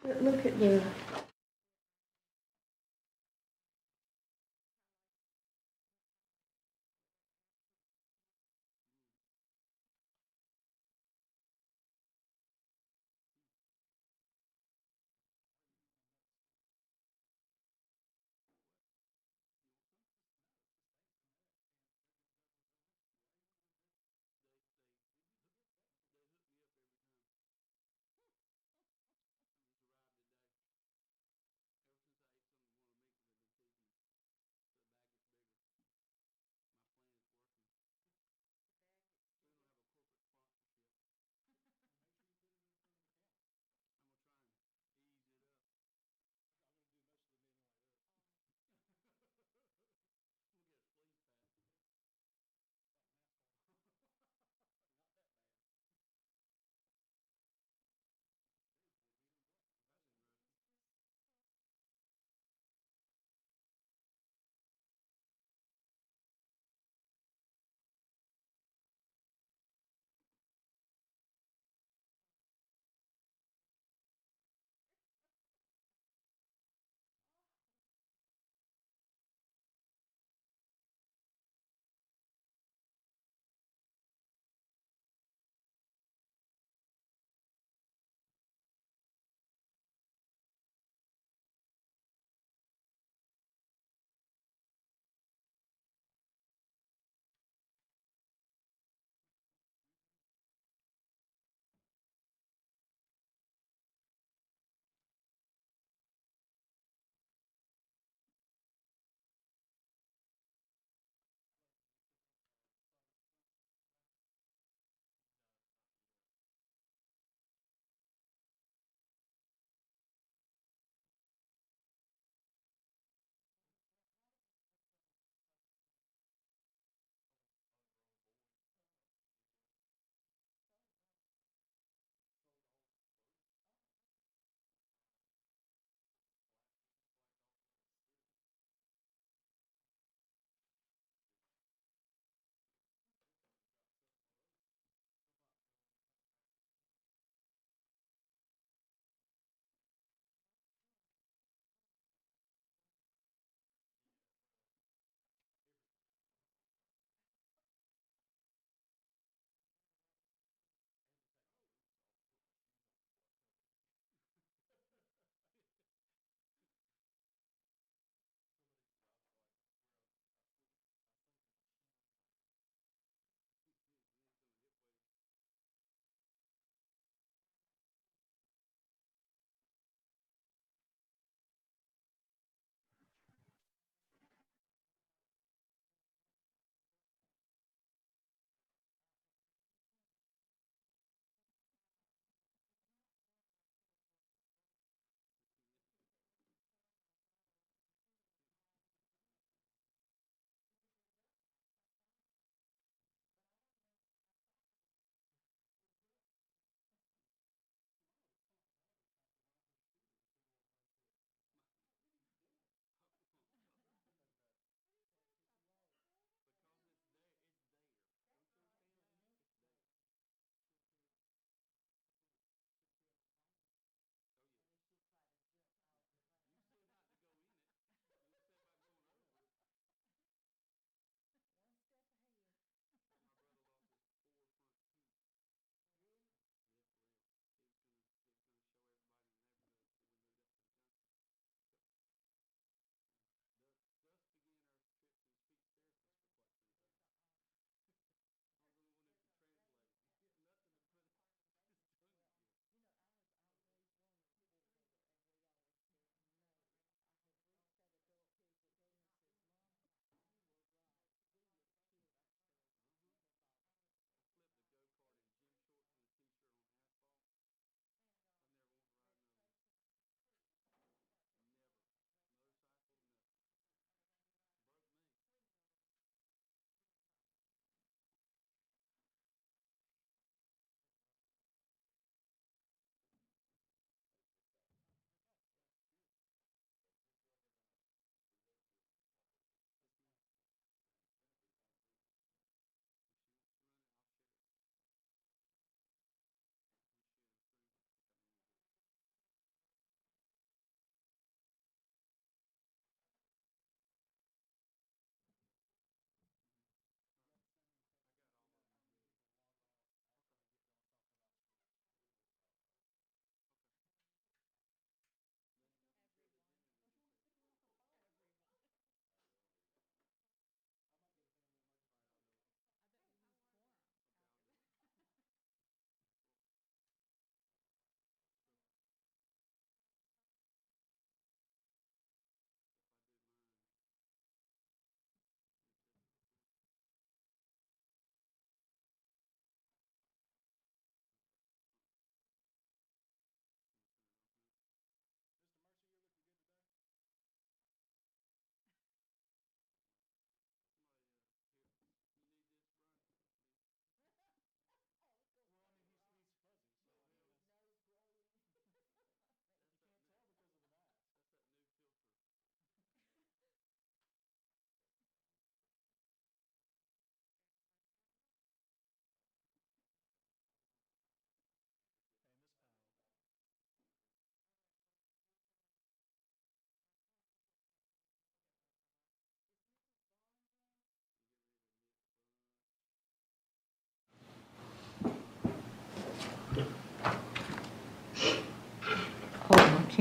Look at the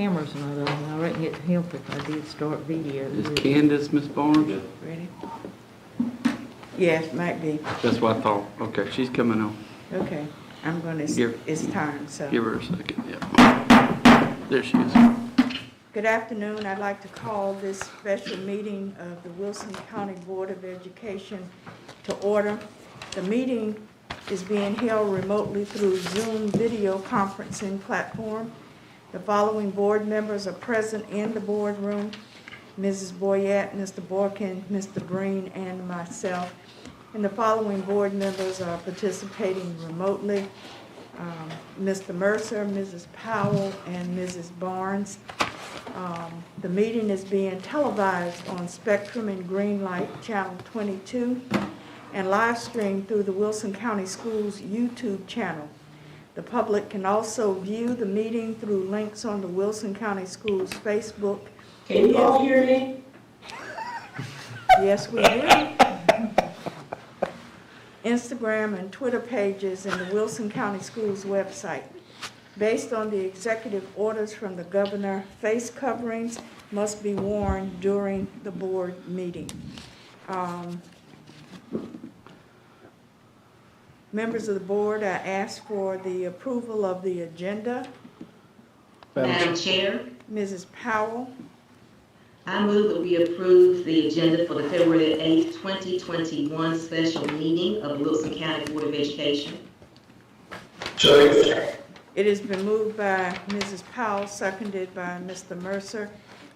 camera's not on. I reckon it'd help if I did start video. Is Candace, Miss Barnes? Ready? Yes, might be. That's what I thought. Okay, she's coming on. Okay, I'm gonna, it's time, so. Give her a second, yeah. There she is. Good afternoon. I'd like to call this special meeting of the Wilson County Board of Education to order. The meeting is being held remotely through Zoom video conferencing platform. The following board members are present in the boardroom: Mrs. Boyette, Mr. Borkin, Mr. Breen, and myself. And the following board members are participating remotely: Mr. Mercer, Mrs. Powell, and Mrs. Barnes. The meeting is being televised on Spectrum and Greenlight Channel 22 and live streamed through the Wilson County Schools YouTube channel. The public can also view the meeting through links on the Wilson County Schools Facebook. Can you all hear me? Yes, we do. Instagram and Twitter pages and the Wilson County Schools website. Based on the executive orders from the governor, face coverings must be worn during the board meeting. Members of the board, I ask for the approval of the agenda. Madam Chair, Mrs. Powell, I move that we approve the agenda for the February 8th, 2021 special meeting of the Wilson County Board of Education. Second. it has been moved by Mrs. Powell, seconded by Mr. Mercer,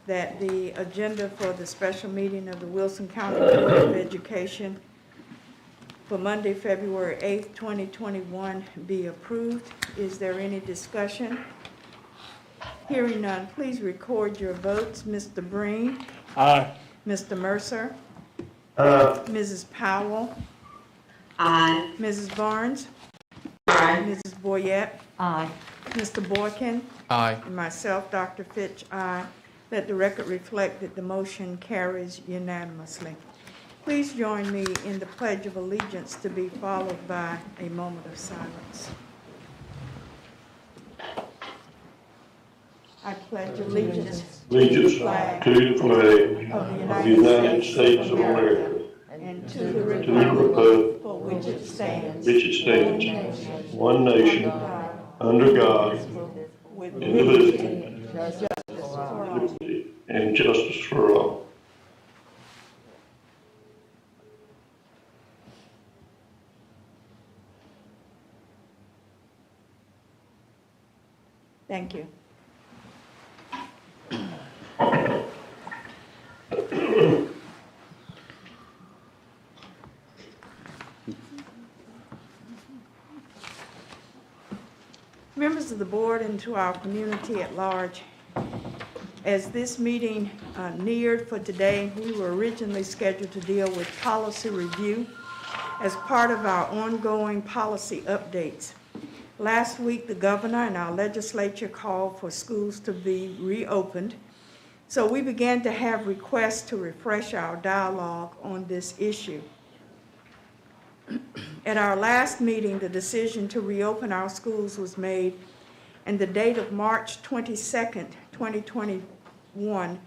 that the agenda for the special meeting of the Wilson County Board of Education for Monday, February 8th, 2021 be approved. Is there any discussion? Hearing none, please record your votes. Mr. Breen? Aye. Mr. Mercer? Aye. Mrs. Powell? Aye. Mrs. Barnes? Aye. Mrs. Boyette? Aye. Mr. Borkin? Aye. And myself, Dr. Fitch, aye. Let the record reflect that the motion carries unanimously. Please join me in the Pledge of Allegiance, to be followed by a moment of silence. I pledge allegiance Allegiance to the flag of the United States of America and to the to the republic for which it stands, one nation, under God, with indivisible, for all. liberty and justice for all. Thank you. Members of the board and to our community at large, as this meeting neared for today, we were originally scheduled to deal with policy review as part of our ongoing policy updates. Last week, the governor and our legislature called for schools to be reopened, so we began to have requests to refresh our dialogue on this issue. At our last meeting, the decision to reopen our schools was made, and the date of March 22nd, 2021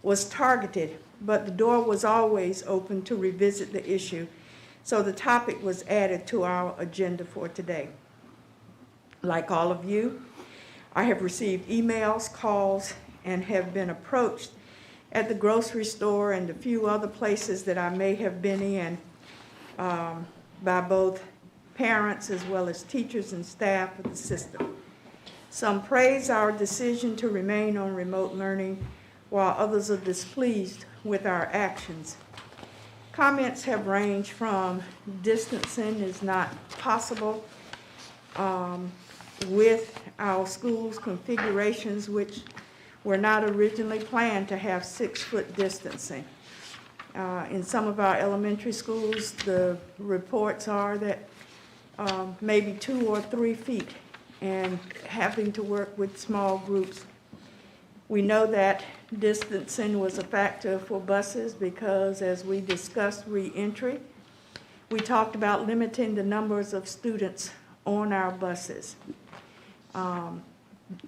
was targeted, but the door was always open to revisit the issue, so the topic was added to our agenda for today. Like all of you, I have received emails, calls, and have been approached at the grocery store and a few other places that I may have been in by both parents as well as teachers and staff of the system. Some praise our decision to remain on remote learning, while others are displeased with our actions. Comments have ranged from distancing is not possible with our schools' configurations, which were not originally planned to have 6-foot distancing. In some of our elementary schools, the reports are that maybe 2 or 3 feet, and having to work with small groups. We know that distancing was a factor for buses because, as we discussed re-entry, we talked about limiting the numbers of students on our buses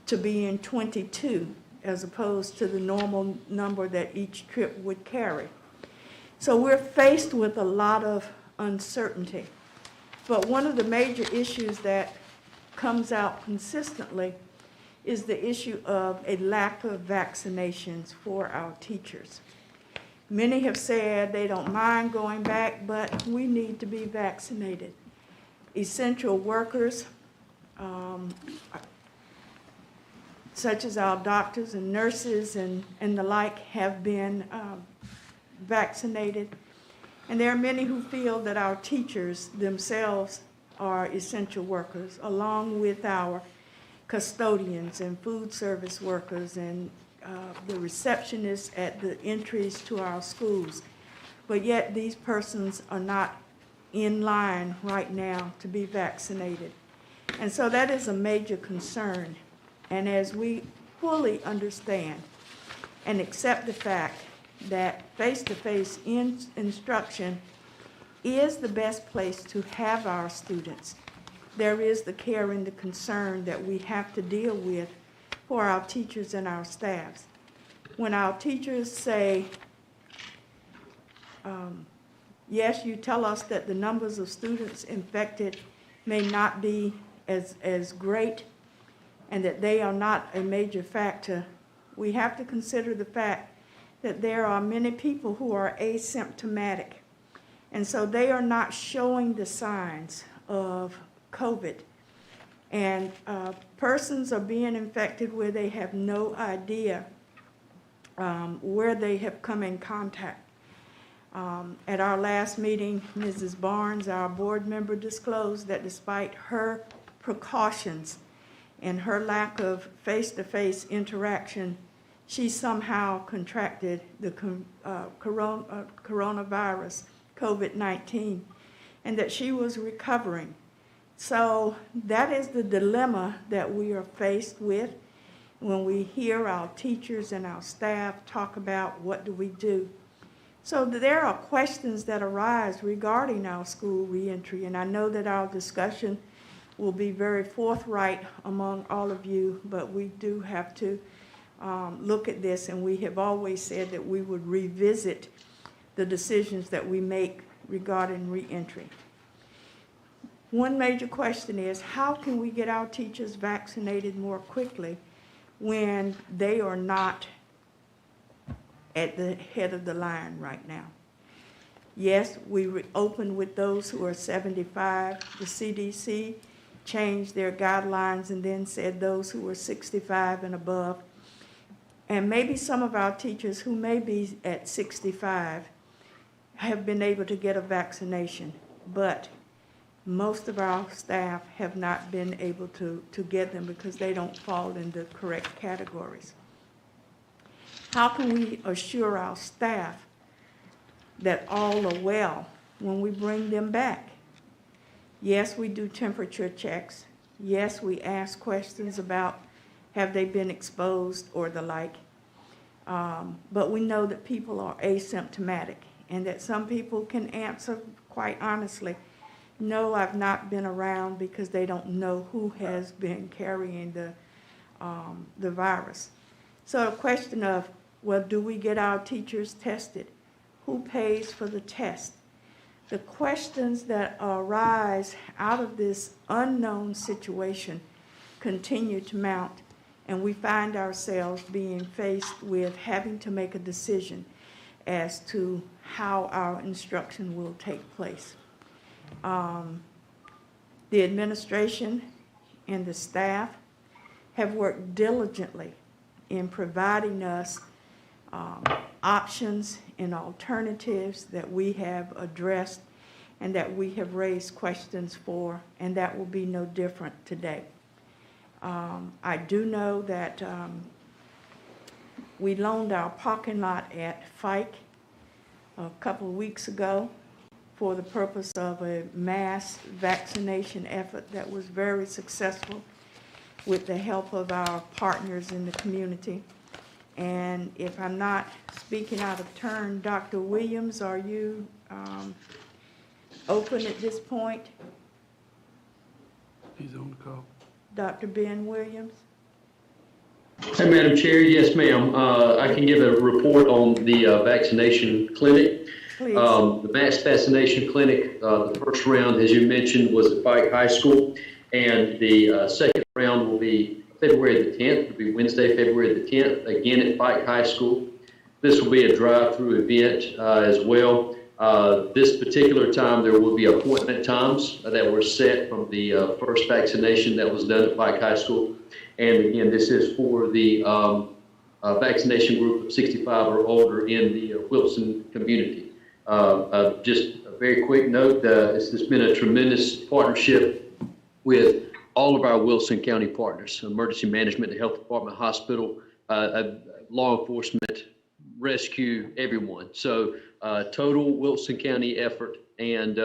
to be in 22 as opposed to the normal number that each trip would carry. So we're faced with a lot of uncertainty. But one of the major issues that comes out consistently is the issue of a lack of vaccinations for our teachers. Many have said they don't mind going back, but we need to be vaccinated. Essential workers, such as our doctors and nurses and the like, have been vaccinated. And there are many who feel that our teachers themselves are essential workers, along with our custodians and food service workers and the receptionists at the entries to our schools. But yet these persons are not in line right now to be vaccinated. And so that is a major concern. And as we fully understand and accept the fact that face-to-face instruction is the best place to have our students, there is the care and the concern that we have to deal with for our teachers and our staffs. When our teachers say, yes, you tell us that the numbers of students infected may not be as great and that they are not a major factor, we have to consider the fact that there are many people who are asymptomatic. And so they are not showing the signs of COVID. And persons are being infected where they have no idea where they have come in contact. At our last meeting, Mrs. Barnes, our board member, disclosed that despite her precautions and her lack of face-to-face interaction, she somehow contracted the coronavirus, COVID-19, and that she was recovering. So that is the dilemma that we are faced with when we hear our teachers and our staff talk about what do we do. So there are questions that arise regarding our school reentry, and I know that our discussion will be very forthright among all of you, but we do have to look at this, and we have always said that we would revisit the decisions that we make regarding reentry. One major question is, how can we get our teachers vaccinated more quickly when they are not at the head of the line right now? Yes, we opened with those who are 75. The CDC changed their guidelines and then said those who were 65 and above. And maybe some of our teachers who may be at 65 have been able to get a vaccination, but most of our staff have not been able to get them because they don't fall in the correct categories. How can we assure our staff that all are well when we bring them back? Yes, we do temperature checks. Yes, we ask questions about have they been exposed or the like. But we know that people are asymptomatic and that some people can answer quite honestly, no, I've not been around, because they don't know who has been carrying the virus. So a question of, well, do we get our teachers tested? Who pays for the test? The questions that arise out of this unknown situation continue to mount, and we find ourselves being faced with having to make a decision as to how our instruction will take place. The administration and the staff have worked diligently in providing us options and alternatives that we have addressed and that we have raised questions for, and that will be no different today. I do know that we loaned our parking lot at Fike a couple of weeks ago for the purpose of a mass vaccination effort that was very successful with the help of our partners in the community. And if I'm not speaking out of turn, Dr. Williams, are you open at this point? He's on the call. Dr. Ben Williams? Hey, Madam Chair, yes, ma'am. I can give a report on the vaccination clinic. Please. The mass vaccination clinic, the first round, as you mentioned, was at Pike High School, and the second round will be February the 10th. It'll be Wednesday, February the 10th, again at Pike High School. This will be a drive-through event as well. This particular time, there will be appointment times that were set from the first vaccination that was done at Pike High School. And again, this is for the vaccination group of 65 or older in the Wilson community. Just a very quick note, this has been a tremendous partnership with all of our Wilson County partners, emergency management, the health department, hospital, law enforcement, rescue, everyone. So total Wilson County effort, and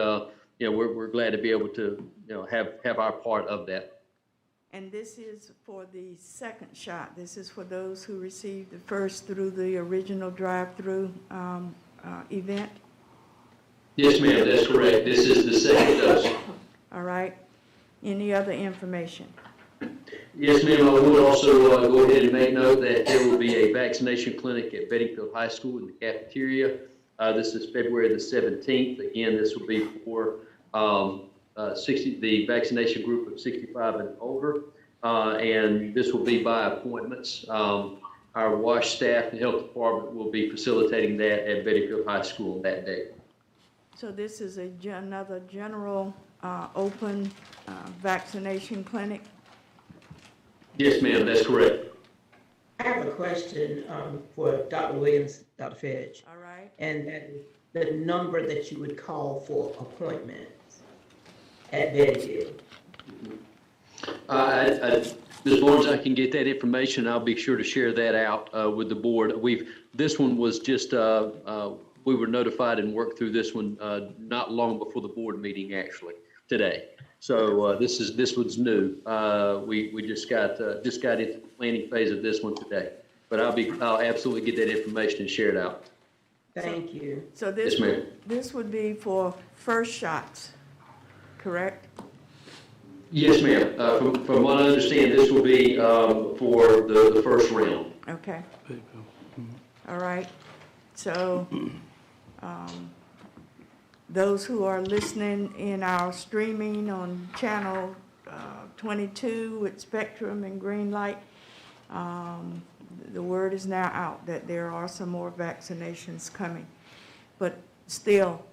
we're glad to be able to have our part of that. And this is for the second shot. This is for those who received the first through the original drive-through event? Yes, ma'am, that's correct. This is the second dose. All right. Any other information? Yes, ma'am, I would also go ahead and make note that there will be a vaccination clinic at Bettingfield High School in the cafeteria. This is February the 17th. Again, this will be for the vaccination group of 65 and older, and this will be by appointments. Our WASH staff and health department will be facilitating that at Bettyfield High School that day. So this is another general open vaccination clinic? Yes, ma'am, that's correct. I have a question for Dr. Williams, Dr. Fedge. All right. And that is the number that you would call for appointments at Bettyfield. Ms. Barnes, I can get that information. I'll be sure to share that out with the board. This one was just, we were notified and worked through this one not long before the board meeting, actually, today. So this one's new. We just got into the planning phase of this one today. But I'll absolutely get that information and share it out. Thank you. So this, Yes, ma'am. this would be for first shots, correct? Yes, ma'am. From what I understand, this will be for the first round. Okay. All right. So those who are listening in our streaming on channel 22 with Spectrum and Greenlight, the word is now out that there are some more vaccinations coming. But still,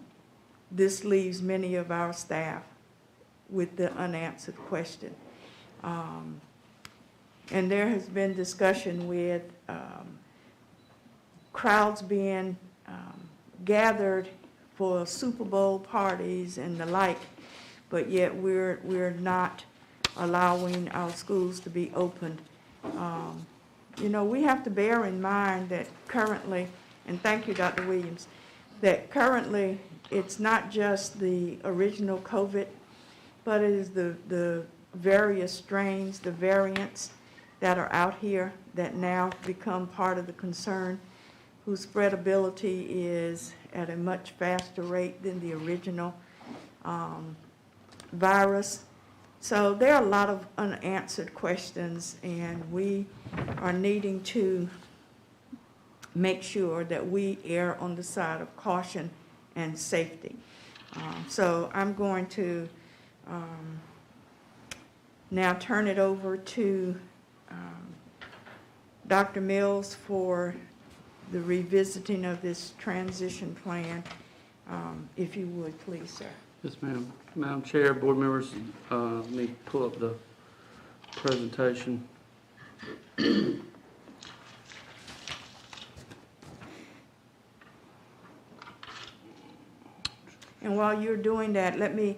this leaves many of our staff with the unanswered question. And there has been discussion with crowds being gathered for Super Bowl parties and the like, but yet we're not allowing our schools to be opened. We have to bear in mind that currently, and thank you, Dr. Williams, that currently it's not just the original COVID, but it is the various strains, the variants that are out here that now become part of the concern, whose spreadability is at a much faster rate than the original virus. So there are a lot of unanswered questions, and we are needing to make sure that we err on the side of caution and safety. So I'm going to now turn it over to Dr. Mills for the revisiting of this transition plan. If you would, please, sir. Yes, ma'am. Madam Chair, board members, let me pull up the presentation. And while you're doing that, let me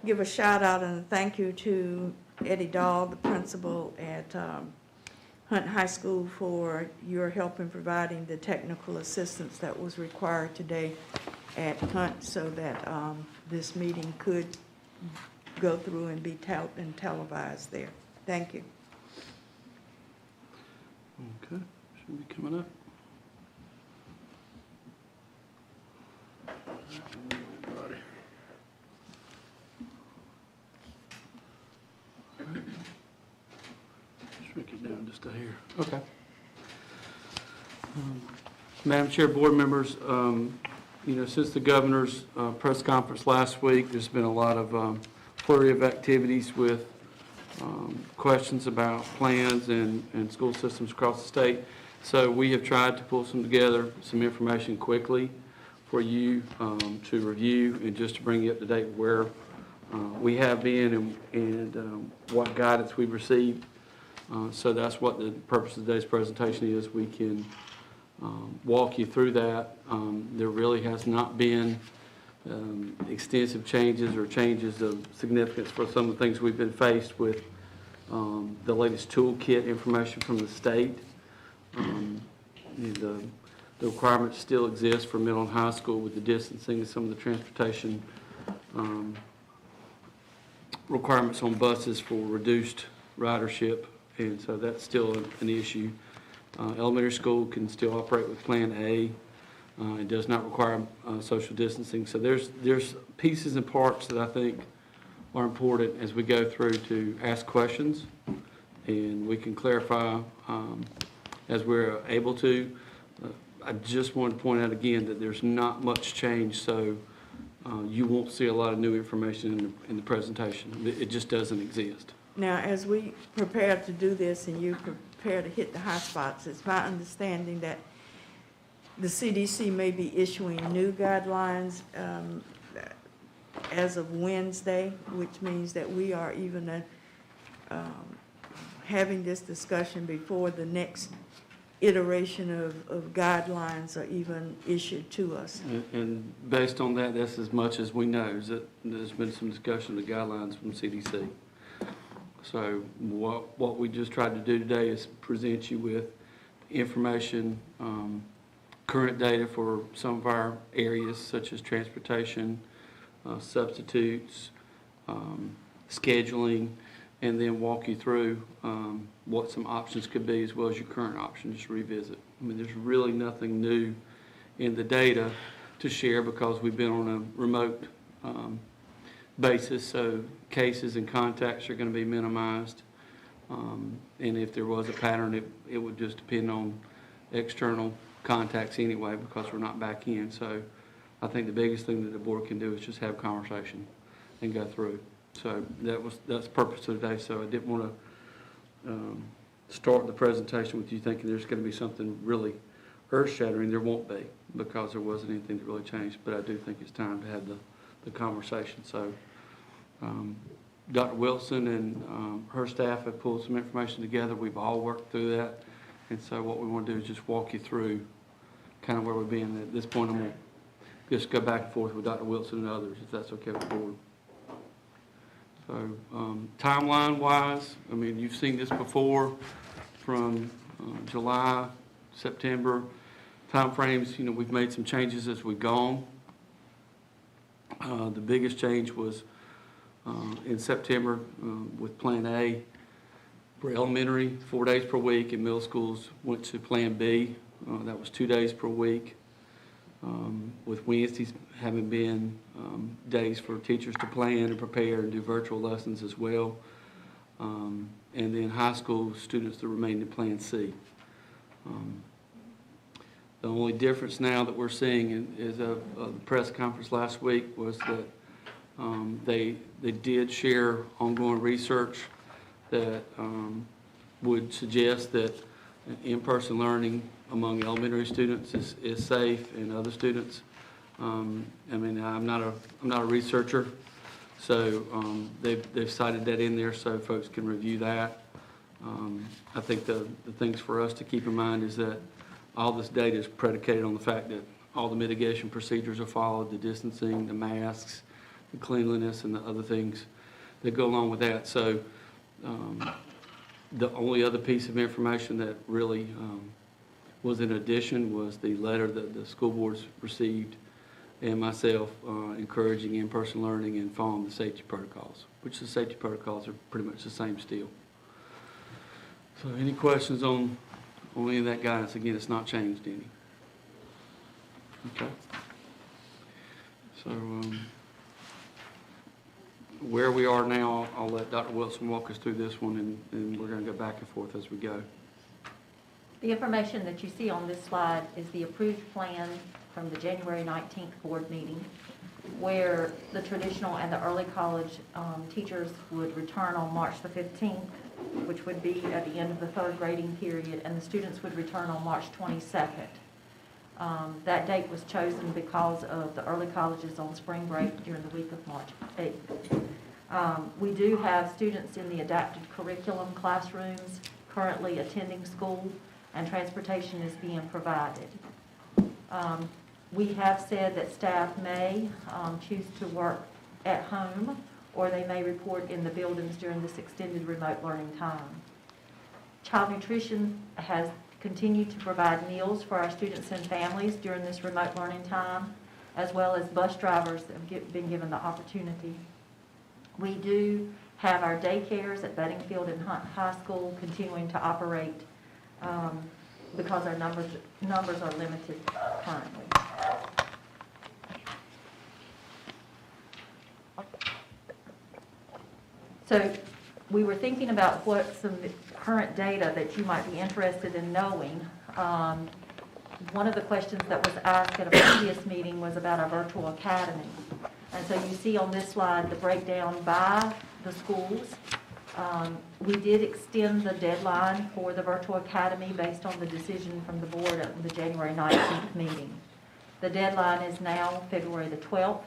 give a shout out and a thank you to Eddie Dahl, the principal at Hunt High School, for your help in providing the technical assistance that was required today at Hunt so that this meeting could go through and be televised there. Thank you. Okay, should be coming up. Shrink it down just a hair. Okay. Madam Chair, board members, since the governor's press conference last week, there's been a lot of flurry of activities with questions about plans and school systems across the state. So we have tried to pull some information quickly for you to review and just to bring you up to date where we have been and what guidance we've received. So that's what the purpose of today's presentation is. We can walk you through that. There really has not been extensive changes or changes of significance for some of the things we've been faced with. The latest toolkit information from the state. The requirements still exist for middle and high school with the distancing and some of the transportation requirements on buses for reduced ridership, and so that's still an issue. Elementary school can still operate with Plan A. It does not require social distancing. So there's pieces and parts that I think are important as we go through to ask questions, and we can clarify as we're able to. I just want to point out again that there's not much change, so you won't see a lot of new information in the presentation. It just doesn't exist. Now, as we prepare to do this and you prepare to hit the high spots, it's my understanding that the CDC may be issuing new guidelines as of Wednesday, which means that we are even having this discussion before the next iteration of guidelines are even issued to us. And based on that, that's as much as we know, is that there's been some discussion of the guidelines from CDC. So what we just tried to do today is present you with information, current data for some of our areas such as transportation, substitutes, scheduling, and then walk you through what some options could be as well as your current options, just revisit. I mean, there's really nothing new in the data to share because we've been on a remote basis, so cases and contacts are going to be minimized. And if there was a pattern, it would just depend on external contacts anyway because we're not back in. So I think the biggest thing that the board can do is just have a conversation and go through. So that's the purpose of today. So I didn't want to start the presentation with you thinking there's going to be something really earth-shattering. There won't be because there wasn't anything that really changed. But I do think it's time to have the conversation. So Dr. Wilson and her staff have pulled some information together. We've all worked through that. And so what we want to do is just walk you through kind of where we've been. At this point, I'm going to just go back and forth with Dr. Wilson and others, if that's okay with the board. So timeline-wise, I mean, you've seen this before from July, September timeframes. You know, we've made some changes as we've gone. The biggest change was in September with Plan A for elementary, 4 days per week, and middle schools went to Plan B. That was 2 days per week, with Wednesdays having been days for teachers to plan and prepare and do virtual lessons as well. And then high school students to remain in Plan C. The only difference now that we're seeing is the press conference last week was that they did share ongoing research that would suggest that in-person learning among elementary students is safe, and other students. I mean, I'm not a researcher, so they've cited that in there so folks can review that. I think the things for us to keep in mind is that all this data is predicated on the fact that all the mitigation procedures are followed, the distancing, the masks, the cleanliness, and the other things that go along with that. So the only other piece of information that really was in addition was the letter that the school boards received and myself encouraging in-person learning and following the safety protocols, which the safety protocols are pretty much the same still. So any questions on any of that guidance? Again, it's not changed any. Okay. So where we are now, I'll let Dr. Wilson walk us through this one, and we're going to go back and forth as we go. The information that you see on this slide is the approved plan from the January 19th board meeting, where the traditional and the early college teachers would return on March the 15th, which would be at the end of the third grading period, and the students would return on March 22nd. That date was chosen because of the early colleges on spring break during the week of March 8th. We do have students in the adapted curriculum classrooms currently attending school, and transportation is being provided. We have said that staff may choose to work at home, or they may report in the buildings during this extended remote learning time. Child nutrition has continued to provide meals for our students and families during this remote learning time, as well as bus drivers have been given the opportunity. We do have our daycares at Beddingfield and Hunt High School continuing to operate because our numbers are limited currently. So we were thinking about what some current data that you might be interested in knowing. One of the questions that was asked at a previous meeting was about our virtual academy. And so you see on this slide the breakdown by the schools. We did extend the deadline for the virtual academy based on the decision from the board at the January 19th meeting. The deadline is now February the 12th,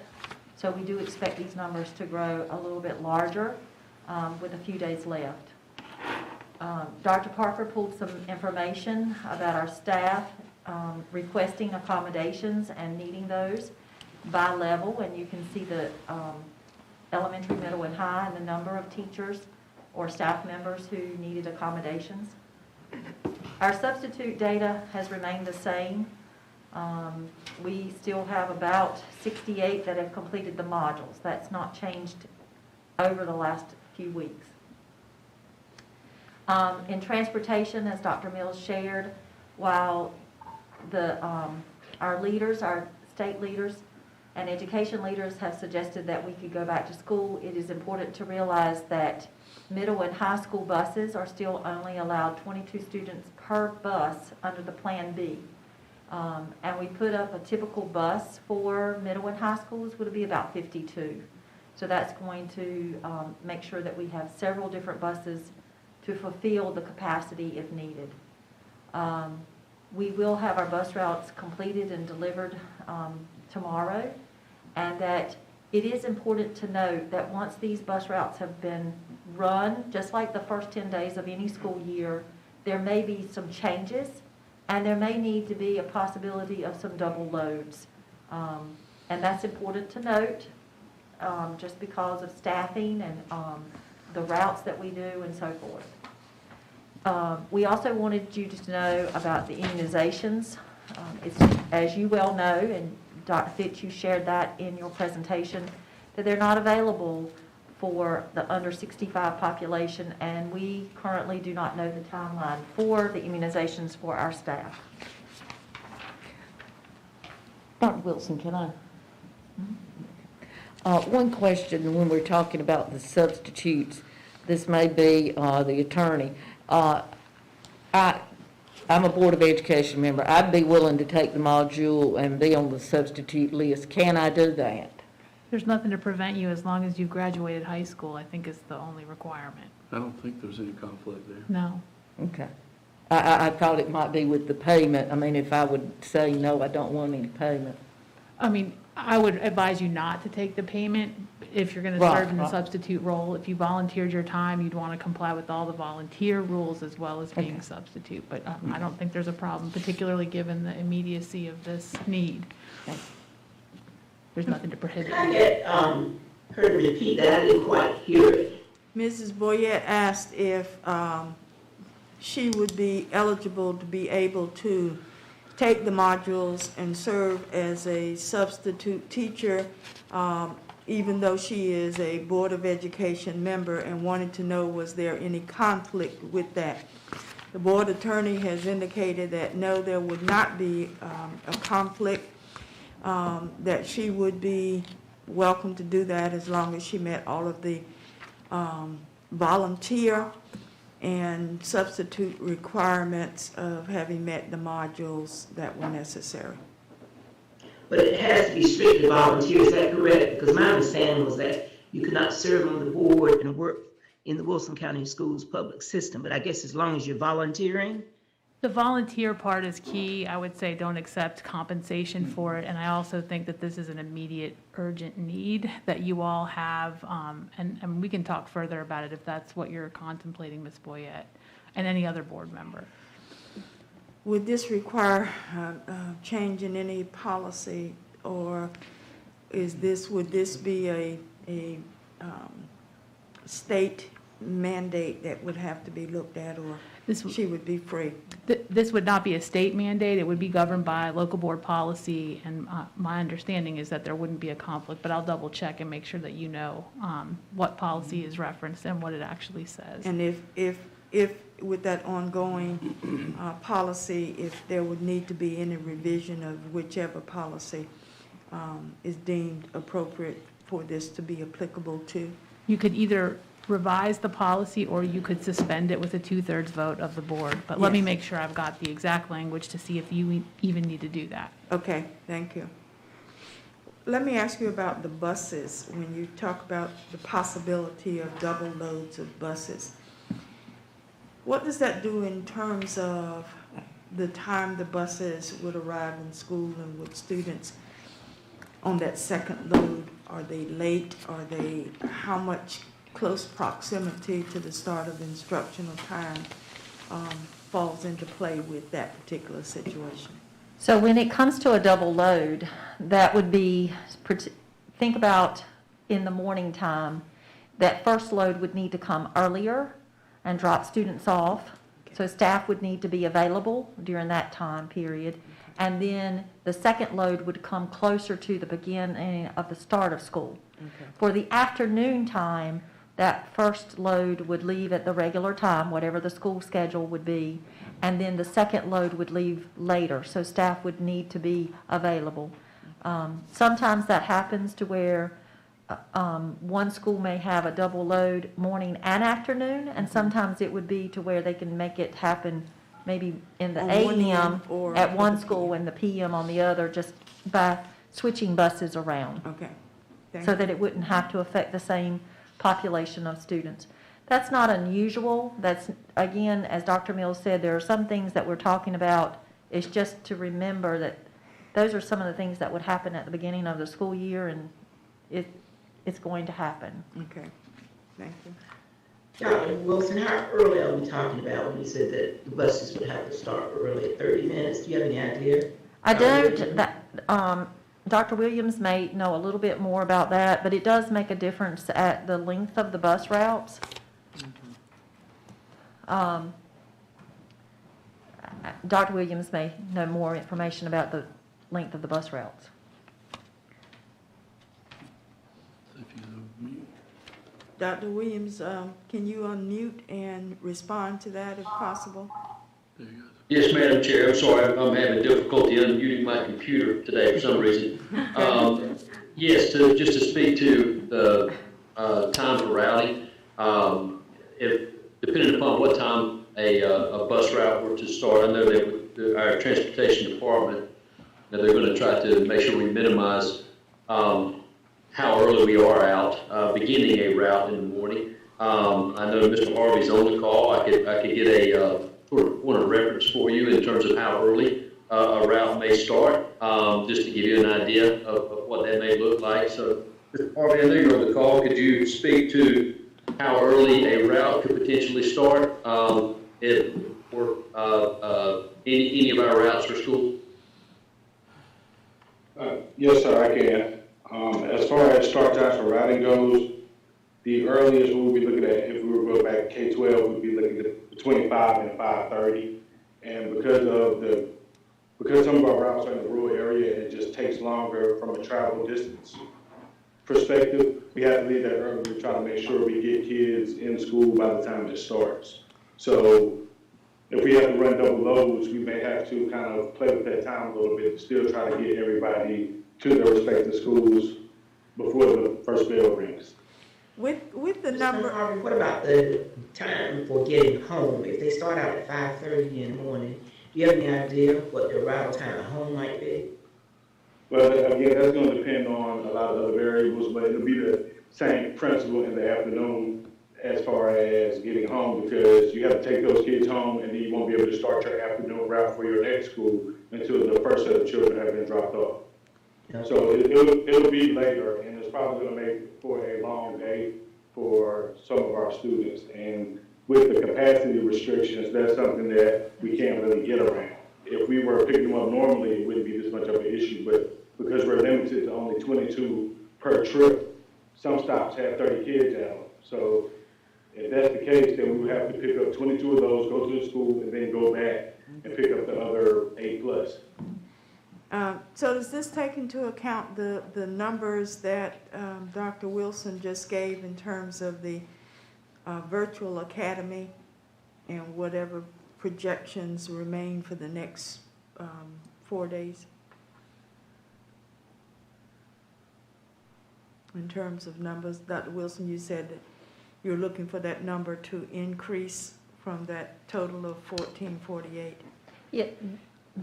so we do expect these numbers to grow a little bit larger with a few days left. Dr. Parker pulled some information about our staff requesting accommodations and needing those by level, and you can see the elementary, middle, and high, and the number of teachers or staff members who needed accommodations. Our substitute data has remained the same. We still have about 68 that have completed the modules. That's not changed over the last few weeks. In transportation, as Dr. Mills shared, while our leaders, our state leaders and education leaders have suggested that we could go back to school, it is important to realize that middle and high school buses are still only allowed 22 students per bus under the Plan B. And we put up a typical bus for middle and high schools would be about 52. So that's going to make sure that we have several different buses to fulfill the capacity if needed. We will have our bus routes completed and delivered tomorrow, and that it is important to note that once these bus routes have been run, just like the first 10 days of any school year, there may be some changes, and there may need to be a possibility of some double loads. And that's important to note, just because of staffing and the routes that we do and so forth. We also wanted you to know about the immunizations. It's, as you well know, and Dr. Fitch, you shared that in your presentation, that they're not available for the under 65 population, and we currently do not know the timeline for the immunizations for our staff. Dr. Wilson, can I? One question when we're talking about the substitutes, this may be the attorney. I'm a Board of Education member. I'd be willing to take the module and be on the substitute list. Can I do that? There's nothing to prevent you as long as you've graduated high school, I think is the only requirement. I don't think there's any conflict there. No. Okay. I thought it might be with the payment. I mean, if I would say, no, I don't want any payment. I mean, I would advise you not to take the payment if you're going to Right, serve in the right. substitute role. If you volunteered your time, you'd want to comply with all the volunteer rules as well as being Okay. a substitute. But I don't think there's a problem, particularly given the immediacy of this need. Okay. There's nothing to prohibit Can I you. get her to repeat that? I didn't quite hear it. Mrs. Boyette asked if she would be eligible to be able to take the modules and serve as a substitute teacher, even though she is a Board of Education member, and wanted to know was there any conflict with that. The board attorney has indicated that no, there would not be a conflict, that she would be welcome to do that as long as she met all of the volunteer and substitute requirements of having met the modules that were necessary. But it has to be strictly volunteer, is that correct? Because my understanding was that you could not serve on the board and work in the Wilson County Schools public system, but I guess as long as you're volunteering? The volunteer part is key. I would say don't accept compensation for it. And I also think that this is an immediate, urgent need that you all have. And we can talk further about it if that's what you're contemplating, Ms. Boyette, and any other board member. Would this require change in any policy, or would this be a state mandate that would have to be looked at, or she would be free? This would not be a state mandate. It would be governed by local board policy, and my understanding is that there wouldn't be a conflict, but I'll double check and make sure that you know what policy is referenced and what it actually says. And if with that ongoing policy, if there would need to be any revision of whichever policy is deemed appropriate for this to be applicable to? You could either revise the policy or you could suspend it with a 2/3 vote of the board. But let me Yes. make sure I've got the exact language to see if you even need to do that. Okay, thank you. Let me ask you about the buses. When you talk about the possibility of double loads of buses, what does that do in terms of the time the buses would arrive in school, and with students on that second load? Are they late? How much close proximity to the start of instructional time falls into play with that particular situation? So when it comes to a double load, that would be, think about in the morning time, that first load would need to come earlier and drop students off. So staff would need to be available during that time period. And then the second load would come closer to the beginning of the start of school. Okay. For the afternoon time, that first load would leave at the regular time, whatever the school schedule would be, and then the second load would leave later, so staff would need to be available. Sometimes that happens to where one school may have a double load morning and afternoon, and sometimes it would be to where they can make it happen maybe in the On one AM end or at one school and the PM on the other, just by switching buses around, Okay. Thank so you. that it wouldn't have to affect the same population of students. That's not unusual. That's, again, as Dr. Mills said, there are some things that we're talking about. It's just to remember that those are some of the things that would happen at the beginning of the school year, and it's going to happen. Okay, thank you. Dr. Wilson, how early are we talking about when you said that the buses would have to start early, 30 minutes? Do you have any idea? I don't, Dr. Williams may know a little bit more about that, but it does make a difference at the length of the bus routes. Dr. Williams may know more information about the length of the bus routes. Dr. Williams, can you unmute and respond to that if possible? Yes, Madam Chair, I'm sorry, I'm having difficulty unmuting my computer today for some reason. Yes, just to speak to the time for routing, if, depending upon what time a bus route were to start, I know that our transportation department, that they're going to try to make sure we minimize how early we are out, beginning a route in the morning. I know Mr. Harvey's on the call. I could get a sort of point of reference for you in terms of how early a route may start, just to give you an idea of what that may look like. So, Mr. Harvey, I know you're on the call. Could you speak to how early a route could potentially start if for any of our routes for school? Yes, sir, I can. As far as start times for routing goes, the earliest we would be looking at, if we were to go back to K-12, we'd be looking at between 5 and 5:30. And because some of our routes are in the rural area, and it just takes longer from a travel distance perspective, we have to leave that early to try to make sure we get kids in school by the time it starts. So if we have to run double loads, we may have to kind of play with that time a little bit to still try to get everybody to their respective schools before the first bell rings. With the Mr. number, Harvey, what about the time for getting home? If they start out at 5:30 in the morning, do you have any idea what the arrival time home might be? Well, again, that's gonna depend on a lot of other variables, but it'll be the same principle in the afternoon as far as getting home, because you have to take those kids home, and then you won't be able to start your afternoon route for your next school until the first set of children have been dropped off. So it'll be later, and it's probably gonna make for a long day for some of our students. And with the capacity restrictions, that's something that we can't really get around. If we were picking them up normally, it wouldn't be this much of an issue, but because we're limited to only 22 per trip, some stops have 30 kids at them. So if that's the case, then we would have to pick up 22 of those, go to the school, and then go back and pick up the other 8 plus. so does this take into account the numbers that Dr. Wilson just gave in terms of the virtual academy and whatever projections remain for the next 4 days? In terms of numbers, Dr. Wilson, you said that you're looking for that number to increase from that total of 1448. Yeah,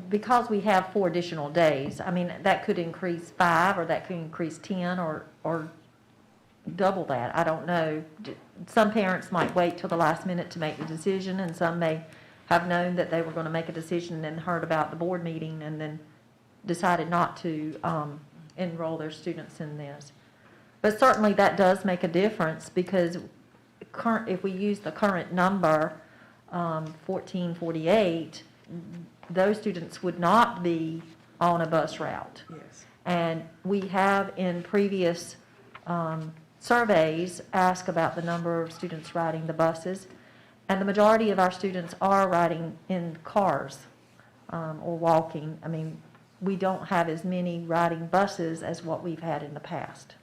because we have 4 additional days, I mean, that could increase 5, or that could increase 10, or double that, I don't know. Some parents might wait till the last minute to make the decision, and some may have known that they were going to make a decision and heard about the board meeting and then decided not to enroll their students in this. But certainly that does make a difference, because if we use the current number, 1448, those students would not be on a bus route. Yes. And we have in previous surveys asked about the number of students riding the buses, and the majority of our students are riding in cars or walking. I mean, we don't have as many riding buses as what we've had in the past.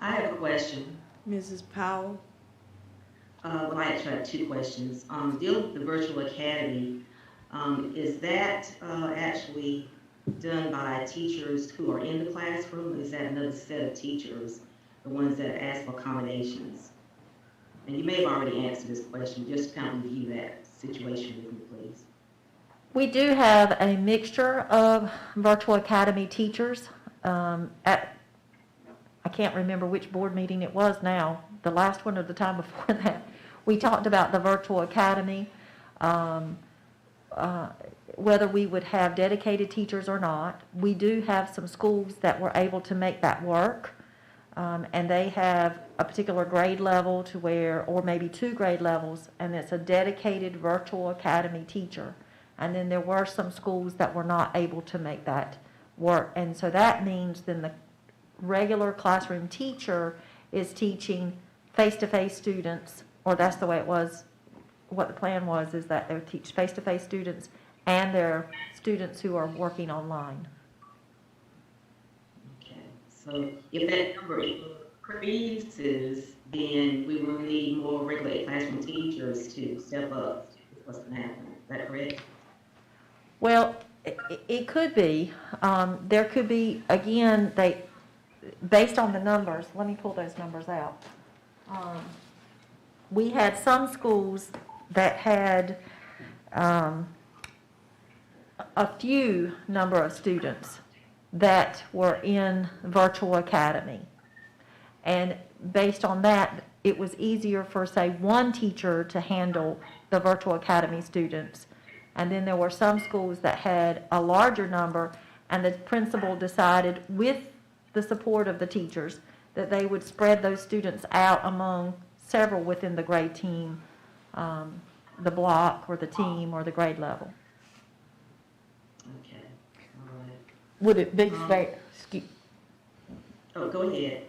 I have a question. Mrs. Powell? Well, I actually have 2 questions. Dealing with the virtual academy, is that actually done by teachers who are in the classroom? Is that another set of teachers, the ones that ask for accommodations? And you may have already answered this question. Just kind of review that situation with me, please. We do have a mixture of virtual academy teachers. I can't remember which board meeting it was now, the last one or the time before that. We talked about the virtual academy, whether we would have dedicated teachers or not. We do have some schools that were able to make that work, and they have a particular grade level to where, or maybe 2 grade levels, and it's a dedicated virtual academy teacher. And then there were some schools that were not able to make that work. And so that means then the regular classroom teacher is teaching face-to-face students, or that's the way it was, what the plan was, is that they would teach face-to-face students and their students who are working online. Okay, so if that number increases, then we will need more regular classroom teachers to step up. What's going to happen? Is that correct? Well, it could be. There could be, again, based on the numbers, let me pull those numbers out. We had some schools that had a few number of students that were in virtual academy. And based on that, it was easier for, say, one teacher to handle the virtual academy students. And then there were some schools that had a larger number, and the principal decided, with the support of the teachers, that they would spread those students out among several within the grade team, the block or the team or the grade level. Okay, all right. Would it be fair, Oh, go ahead.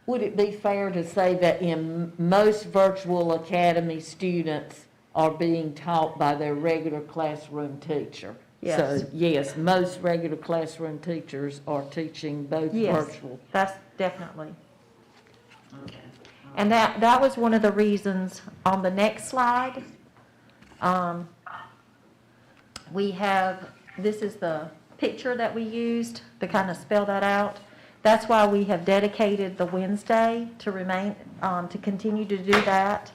would it be fair to say that in most virtual academy students are being taught by their regular classroom teacher? Yes. So, yes, most regular classroom teachers are teaching both Yes, virtual. that's definitely. Okay. And that was one of the reasons on the next slide. We have, this is the picture that we used to kind of spell that out. That's why we have dedicated the Wednesday to remain, to continue to do that.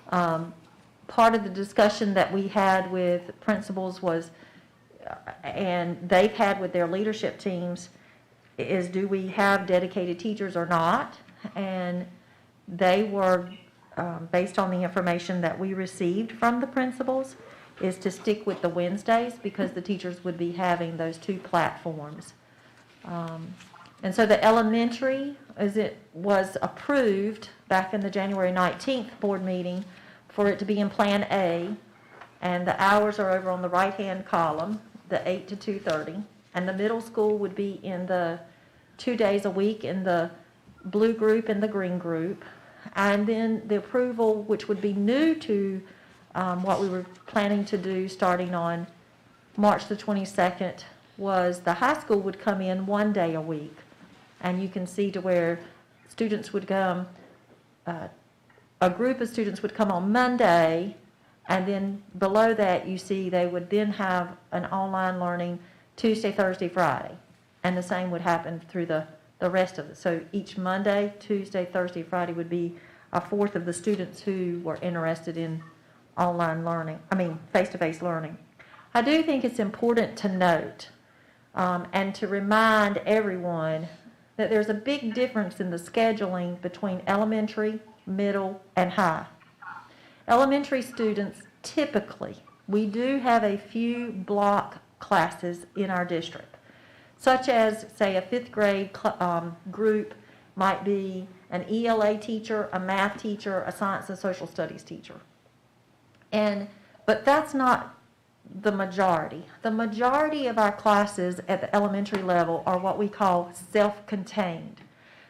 Part of the discussion that we had with principals was, and they've had with their leadership teams, is do we have dedicated teachers or not? And they were, based on the information that we received from the principals, is to stick with the Wednesdays because the teachers would be having those two platforms. And so the elementary, as it was approved back in the January 19th board meeting, for it to be in Plan A, and the hours are over on the right-hand column, the 8 to 2:30, and the middle school would be in the 2 days a week in the blue group and the green group, and then the approval, which would be new to what we were planning to do starting on March the 22nd, was the high school would come in 1 day a week, and you can see to where students would come, a group of students would come on Monday, and then below that you see they would then have an online learning Tuesday, Thursday, Friday, and the same would happen through the rest of it. So each Monday, Tuesday, Thursday, Friday would be a fourth of the students who were interested in online learning, face-to-face learning. I do think it's important to note and to remind everyone that there's a big difference in the scheduling between elementary, middle, and high. Elementary students, typically, we do have a few block classes in our district, such as, say, a 5th grade group might be an ELA teacher, a math teacher, a science and social studies teacher. But that's not the majority. The majority of our classes at the elementary level are what we call self-contained.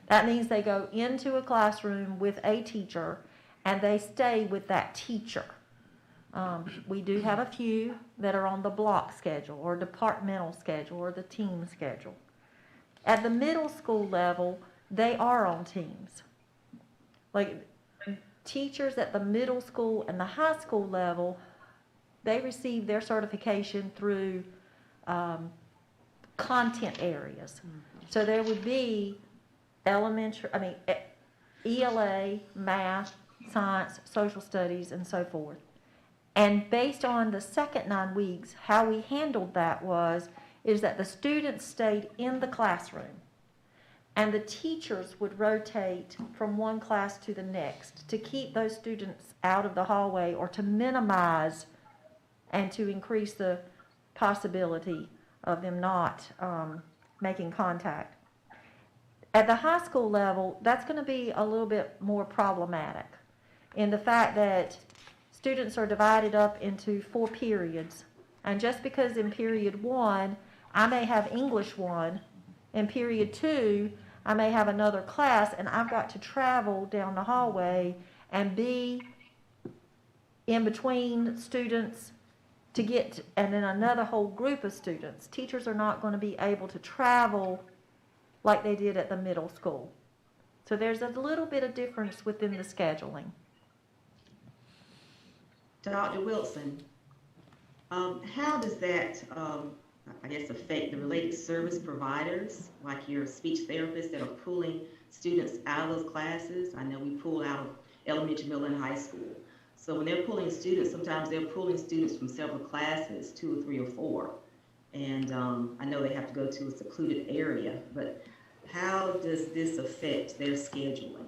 That means they go into a classroom with a teacher and they stay with that teacher. We do have a few that are on the block schedule or departmental schedule or the team schedule. At the middle school level, they are on teams. Like teachers at the middle school and the high school level, they receive their certification through content areas. So there would be ELA, math, science, social studies, and so forth. And based on the second 9 weeks, how we handled that is that the students stayed in the classroom and the teachers would rotate from one class to the next to keep those students out of the hallway or to minimize and to increase the possibility of them not making contact. At the high school level, that's going to be a little bit more problematic in the fact that students are divided up into 4 periods. And just because in period 1, I may have English 1, in period 2, I may have another class, and I've got to travel down the hallway and be in between students to get, and then another whole group of students. Teachers are not going to be able to travel like they did at the middle school. So there's a little bit of difference within the scheduling. Dr. Wilson, how does that, affect the related service providers, like your speech therapists that are pulling students out of those classes? I know we pull out of elementary, middle, and high school. So when they're pulling students, sometimes they're pulling students from several classes, 2 or 3 or 4. And I know they have to go to a secluded area, but how does this affect their scheduling?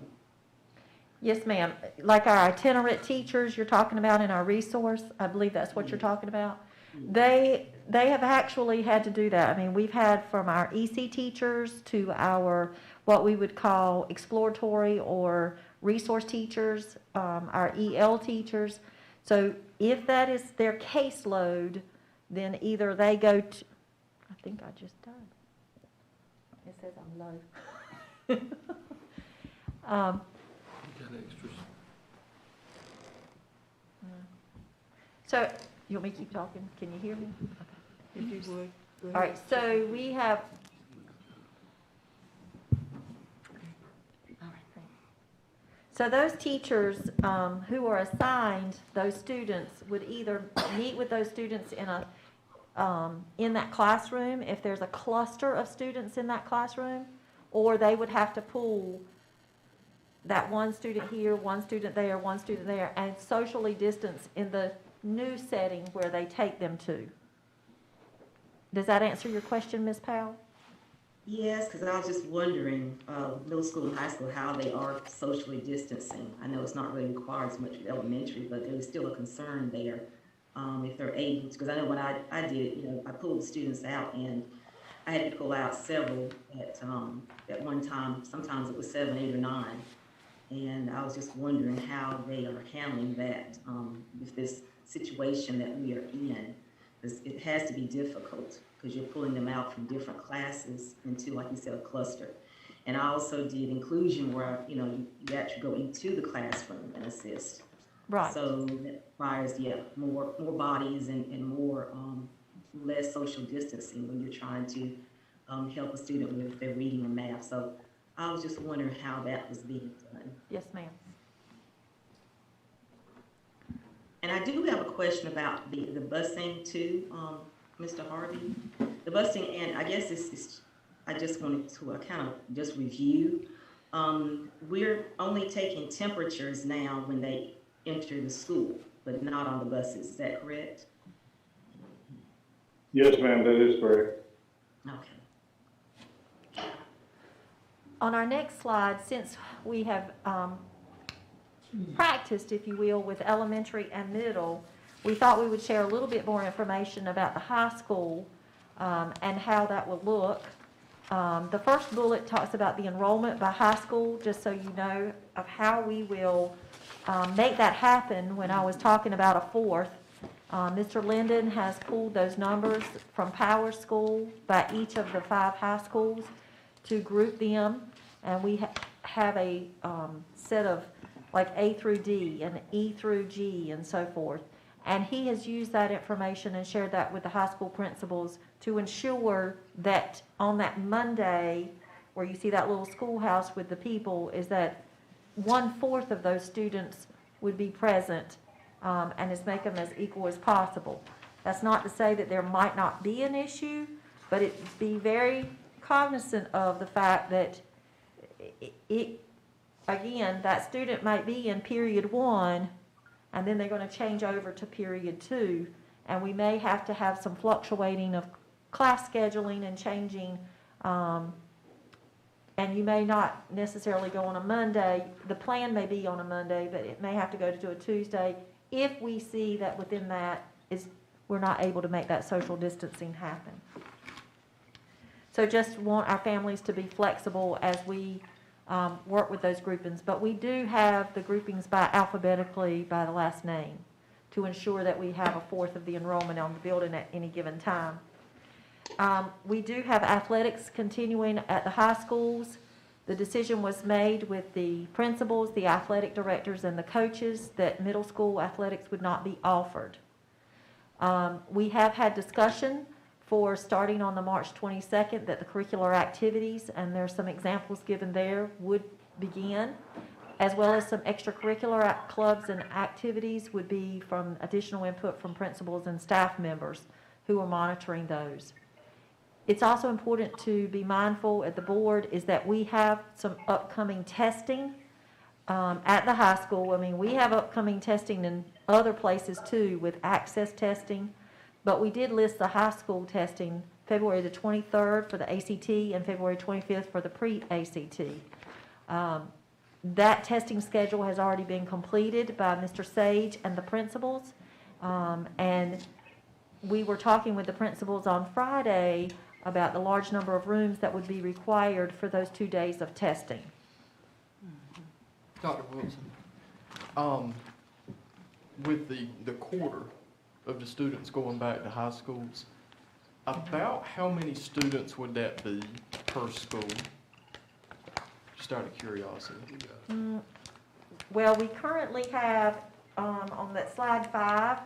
Yes, ma'am. Like our itinerant teachers you're talking about in our resource, I believe that's what you're talking about. They have actually had to do that. I mean, we've had from our EC teachers to our what we would call exploratory or resource teachers, our EL teachers. So if that is their caseload, then either they go to, I think I just died. It says I'm low. Got extras. So, you want me to keep talking? Can you hear me? Okay. If you would. Go ahead. All right, so we have. All right, thanks. So those teachers who are assigned those students would either meet with those students in that classroom, if there's a cluster of students in that classroom, or they would have to pull that one student here, one student there, and socially distance in the new setting where they take them to. Does that answer your question, Ms. Powell? Yes, because I was just wondering, middle school and high school, how they are socially distancing. I know it's not really required as much with elementary, but there was still a concern there, if they're able to, because I know when I did it, you know, I pulled the students out and I had to pull out several at one time. Sometimes it was 7, 8, or 9. And I was just wondering how they are handling that with this situation that we are in. It has to be difficult because you're pulling them out from different classes into, like you said, a cluster. And I also did inclusion where, you know, you actually go into the classroom and assist. Right. So that requires, more bodies and more, less social distancing when you're trying to help a student with their reading and math. So I was just wondering how that was being done. Yes, ma'am. And I do have a question about the busing too, Mr. Harvey. The busing, and I guess I just wanted to kind of just review. We're only taking temperatures now when they enter the school, but not on the buses. Is that correct? Yes, ma'am, that is correct. Okay. On our next slide, since we have practiced, if you will, with elementary and middle, we thought we would share a little bit more information about the high school and how that will look. The first bullet talks about the enrollment by high school, just so you know of how we will make that happen. When I was talking about a fourth, Mr. Linden has pulled those numbers from Power School by each of the 5 high schools to group them, and we have a set of like A through D and E through G and so forth. And he has used that information and shared that with the high school principals to ensure that on that Monday, where you see that little schoolhouse with the people, is that 1/4 of those students would be present, and is make them as equal as possible. That's not to say that there might not be an issue, but be very cognizant of the fact that again, that student might be in period 1, and then they're going to change over to period 2, and we may have to have some fluctuating of class scheduling and changing, and you may not necessarily go on a Monday. The plan may be on a Monday, but it may have to go to a Tuesday if we see that within that we're not able to make that social distancing happen. So just want our families to be flexible as we work with those groupings, but we do have the groupings by alphabetically by the last name to ensure that we have 1/4 of the enrollment on the building at any given time. We do have athletics continuing at the high schools. The decision was made with the principals, the athletic directors, and the coaches that middle school athletics would not be offered. We have had discussion for starting on the March 22nd that the curricular activities, and there's some examples given there, would begin, as well as some extracurricular clubs and activities would be from additional input from principals and staff members who are monitoring those. It's also important to be mindful at the board is that we have some upcoming testing at the high school. I mean, we have upcoming testing in other places too with access testing. But we did list the high school testing February the 23rd for the ACT and February 25th for the pre-ACT. That testing schedule has already been completed by Mr. Sage and the principals. And we were talking with the principals on Friday about the large number of rooms that would be required for those 2 days of testing. Dr. Wilson, with the quarter of the students going back to high schools, about how many students would that be per school? Just out of curiosity. Well, we currently have, on that slide 5,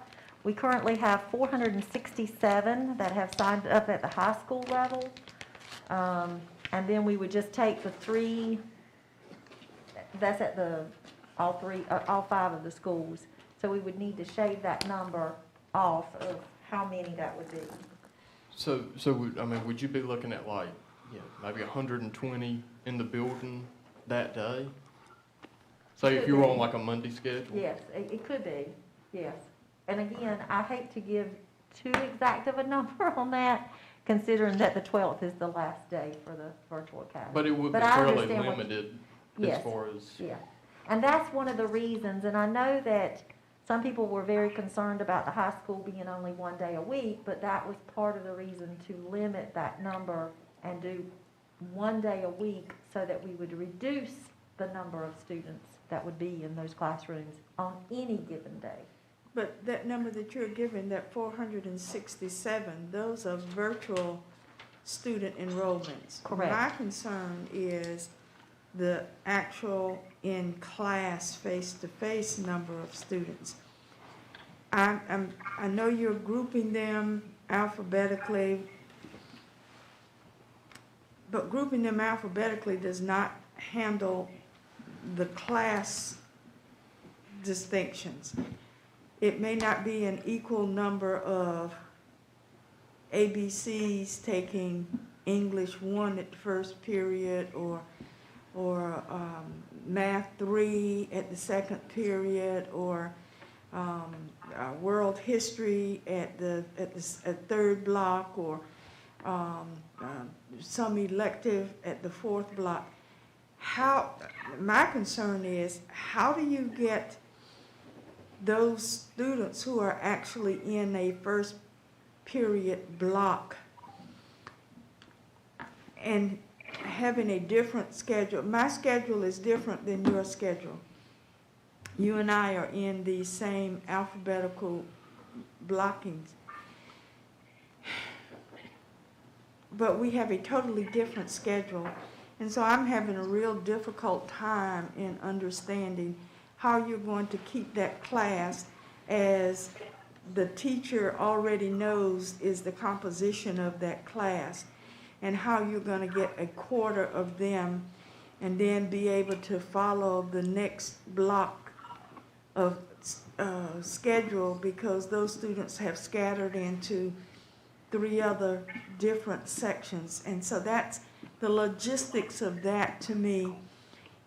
we currently have 467 that have signed up at the high school level. And then we would just take the 3, that's at all 5 of the schools. So we would need to shave that number off of how many that would be. I mean, would you be looking at like, maybe 120 in the building that day? Say if you were on like a Monday schedule? Yes, it could be, yes. And again, I hate to give too exact of a number on that, considering that the 12th is the last day for the virtual academy. But it would be But I fairly understand what- limited as Yes. far as. Yeah, and that's one of the reasons, and I know that some people were very concerned about the high school being only one day a week, but that was part of the reason to limit that number and do one day a week so that we would reduce the number of students that would be in those classrooms on any given day. But that number that you're giving, that 467, those are virtual student enrollments. Correct. My concern is the actual in-class, face-to-face number of students. I know you're grouping them alphabetically, but grouping them alphabetically does not handle the class distinctions. It may not be an equal number of ABCs taking English 1 at the first period, or Math 3 at the second period, or World History at the third block, or some elective at the fourth block. My concern is, how do you get those students who are actually in a first period block and having a different schedule? My schedule is different than your schedule. You and I are in the same alphabetical blockings, but we have a totally different schedule. And so I'm having a real difficult time in understanding how you're going to keep that class, as the teacher already knows is the composition of that class, and how you're going to get a quarter of them and then be able to follow the next block of schedule, because those students have scattered into 3 other different sections. And so that's the logistics of that, to me,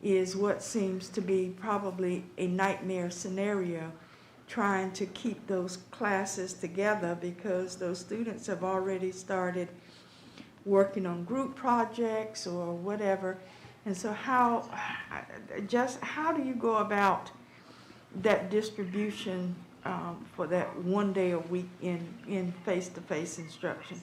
is what seems to be probably a nightmare scenario, trying to keep those classes together, because those students have already started working on group projects or whatever. And so how do you go about that distribution for that one day a week in face-to-face instruction?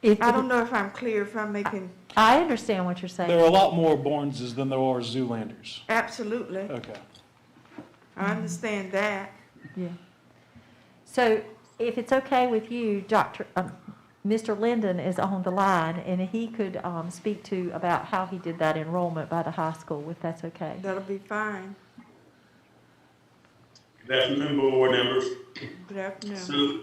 I don't know if I'm clear, if I'm making... I understand what you're saying. There are a lot more Barneses than there are Zoolanders. Absolutely. Okay. I understand that. Yeah. So if it's okay with you, Mr. Linden is on the line, and he could speak to about how he did that enrollment by the high school, if that's okay. That'll be fine. Good afternoon, board members. Good afternoon. So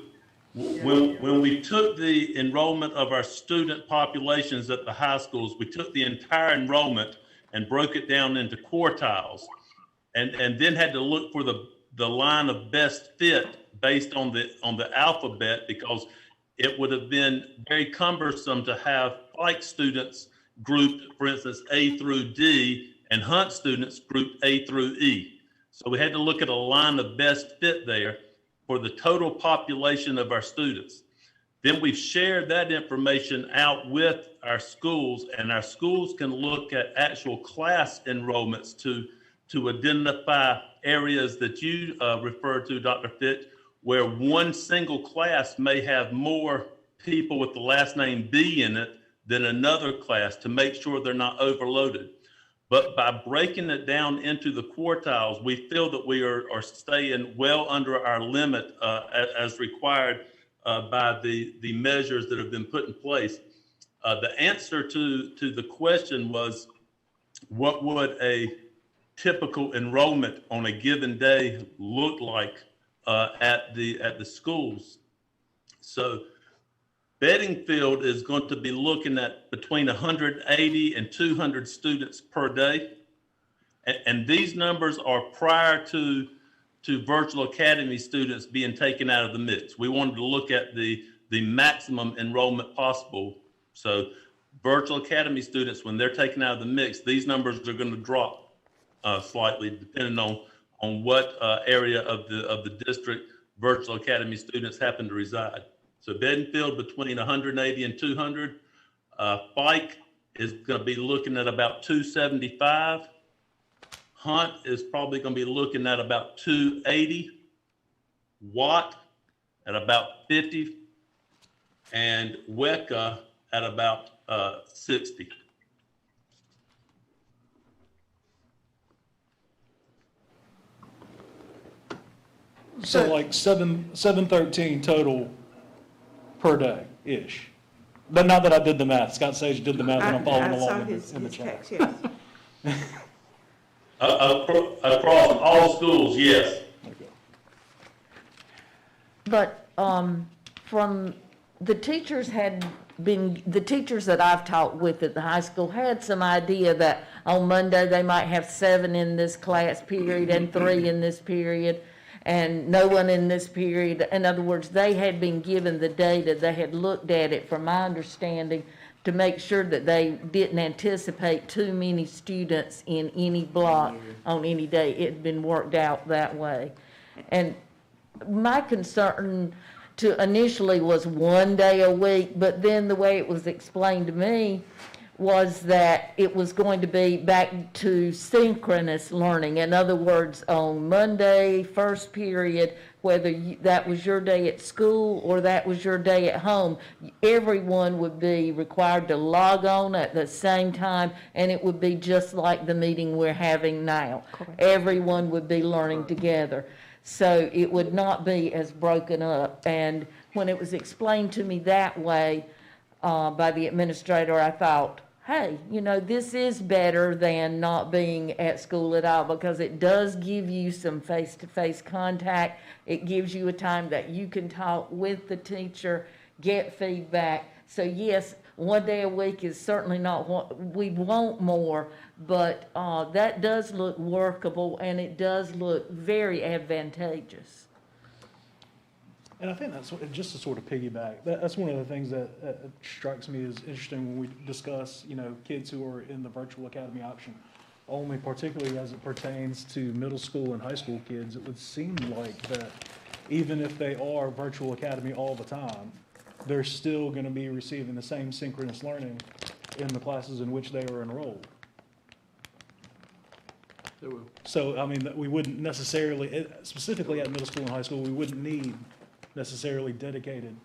when we took the enrollment of our student populations at the high schools, we took the entire enrollment and broke it down into quartiles, and then had to look for the line of best fit based on the alphabet, because it would have been very cumbersome to have Pike students grouped, for instance, A through D, and Hunt students grouped A through E. So we had to look at a line of best fit there for the total population of our students. Then we've shared that information out with our schools, and our schools can look at actual class enrollments to identify areas that you referred to, Dr. Fitch, where one single class may have more people with the last name B in it than another class, to make sure they're not overloaded. But by breaking it down into the quartiles, we feel that we are staying well under our limit as required by the measures that have been put in place. The answer to the question was, what would a typical enrollment on a given day look like at the schools? So Bedingfield is going to be looking at between 180 and 200 students per day. And these numbers are prior to Virtual Academy students being taken out of the mix. We wanted to look at the the maximum enrollment possible. So virtual academy students, when they're taken out of the mix, these numbers are going to drop slightly depending on what area of the district virtual academy students happen to reside. So Bedingfield between 180 and 200. Fike is going to be looking at about 275. Hunt is probably going to be looking at about 280. Watt at about 50. And Weka at about 60. So like 713 total per day-ish. But not that I did the math. Scott Sage did the math and I'm following I saw along in his the chat. text, yes. Across all schools, yes. But from the teachers the teachers that I've talked with at the high school had some idea that on Monday they might have 7 in this class period and 3 in this period and no one in this period. In other words, they had been given the data, they had looked at it from my understanding to make sure that they didn't anticipate too many students in any block on any day. It had been worked out that way. And my concern initially was 1 day a week, but then the way it was explained to me was that it was going to be back to synchronous learning. In other words, on Monday, first period, whether that was your day at school or that was your day at home, everyone would be required to log on at the same time, and it would be just like the meeting we're having now. Correct. Everyone would be learning together. So it would not be as broken up. And when it was explained to me that way by the administrator, I thought, hey, this is better than not being at school at all, because it does give you some face-to-face contact. It gives you a time that you can talk with the teacher, get feedback. So yes, 1 day a week is certainly not what we want more, but that does look workable and it does look very advantageous. And I think that's just to sort of piggyback. That's one of the things that strikes me as interesting when we discuss, kids who are in the virtual academy option. Only particularly as it pertains to middle school and high school kids, it would seem like that even if they are virtual academy all the time, they're still going to be receiving the same synchronous learning in the classes in which they are enrolled. So, I mean, we wouldn't necessarily, specifically at middle school and high school, we wouldn't need necessarily dedicated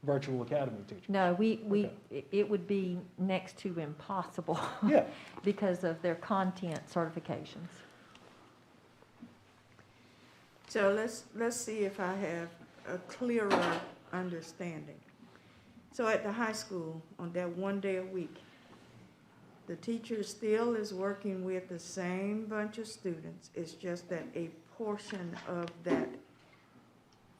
virtual academy teachers. No, it would be next to impossible. Yeah. Because of their content certifications. So let's see if I have a clearer understanding. So at the high school, on that 1 day a week, the teacher still is working with the same bunch of students. It's just that a portion of that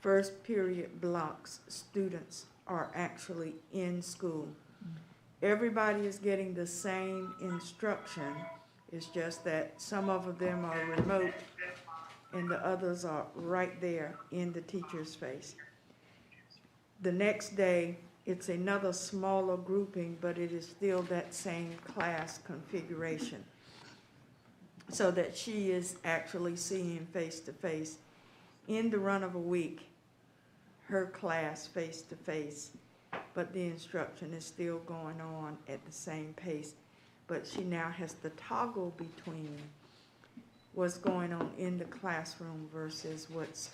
first period blocks students are actually in school. Everybody is getting the same instruction. It's just that some of them are remote and the others are right there in the teacher's face. The next day, it's another smaller grouping, but it is still that same class configuration, so that she is actually seeing face-to-face in the run of a week, her class face-to-face, but the instruction is still going on at the same pace. But she now has to toggle between what's going on in the classroom versus what's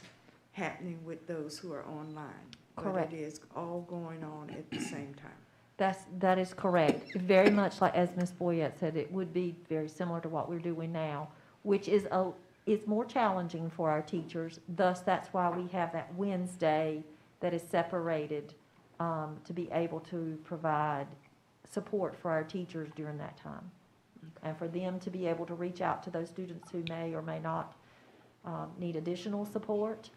happening with those who are online. Correct. But it is all going on at the same time. That is correct. Very much like, as Ms. Boyette said, it would be very similar to what we're doing now, which is more challenging for our teachers. Thus, that's why we have that Wednesday that is separated to be able to provide support for our teachers during that time. And for them to be able to reach out to those students who may or may not need additional support,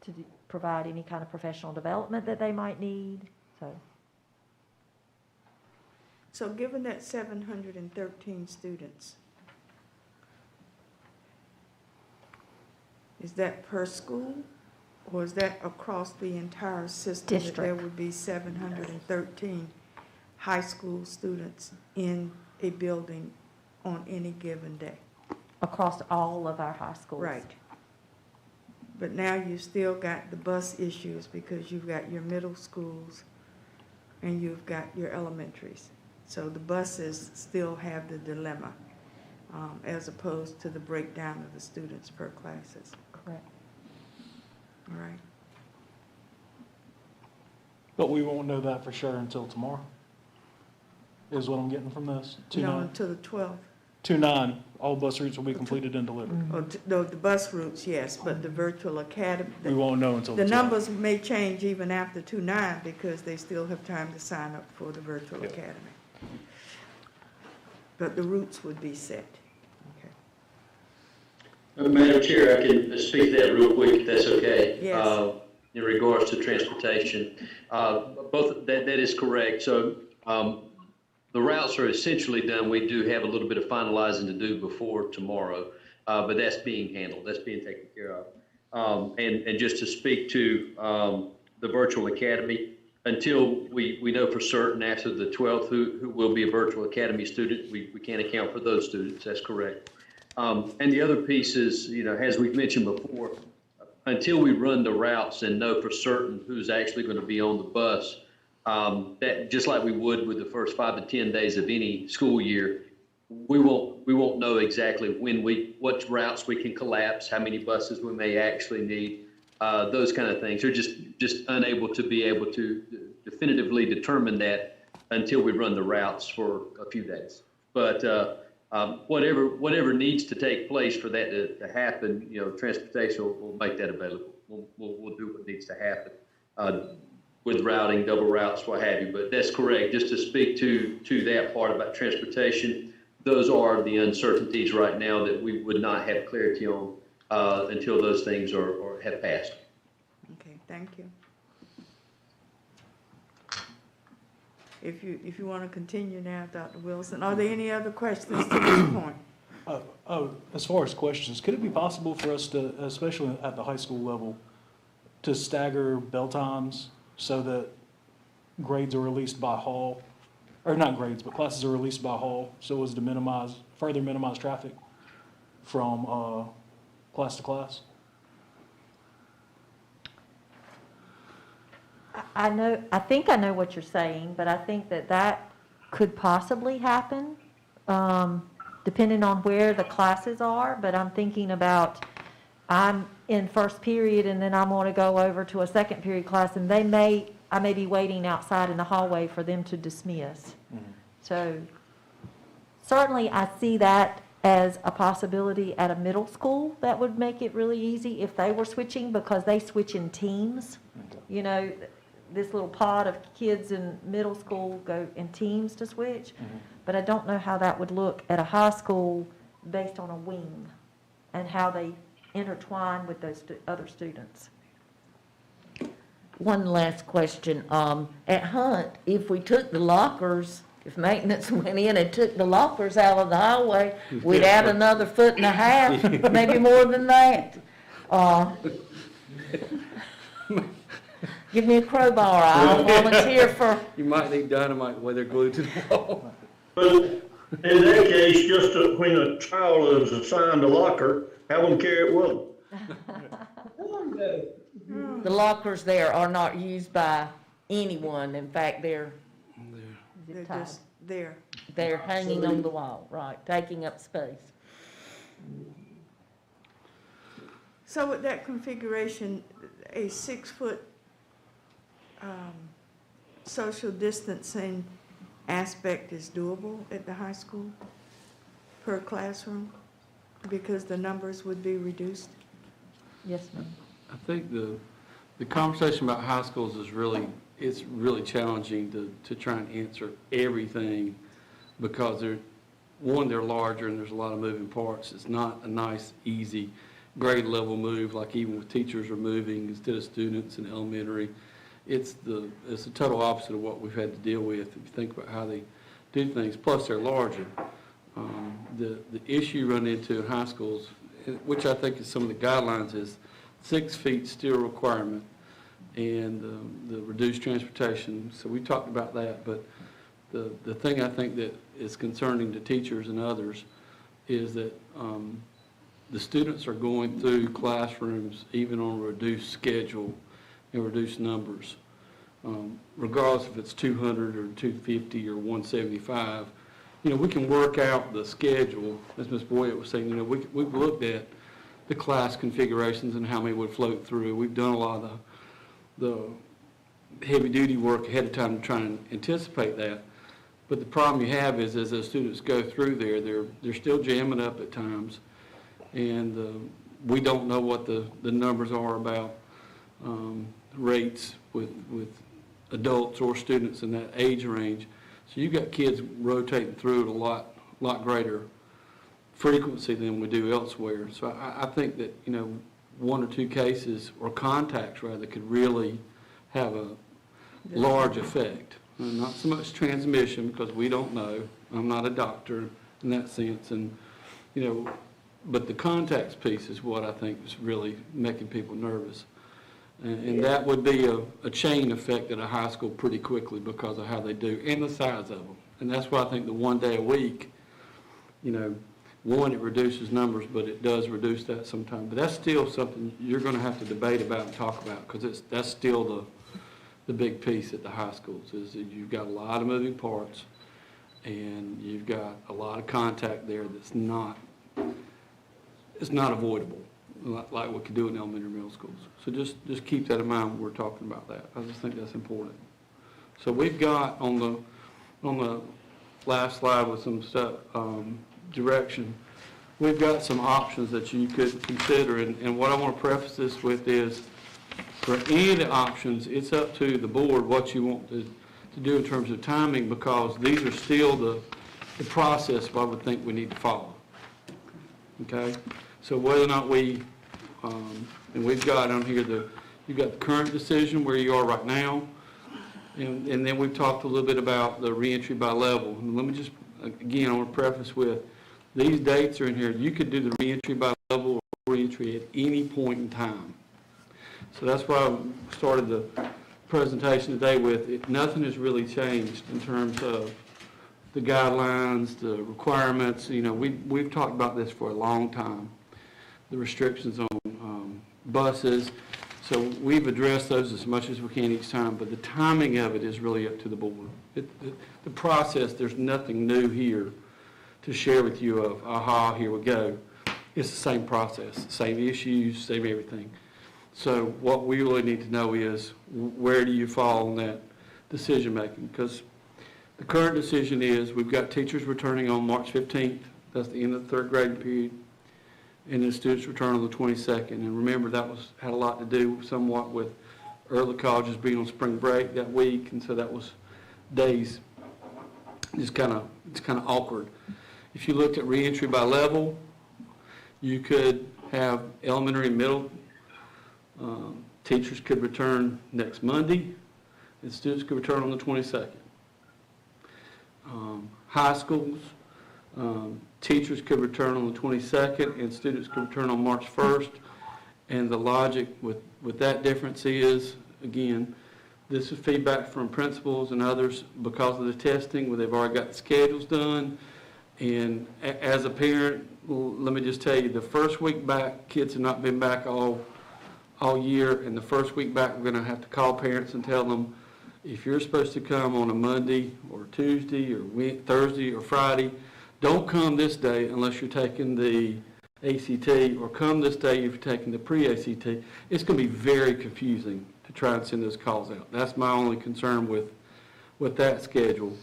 to provide any kind of professional development that they might need. So given that 713 students, is that per school Or is that across the entire system? That there District. would be 713 high school students in a building on any given day? Across all of our high schools. Right. But now you've still got the bus issues because you've got your middle schools and you've got your elementaries. So the buses still have the dilemma, as opposed to the breakdown of the students per classes. Correct. All right. But we won't know that for sure until tomorrow, is what I'm getting from this. No, until the 12th. 2/9, all bus routes will be completed and delivered. No, the bus routes, yes, but the virtual academy, We won't know until the 12th. numbers may change even after 2/9 because they still have time to sign up for the virtual Yeah. academy. But the routes would be set. Okay. Madam Chair, I can speak to that real quick, if that's okay. Yes. In regards to transportation. That is correct. So the routes are essentially done. We do have a little bit of finalizing to do before tomorrow, but that's being handled. That's being taken care of. And just to speak to the virtual academy, until we know for certain after the 12th who will be a virtual academy student, we can't account for those students. That's correct. And the other piece is, as we've mentioned before, until we run the routes and know for certain who's actually going to be on the bus, that just like we would with the first 5 to 10 days of any school year, we won't know exactly what routes we can collapse, how many buses we may actually need, those kind of things. We're just unable to be able to definitively determine that until we run the routes for a few days. But whatever needs to take place for that to happen, transportation will make that available. We'll do what needs to happen with routing, double routes, what have you. But that's correct. Just to speak to that part about transportation, those are the uncertainties right now that we would not have clarity on until those things have passed. Okay, thank you. If you want to continue now, Dr. Wilson, are there any other questions to this point? As far as questions, could it be possible for us to, especially at the high school level, to stagger bell times so that grades are released by hall, or not grades, but classes are released by hall, so as to further minimize traffic from class to class? I think I know what you're saying, but I think that could possibly happen, depending on where the classes are. But I'm thinking about, I'm in first period and then I'm going to go over to a second period class, and I may be waiting outside in the hallway for them to dismiss. Mm-hmm. So certainly I see that as a possibility at a middle school. That would make it really easy if they were switching, because they switch in teams. Okay. This little pod of kids in middle school go in teams to switch. Mm-hmm. But I don't know how that would look at a high school based on a wing and how they intertwine with those other students. One last question. At Hunt, if we took the lockers, if maintenance went in and took the lockers out of the highway, we'd add another 1.5 feet, maybe more than that. Give me a crowbar. I'll volunteer for. You might need dynamite the way they're glued to the wall. But in that case, when a child is assigned a locker, have them carry it with them. The lockers there are not used by anyone. In fact, they're They're just there. they're hanging on the wall, right, taking up space. So with that configuration, a 6-foot social distancing aspect is doable at the high school per classroom, because the numbers would be reduced? Yes, ma'am. I think the conversation about high schools is it's really challenging to try and answer everything, because they're larger and there's a lot of moving parts. It's not a nice, easy grade level move, like even with teachers are moving instead of students in elementary. It's the total opposite of what we've had to deal with if you think about how they do things. Plus, they're larger. The issue you run into in high schools, which I think is some of the guidelines, is 6 feet still a requirement, and the reduced transportation. So we talked about that, but the thing I think that is concerning to teachers and others is that the students are going through classrooms even on a reduced schedule and reduced numbers. Regardless if it's 200 or 250 or 175, we can work out the schedule, as Ms. Boyd was saying. We've looked at the class configurations and how many would float through. We've done a lot of the heavy-duty work ahead of time to try and anticipate that. But the problem you have is as those students go through there, they're still jamming up at times, and we don't know what the numbers are about rates with adults or students in that age range. So you've got kids rotating through at a lot greater frequency than we do elsewhere. So I think that, 1 or 2 cases, or contacts rather, could really have a large effect. Not so much transmission, because we don't know. I'm not a doctor in that sense, and, but the contacts piece is what I think is really making people nervous. And that would be a chain effect at a high school pretty quickly because of how they do and the size of them. And that's why I think the 1 day a week, one, it reduces numbers, but it does reduce that sometimes. But that's still something you're going to have to debate about and talk about, because that's still the big piece at the high schools, is that you've got a lot of moving parts and you've got a lot of contact there that's not avoidable, like we could do in elementary and middle schools. So just keep that in mind when we're talking about that. I just think that's important. So we've got on the last slide with some stuff, direction, we've got some options that you could consider. And what I want to preface this with is, for any of the options, it's up to the board what you want to do in terms of timing, because these are still the process I would think we need to follow. Okay? So whether or not we, and we've got on here you've got the current decision where you are right now, and then we've talked a little bit about the reentry by level. And let me just, again, I want to preface with, these dates are in here. You could do the reentry by level or reentry at any point in time. So that's why I started the presentation today with, nothing has really changed in terms of the guidelines, the requirements. We've talked about this for a long time, the restrictions on buses. So we've addressed those as much as we can each time, but the timing of it is really up to the board. The process, there's nothing new here to share with you of, aha, here we go. It's the same process, same issues, same everything. So what we really need to know is, where do you fall on that decision making? Because the current decision is, we've got teachers returning on March 15th. That's the end of the 3rd grading period. And then students return on the 22nd. And remember, that had a lot to do somewhat with early colleges being on spring break that week. And so that was days. It's kind of awkward. If you looked at reentry by level, you could have elementary and middle teachers could return next Monday, and students could return on the 22nd. High schools, teachers could return on the 22nd, and students could return on March 1st. And the logic with that difference is, again, this is feedback from principals and others because of the testing, where they've already got the schedules done. And as a parent, let me just tell you, the first week back, kids have not been back all year, and the first week back, we're going to have to call parents and tell them, if you're supposed to come on a Monday or Tuesday or Thursday or Friday, don't come this day unless you're taking the ACT, or come this day if you're taking the pre-ACT. It's going to be very confusing to try and send those calls out. That's my only concern with that schedule.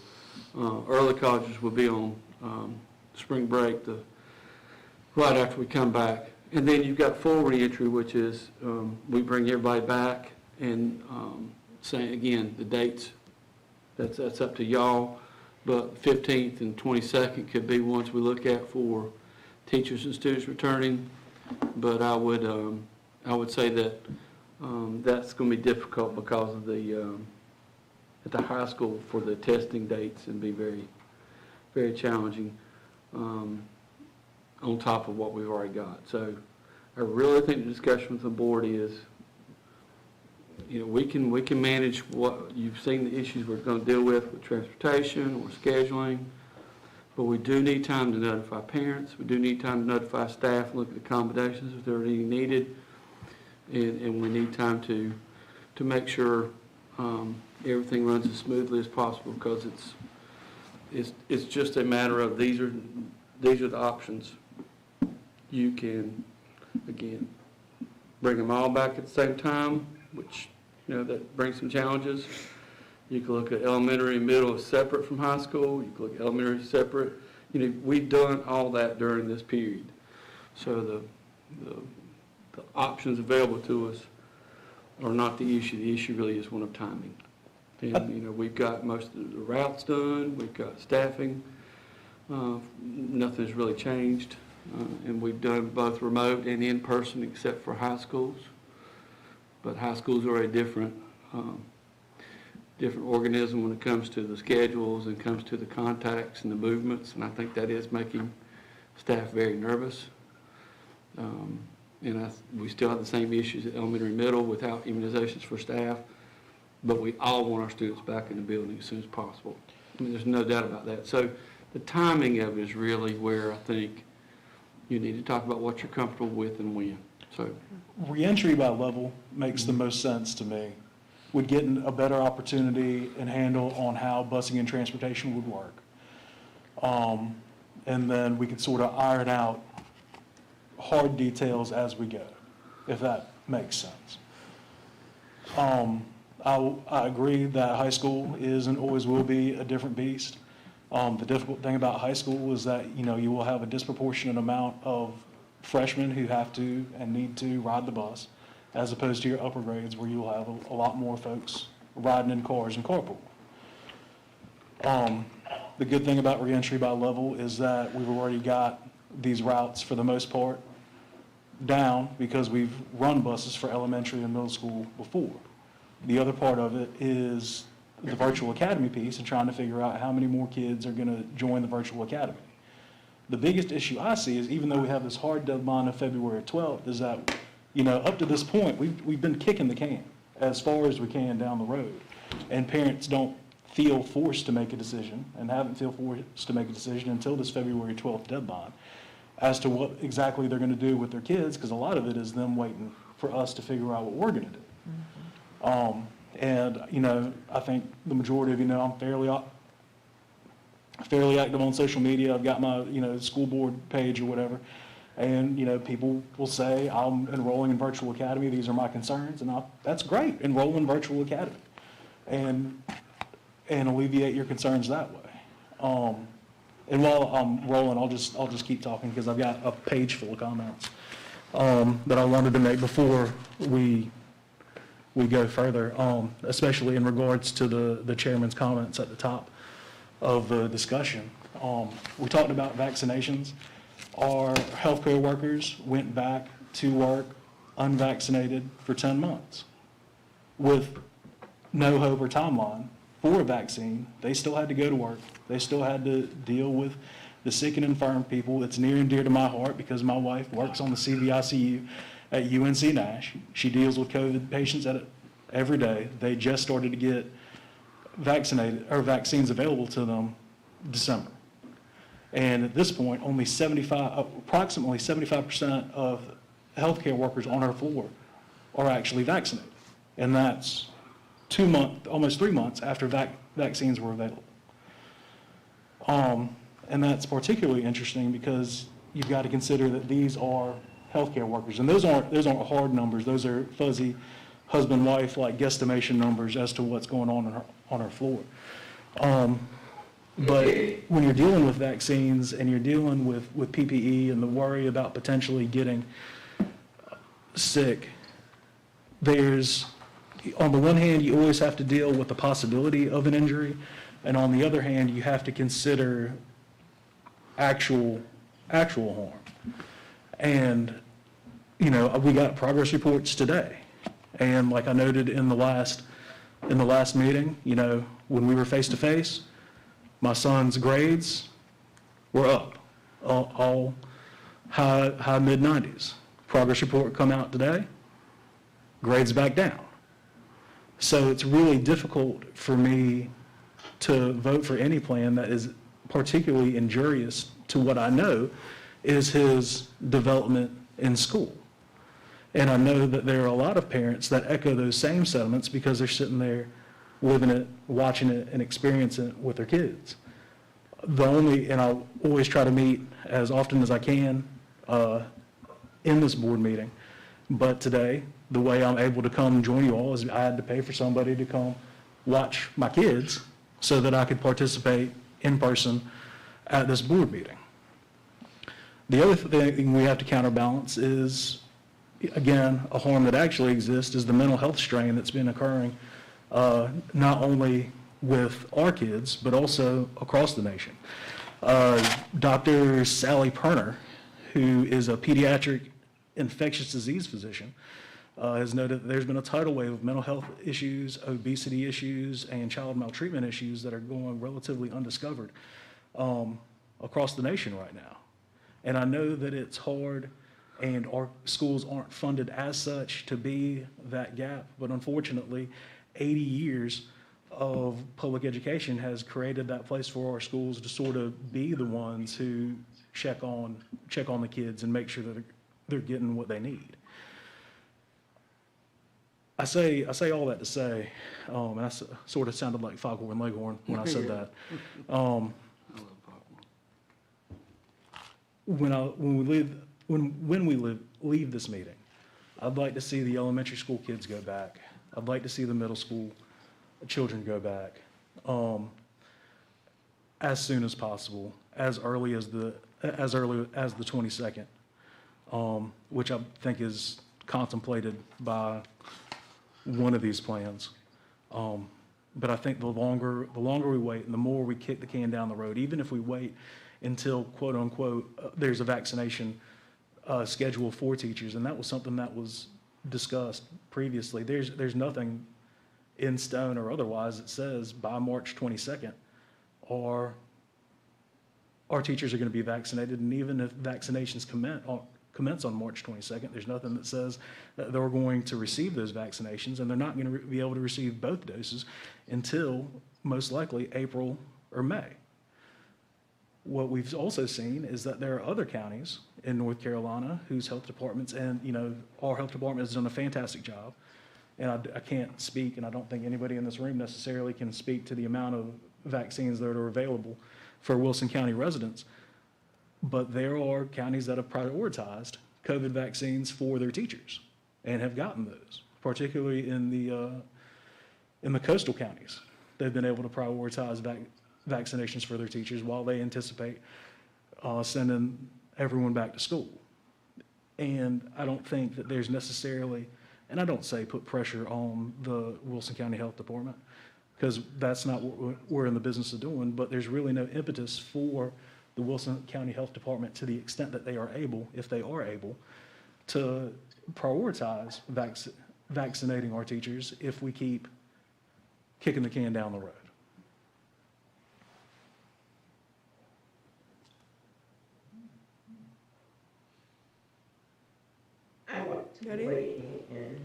Early colleges will be on spring break right after we come back. And then you've got full reentry, which is we bring everybody back, and saying, again, the dates, that's up to y'all, but 15th and 22nd could be ones we look at for teachers and students returning. But I would say that that's going to be difficult because of at the high school for the testing dates, and be very, very challenging on top of what we've already got. So really think the discussion with the board is, we can manage what, you've seen the issues we're going to deal with transportation or scheduling, but we do need time to notify parents, we do need time to notify staff, and look at accommodations if there are any needed, and we need time to make sure everything runs as smoothly as possible, because it's just a matter of these are the options. You can, again, bring them all back at the same time, which, that brings some challenges. You can look at elementary and middle as separate from high school. You can look at elementary separate. We've done all that during this period. So the options available to us are not the issue. The issue really is one of timing. And, we've got most of the routes done. We've got staffing. Nothing's really changed. And we've done both remote and in-person except for high schools. But high schools are a different organism when it comes to the schedules and comes to the contacts and the movements. And I think that is making staff very nervous. We still have the same issues at elementary and middle without immunizations for staff. But we all want our students back in the building as soon as possible. There's no doubt about that. So the timing of it is really where I think you need to talk about what you're comfortable with and when. So Reentry by level makes the most sense to me. Would get a better opportunity and handle on how busing and transportation would work. And then we could sort of iron out hard details as we go, if that makes sense. I agree that high school is and always will be a different beast. The difficult thing about high school is that, you will have a disproportionate amount of freshmen who have to and need to ride the bus, as opposed to your upper grades where you'll have a lot more folks riding in cars and carpool. The good thing about reentry by level is that we've already got these routes for the most part down because we've run buses for elementary and middle school before. The other part of it is the virtual academy piece and trying to figure out how many more kids are going to join the virtual academy. The biggest issue I see is, even though we have this hard deadline of February 12th, is that, up to this point, we've been kicking the can as far as we can down the road. And parents don't feel forced to make a decision and haven't felt forced to make a decision until this February 12th deadline as to what exactly they're going to do with their kids, because a lot of it is them waiting for us to figure out what we're going to do. I think the majority of I'm fairly active on social media. I've got my, school board page or whatever. And, people will say, I'm enrolling in virtual academy. These are my concerns. And that's great. Enroll in virtual academy and alleviate your concerns that way. And while I'm rolling, I'll just keep talking because I've got a page full of comments that I wanted to make before we go further, especially in regards to the chairman's comments at the top of the discussion. We talked about vaccinations. Our healthcare workers went back to work unvaccinated for 10 months with no hope or timeline for a vaccine. They still had to go to work. They still had to deal with the sick and infirm people. It's near and dear to my heart because my wife works on the CVICU at UNC Nash. She deals with COVID patients every day. They just started to get vaccines available to them December. And at this point, approximately 75% of healthcare workers on our floor are actually vaccinated. And that's almost 3 months after vaccines were available. And that's particularly interesting because you've got to consider that these are healthcare workers. And those aren't hard numbers. Those are fuzzy husband-wife like guesstimation numbers as to what's going on our floor. But when you're dealing with vaccines and you're dealing with PPE and the worry about potentially getting sick, on the one hand, you always have to deal with the possibility of an injury, and on the other hand, you have to consider actual harm. And, we got progress reports today. And like I noted in the last meeting, when we were face to face, my son's grades were up, all high mid-90s. progress report come out today, grades back down. So it's really difficult for me to vote for any plan that is particularly injurious to what I know is his development in school. And I know that there are a lot of parents that echo those same sentiments because they're sitting there living it, watching it, and experiencing it with their kids. And I'll always try to meet as often as I can in this board meeting. But today, the way I'm able to come join you all is I had to pay for somebody to come watch my kids so that I could participate in person at this board meeting. The other thing we have to counterbalance is, again, a harm that actually exists is the mental health strain that's been occurring not only with our kids, but also across the nation. Dr. Sally Perner, who is a pediatric infectious disease physician, has noted that there's been a tidal wave of mental health issues, obesity issues, and child maltreatment issues that are going relatively undiscovered across the nation right now. And I know that it's hard and our schools aren't funded as such to be that gap, but unfortunately, 80 years of public education has created that place for our schools to sort of be the ones who check on the kids and make sure that they're getting what they need. I say all that to say, and I sort of sounded like Foghorn Leghorn when I said that. When we leave this meeting, I'd like to see the elementary school kids go back. I'd like to see the middle school children go back as soon as possible, as early as the 22nd, which I think is contemplated by one of these plans. But I think the longer we wait and the more we kick the can down the road, even if we wait until, quote unquote, there's a vaccination schedule for teachers, and that was something that was discussed previously. There's nothing in stone or otherwise that says by March 22nd our teachers are going to be vaccinated, and even if vaccinations commence on March 22nd, there's nothing that says that they're going to receive those vaccinations, and they're not going to be able to receive both doses until most likely April or May. What we've also seen is that there are other counties in North Carolina whose health departments, and our health department has done a fantastic job, and I can't speak, and I don't think anybody in this room necessarily can speak to the amount of vaccines that are available for Wilson County residents, but there are counties that have prioritized COVID vaccines for their teachers and have gotten those, particularly in the coastal counties. They've been able to prioritize vaccinations for their teachers while they anticipate sending everyone back to school. And I don't think that there's necessarily, and I don't say put pressure on the Wilson County Health Department, because that's not what we're in the business of doing, but there's really no impetus for the Wilson County Health Department, to the extent that they are able, if they are able, to prioritize vaccinating our teachers if we keep kicking the can down the road. I want to Got it? weigh in.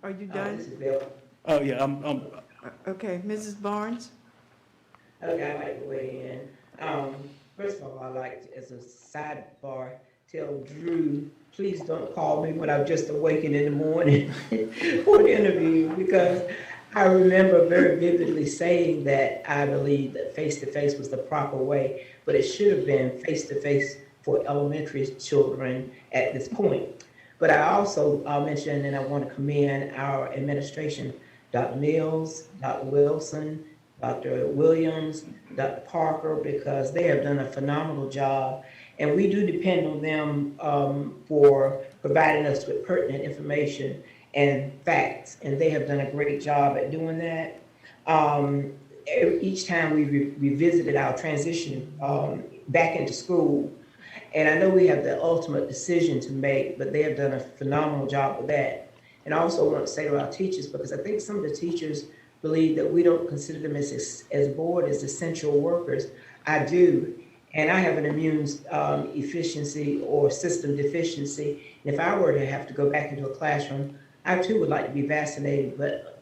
Are you This done? is Bill. Oh, yeah, I'm Okay, Mrs. Barnes? Okay, I'd like to weigh in. First of all, I'd like to, as a sidebar, tell Drew, please don't call me when I'm just awakened in the morning for the interview, because I remember very vividly saying that I believe that face-to-face was the proper way, but it should have been face-to-face for elementary children at this point. But I also mentioned, and I want to commend our administration, Dr. Mills, Dr. Wilson, Dr. Williams, Dr. Parker, because they have done a phenomenal job. And we do depend on them for providing us with pertinent information and facts. And they have done a great job at doing that. Each time we revisited our transition back into school, and I know we have the ultimate decision to make, but they have done a phenomenal job with that. And I also want to say to our teachers, because I think some of the teachers believe that we don't consider them as board as essential workers. I do. and I have an immune efficiency or system deficiency. And if I were to have to go back into a classroom, I too would like to be vaccinated, but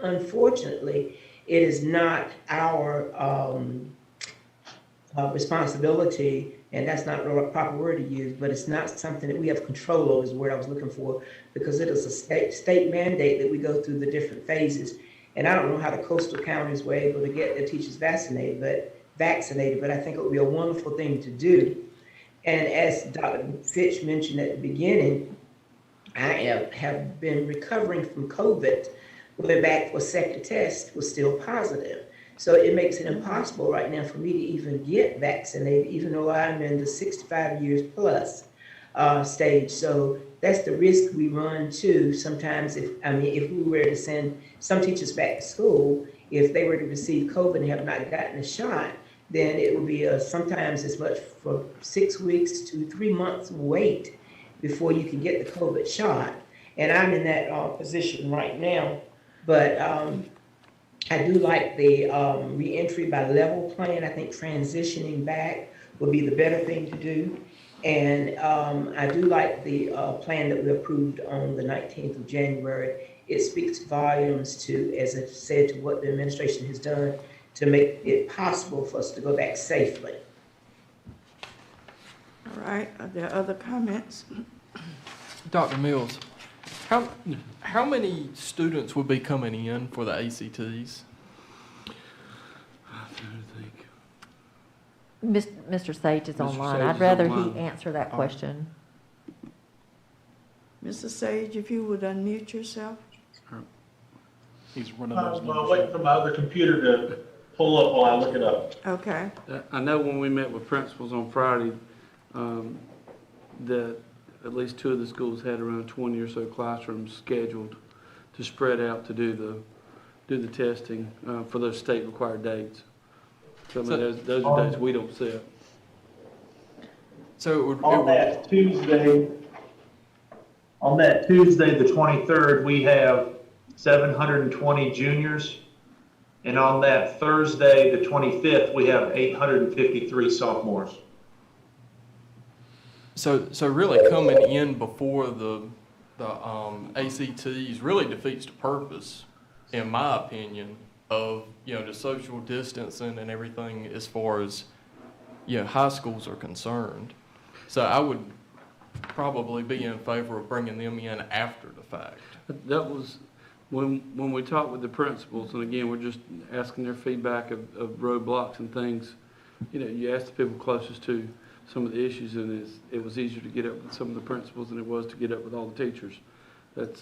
unfortunately, it is not our responsibility, and that's not the proper word to use, but it's not something that we have control over, is the word I was looking for, because it is a state mandate that we go through the different phases. And I don't know how the coastal counties were able to get their teachers vaccinated, but I think it would be a wonderful thing to do. And as Dr. Fitch mentioned at the beginning, I have been recovering from COVID, went back for a second test, was still positive. So it makes it impossible right now for me to even get vaccinated, even though I'm in the 65 years plus stage. So that's the risk we run too. Sometimes if we were to send some teachers back to school, if they were to receive COVID and have not gotten a shot, then it would be sometimes as much for 6 weeks to 3 months wait before you can get the COVID shot. And I'm in that position right now. But I do like the reentry by level plan. I think transitioning back would be the better thing to do. And I do like the plan that we approved on the 19th of January. It speaks volumes to, as I said, to what the administration has done to make it possible for us to go back safely. All right, are there other comments? Dr. Mills, how many students will be coming in for the ACTs? Mr. Sage is Mr. online. Sage I'd is rather online. he answer that question. Mr. Sage, if you would unmute yourself. He's running those I'm numbers. waiting for my other computer to pull up while I look it up. Okay. I know when we met with principals on Friday, that at least 2 of the schools had around 20 or so classrooms scheduled to spread out to do the testing for those state required dates. So I mean, those are dates we don't set. So it would, On that Tuesday, the 23rd, we have 720 juniors. And on that Thursday, the 25th, we have 853 sophomores. So really coming in before the ACTs really defeats the purpose, in my opinion, of, the social distancing and everything as far as, high schools are concerned. So I would probably be in favor of bringing them in after the fact. That was when we talked with the principals, and again, we're just asking their feedback of roadblocks and things. You ask the people closest to some of the issues, and it was easier to get up with some of the principals than it was to get up with all the teachers. That's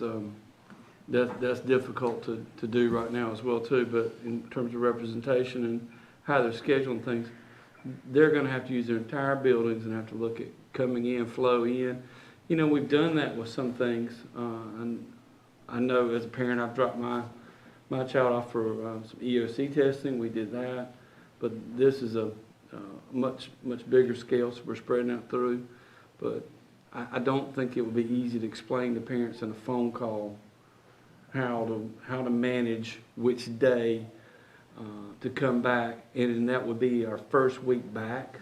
difficult to do right now as well too. But in terms of representation and how they're scheduling things, they're going to have to use their entire buildings and have to look at coming in, flow in. We've done that with some things, and I know as a parent I've dropped my child off for some EOC testing. We did that, but this is a much bigger scale, so we're spreading out through. But I don't think it would be easy to explain to parents in a phone call how to manage which day to come back, and that would be our first week back.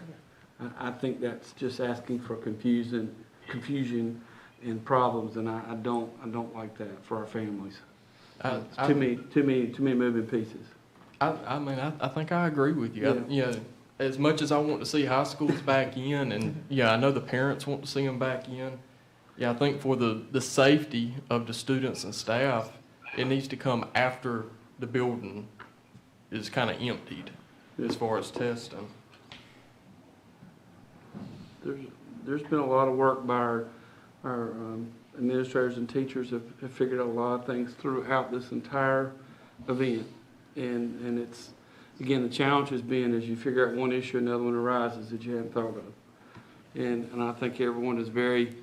I think that's just asking for confusion and problems, and I don't like that for our families. Too many moving pieces. I think I agree with you. As much as I want to see high schools back in, and I know the parents want to see them back in. I think for the safety of the students and staff, it needs to come after the building is kind of emptied as far as testing. There's been a lot of work by our administrators and teachers have figured out a lot of things throughout this entire event, and it's, again, the challenge has been as you figure out one issue, another one arises that you hadn't thought of, and I think everyone is very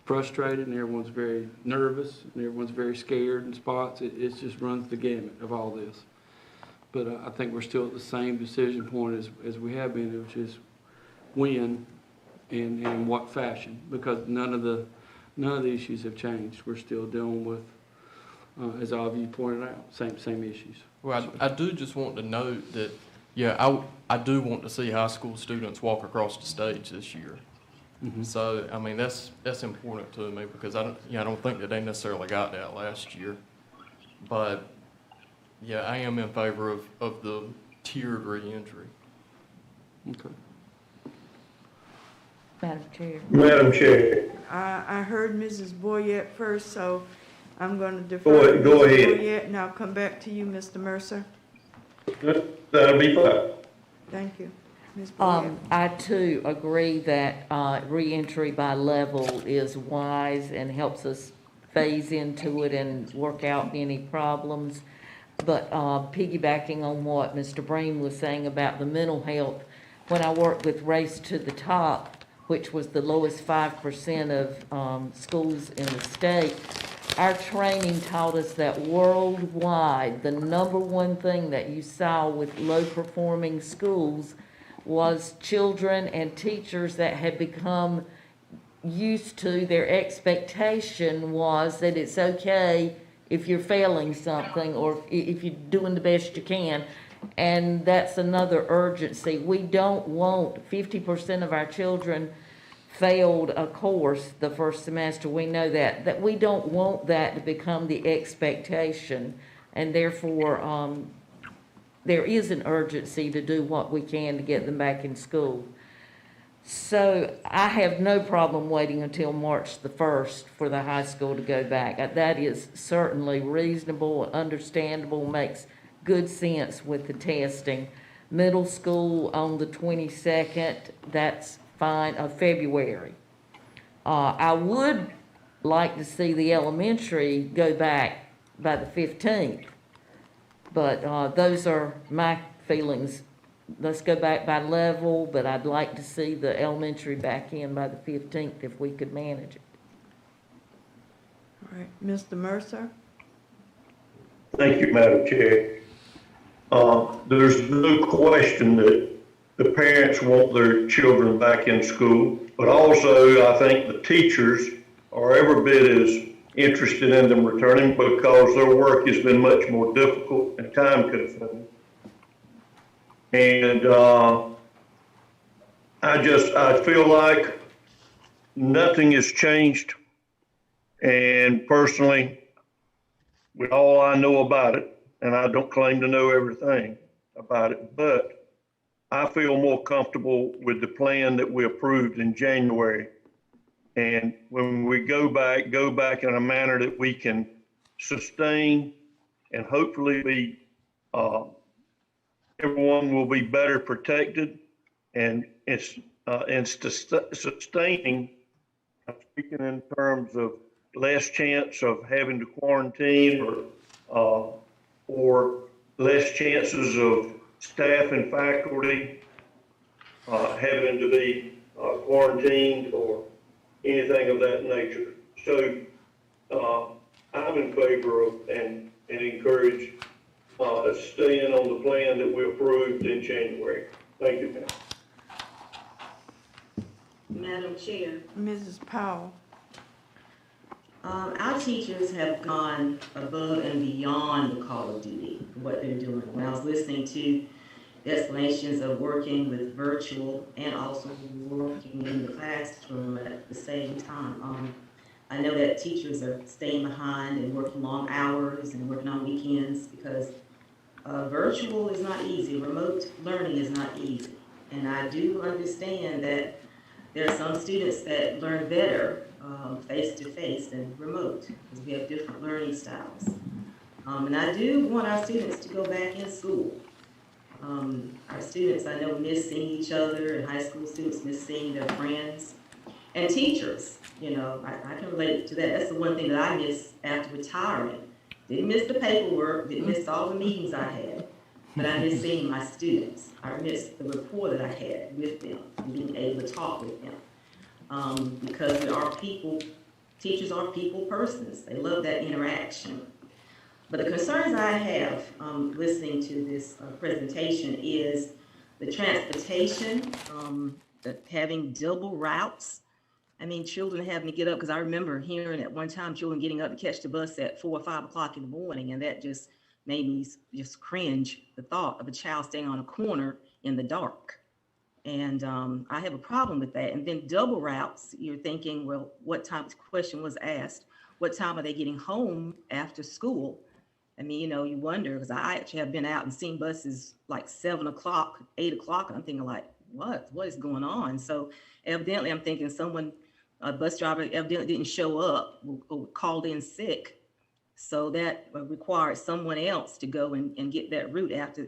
frustrated, and everyone's very nervous, and everyone's very scared in spots. It just runs the gamut of all this. But I think we're still at the same decision point as we have been, which is when and in what fashion, because none of the issues have changed. We're still dealing with, as all of you pointed out, same issues. Well, I do just want to note that Yeah, I do want to see high school students walk across the stage this year. So, I mean, that's important to me because I don't think that they necessarily got that last year. But, yeah, I am in favor of the tiered reentry. Okay. Madam Chair. Madam Chair. I heard Mrs. Boyette first, so I'm going to defer to Go Ms. ahead. Boyette, and I'll come back to you, Mr. Mercer. That'll be fine. Thank you. Ms. Boyette. I too agree that reentry by level is wise and helps us phase into it and work out any problems. But piggybacking on what Mr. Breen was saying about the mental health, when I worked with Race to the Top, which was the lowest 5% of schools in the state, our training taught us that worldwide, the number one thing that you saw with low-performing schools was children and teachers that had become used to, their expectation was that it's okay if you're failing something or if you're doing the best you can. And that's another urgency. We don't want 50% of our children failed a course the first semester. We know that we don't want that to become the expectation. And therefore, there is an urgency to do what we can to get them back in school. So I have no problem waiting until March the 1st for the high school to go back. That is certainly reasonable, understandable, makes good sense with the testing. Middle school on the 22nd, that's fine, of February. I would like to see the elementary go back by the 15th, but those are my feelings. Let's go back by level, but I'd like to see the elementary back in by the 15th if we could manage it. All right, Mr. Mercer? Thank you, Madam Chair. There's no question that the parents want their children back in school, but also I think the teachers are every bit as interested in them returning because their work has been much more difficult and time consuming. And I feel like nothing has changed. And personally, with all I know about it, and I don't claim to know everything about it, but I feel more comfortable with the plan that we approved in January. And when we go back in a manner that we can sustain and hopefully be, everyone will be better protected and sustaining, speaking in terms of less chance of having to quarantine or less chances of staff and faculty having to be quarantined or anything of that nature. So I'm in favor of and encourage staying on the plan that we approved in January. Thank you, ma'am. Madam Chair, Mrs. Powell? our teachers have gone above and beyond the call of duty, what they're doing. When I was listening to the explanations of working with virtual and also working in the classroom at the same time, I know that teachers are staying behind and working long hours and working on weekends because virtual is not easy. Remote learning is not easy. And I do understand that there are some students that learn better face-to-face than remote because we have different learning styles. And I do want our students to go back in school. Our students, I know, miss seeing each other, and high school students miss seeing their friends. And teachers, you know, I can relate to that. That's the one thing that I miss after retirement. Didn't miss the paperwork, didn't miss all the meetings I had, but I miss seeing my students. I miss the rapport that I had with them and being able to talk with them. Because we are people, teachers are people persons. They love that interaction. But the concerns I have listening to this presentation is the transportation, having double routes. I mean, children having to get up, because I remember hearing at one time children getting up to catch the bus at 4 or 5 o'clock in the morning, and that just made me just cringe, the thought of a child staying on a corner in the dark. And I have a problem with that. And then double routes, you're thinking, well, what time, the question was asked, what time are they getting home after school? I mean, you know, you wonder, because I actually have been out and seen buses like 7 o'clock, 8 o'clock, and I'm thinking like, what is going on? So evidently I'm thinking someone, a bus driver evidently didn't show up or called in sick. So that required someone else to go and get that route after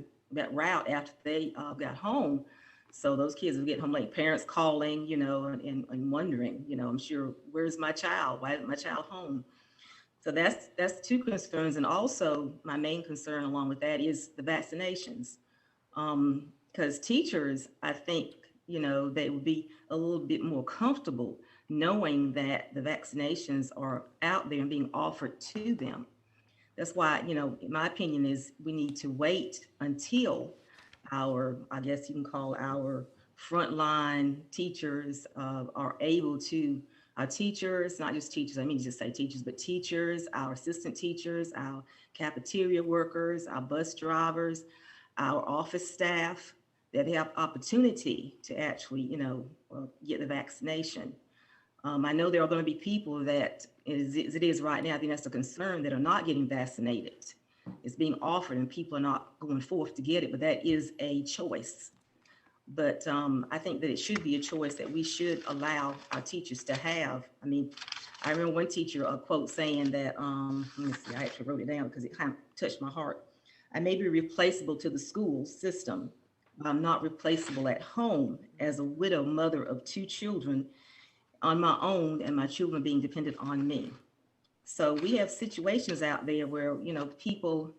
they got home. So those kids would get home late, parents calling, you know, and wondering, you know, I'm sure, where's my child? Why isn't my child home? So that's two concerns. And also my main concern along with that is the vaccinations. Because teachers, I think, you know, they would be a little bit more comfortable knowing that the vaccinations are out there and being offered to them. That's why, you know, in my opinion is we need to wait until our, I guess you can call our frontline teachers are able to, our teachers, not just teachers, I mean, just say teachers, but teachers, our assistant teachers, our cafeteria workers, our bus drivers, our office staff, that have opportunity to actually, you know, get the vaccination. I know there are going to be people that, as it is right now, I think that's a concern, that are not getting vaccinated. It's being offered and people are not going forth to get it, but that is a choice. But I think that it should be a choice that we should allow our teachers to have. I mean, I remember one teacher, a quote saying that, let me see, I actually wrote it down because it kind of touched my heart. I may be replaceable to the school system, but I'm not replaceable at home as a widow mother of 2 children on my own, and my children being dependent on me. So we have situations out there where, you know, people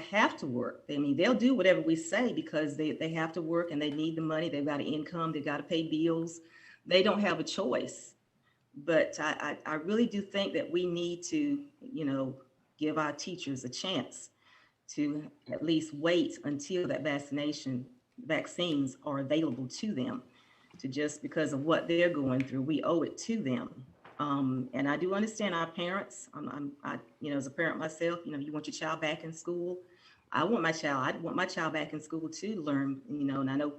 have to work. I mean, they'll do whatever we say because they have to work and they need the money. They've got an income, they've got to pay bills. They don't have a choice. But I really do think that we need to, you know, give our teachers a chance to at least wait until that vaccines are available to them. To just because of what they're going through, we owe it to them. And I do understand our parents. I, you know, as a parent myself, you know, you want your child back in school. I'd want my child back in school too, to learn, you know, and I know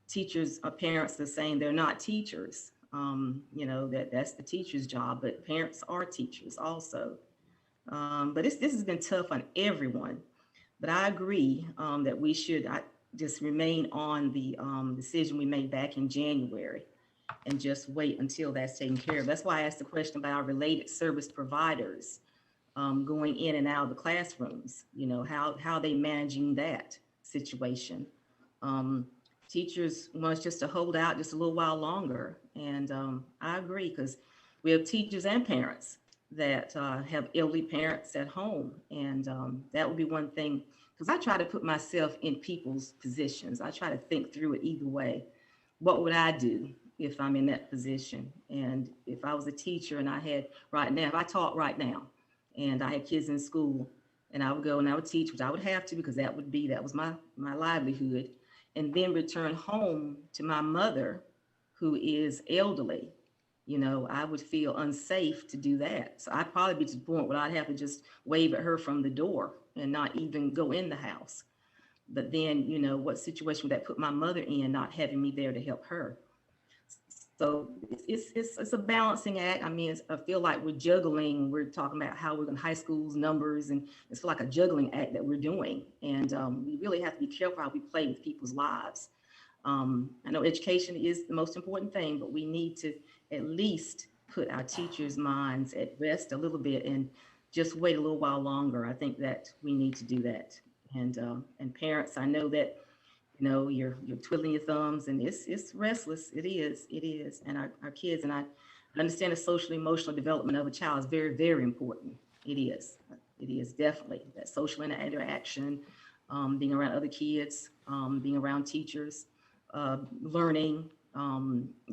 teachers or parents are saying they're not teachers. You know, that's the teacher's job, but parents are teachers also. But this has been tough on everyone. But I agree that we should just remain on the decision we made back in January and just wait until that's taken care of. That's why I asked the question about our related service providers going in and out of the classrooms. You know, how they managing that situation. Teachers want us just to hold out just a little while longer. And I agree, because we have teachers and parents that have elderly parents at home. And that would be one thing, because I try to put myself in people's positions. I try to think through it either way. What would I do if I'm in that position? And if I was a teacher and if I taught right now and I had kids in school and I would go and I would teach, which I would have to, because that was my livelihood, and then return home to my mother who is elderly, you know, I would feel unsafe to do that. So I'd probably be to the point where I'd have to just wave at her from the door and not even go in the house. But then, you know, what situation would that put my mother in, not having me there to help her? So it's a balancing act. I mean, I feel like we're juggling. We're talking about how we're in high schools numbers, and it's like a juggling act that we're doing. And we really have to be careful how we play with people's lives. I know education is the most important thing, but we need to at least put our teachers' minds at rest a little bit and just wait a little while longer. I think that we need to do that. And parents, I know that, you know, you're twiddling your thumbs, and it's restless. It is. And our kids, and I understand the social emotional development of a child is very, very important. It is definitely that social interaction, being around other kids, being around teachers, learning,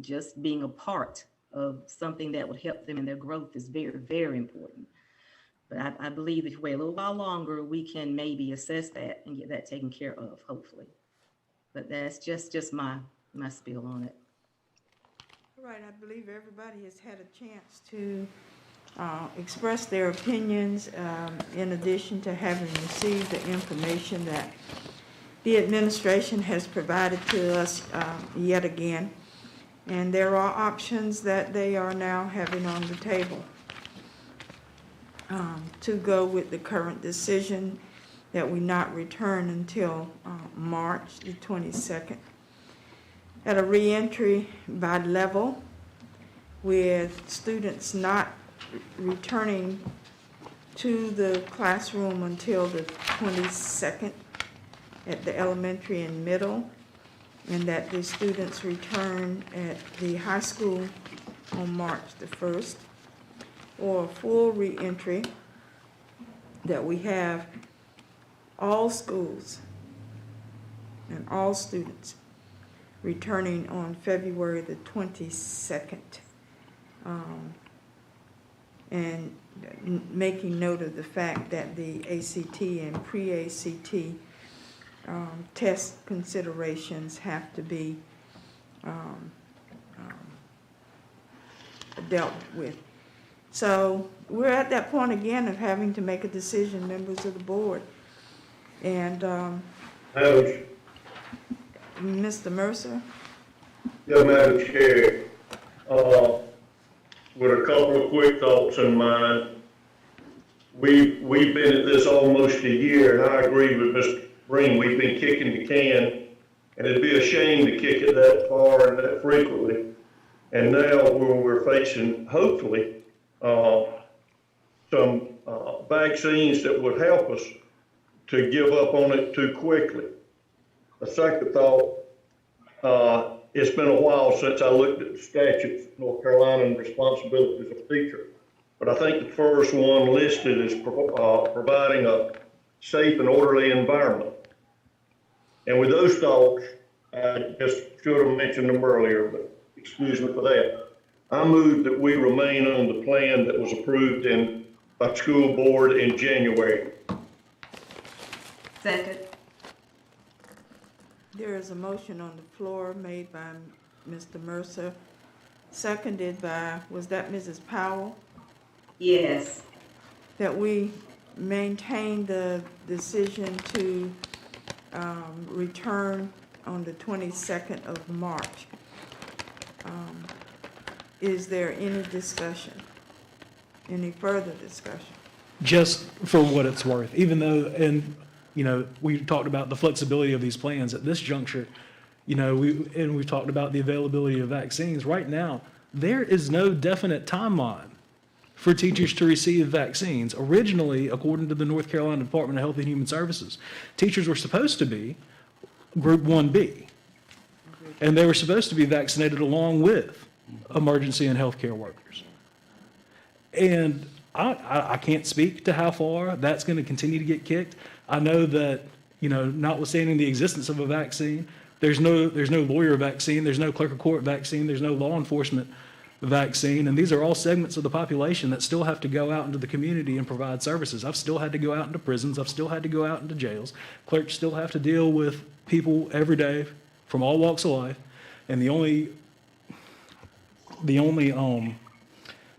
just being a part of something that would help them in their growth is very, very important. But I believe if we wait a little while longer, we can maybe assess that and get that taken care of, hopefully. But that's just my spiel on it. All right, I believe everybody has had a chance to express their opinions in addition to having received the information that the administration has provided to us yet again. And there are options that they are now having on the table to go with the current decision that we not return until March the 22nd. At a reentry by level, with students not returning to the classroom until the 22nd at the elementary and middle, and that the students return at the high school on March the 1st, or a full reentry that we have all schools and all students returning on February the 22nd, and making note of the fact that the ACT and pre-ACT test considerations have to be dealt with. So we're at that point again of having to make a decision, members of the board. And Mr. Mercer? Yeah, Madam Chair, with a couple of quick thoughts in mind. We've been at this almost a year, and I agree with Mr. Green. We've been kicking the can, and it'd be a shame to kick it that far and that frequently. And now when we're facing, hopefully, some vaccines that would help us, to give up on it too quickly. A second thought, it's been a while since I looked at the statutes, North Carolina, and responsibilities of teacher. But I think the first one listed is providing a safe and orderly environment. And with those thoughts, I just should have mentioned them earlier, but excuse me for that. I move that we remain on the plan that was approved by school board in January. Second. There is a motion on the floor made by Mr. Mercer, seconded by, was that Mrs. Powell? Yes. That we maintain the decision to return on the 22nd of March. Is there any discussion? Any further discussion? Just for what it's worth, even though, and, you know, we talked about the flexibility of these plans at this juncture, you know, we've talked about the availability of vaccines. Right now, there is no definite timeline for teachers to receive vaccines. Originally, according to the North Carolina Department of Health and Human Services, teachers were supposed to be Group 1B, and they were supposed to be vaccinated along with emergency and healthcare workers. And I can't speak to how far that's going to continue to get kicked. I know that, you know, notwithstanding the existence of a vaccine, there's no lawyer vaccine, there's no clerk of court vaccine, there's no law enforcement vaccine, and these are all segments of the population that still have to go out into the community and provide services. I've still had to go out into prisons, I've still had to go out into jails. Clerks still have to deal with people every day from all walks of life, and the only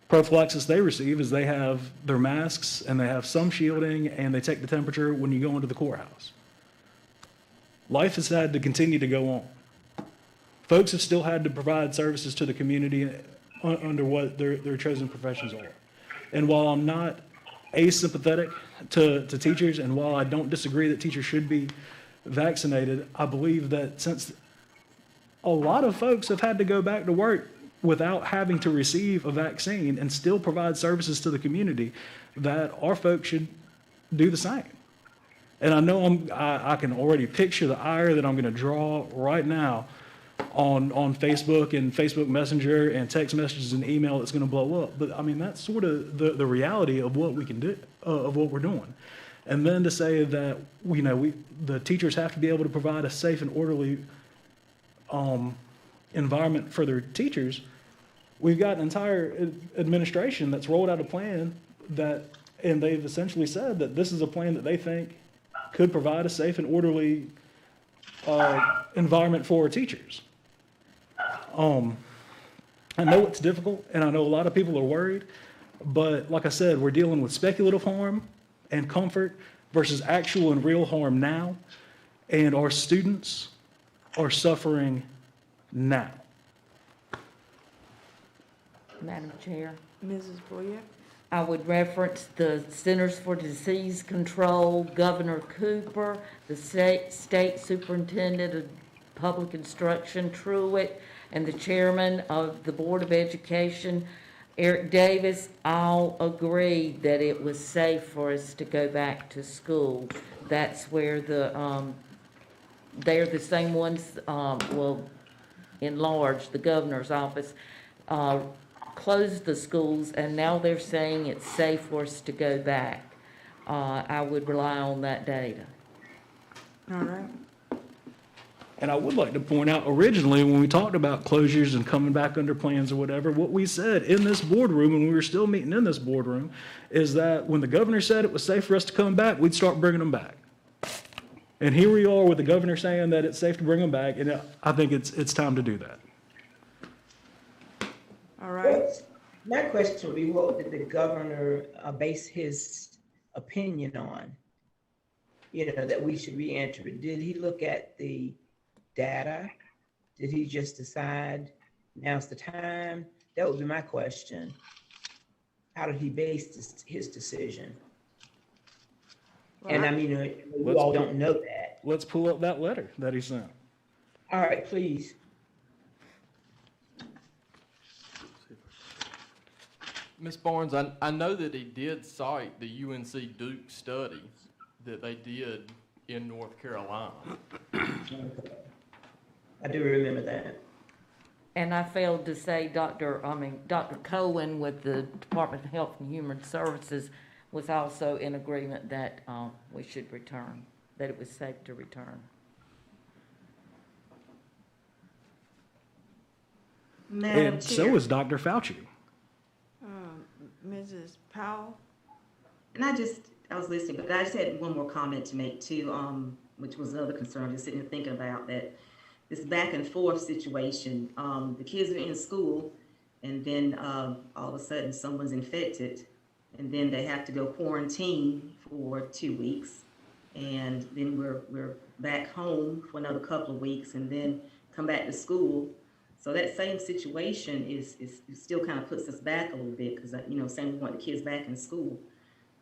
prophylaxis they receive is they have their masks and they have some shielding and they take the temperature when you go into the courthouse. Life has had to continue to go on. Folks have still had to provide services to the community under what their chosen professions are. And while I'm not asympathetic to teachers, and while I don't disagree that teachers should be vaccinated, I believe that since a lot of folks have had to go back to work without having to receive a vaccine and still provide services to the community, that our folks should do the same. And I know I can already picture the ire that I'm going to draw right now on Facebook and Facebook Messenger and text messages and email that's going to blow up. But I mean, that's sort of the reality of what we can do, of what we're doing. And then to say that, you know, the teachers have to be able to provide a safe and orderly environment for their teachers. We've got an entire administration that's rolled out a plan and they've essentially said that this is a plan that they think could provide a safe and orderly environment for our teachers. I know it's difficult, and I know a lot of people are worried, But like I said, we're dealing with speculative harm and comfort versus actual and real harm now. And our students are suffering now. Madam Chair, Mrs. Boyer? I would reference the Centers for Disease Control, Governor Cooper, the State Superintendent of Public Instruction, Truitt, and the Chairman of the Board of Education, Eric Davis, all agreed that it was safe for us to go back to school. That's where they're the same ones, in large, the governor's office, closed the schools, and now they're saying it's safe for us to go back. I would rely on that data. All right. And I would like to point out, originally, when we talked about closures and coming back under plans or whatever, what we said in this boardroom, and we were still meeting in this boardroom, is that when the governor said it was safe for us to come back, we'd start bringing them back. And here we are with the governor saying that it's safe to bring them back, and I think it's time to do that. All right. My question would be, what did the governor base his opinion on? That we should re-enter it. Did he look at the data? Did he just decide now's the time? That would be my question. How did he base his decision? And I mean, we all don't know that. Let's pull up that letter that he sent. All right, please. Ms. Barnes, I know that he did cite the UNC Duke study that they did in North Carolina. I do remember that. And I failed to say Dr. Cohen with the Department of Health and Human Services was also in agreement that we should return, that it was safe to return. Madam And Chair. so is Dr. Fauci. Mrs. Powell? And I was listening, but I just had one more comment to make too, which was another concern, just sitting here thinking about that, this back and forth situation. The kids are in school, and then all of a sudden someone's infected, and then they have to go quarantine for 2 weeks, and then we're back home for another couple of weeks, and then come back to school. So that same situation is still kind of puts us back a little bit, because saying we want the kids back in school,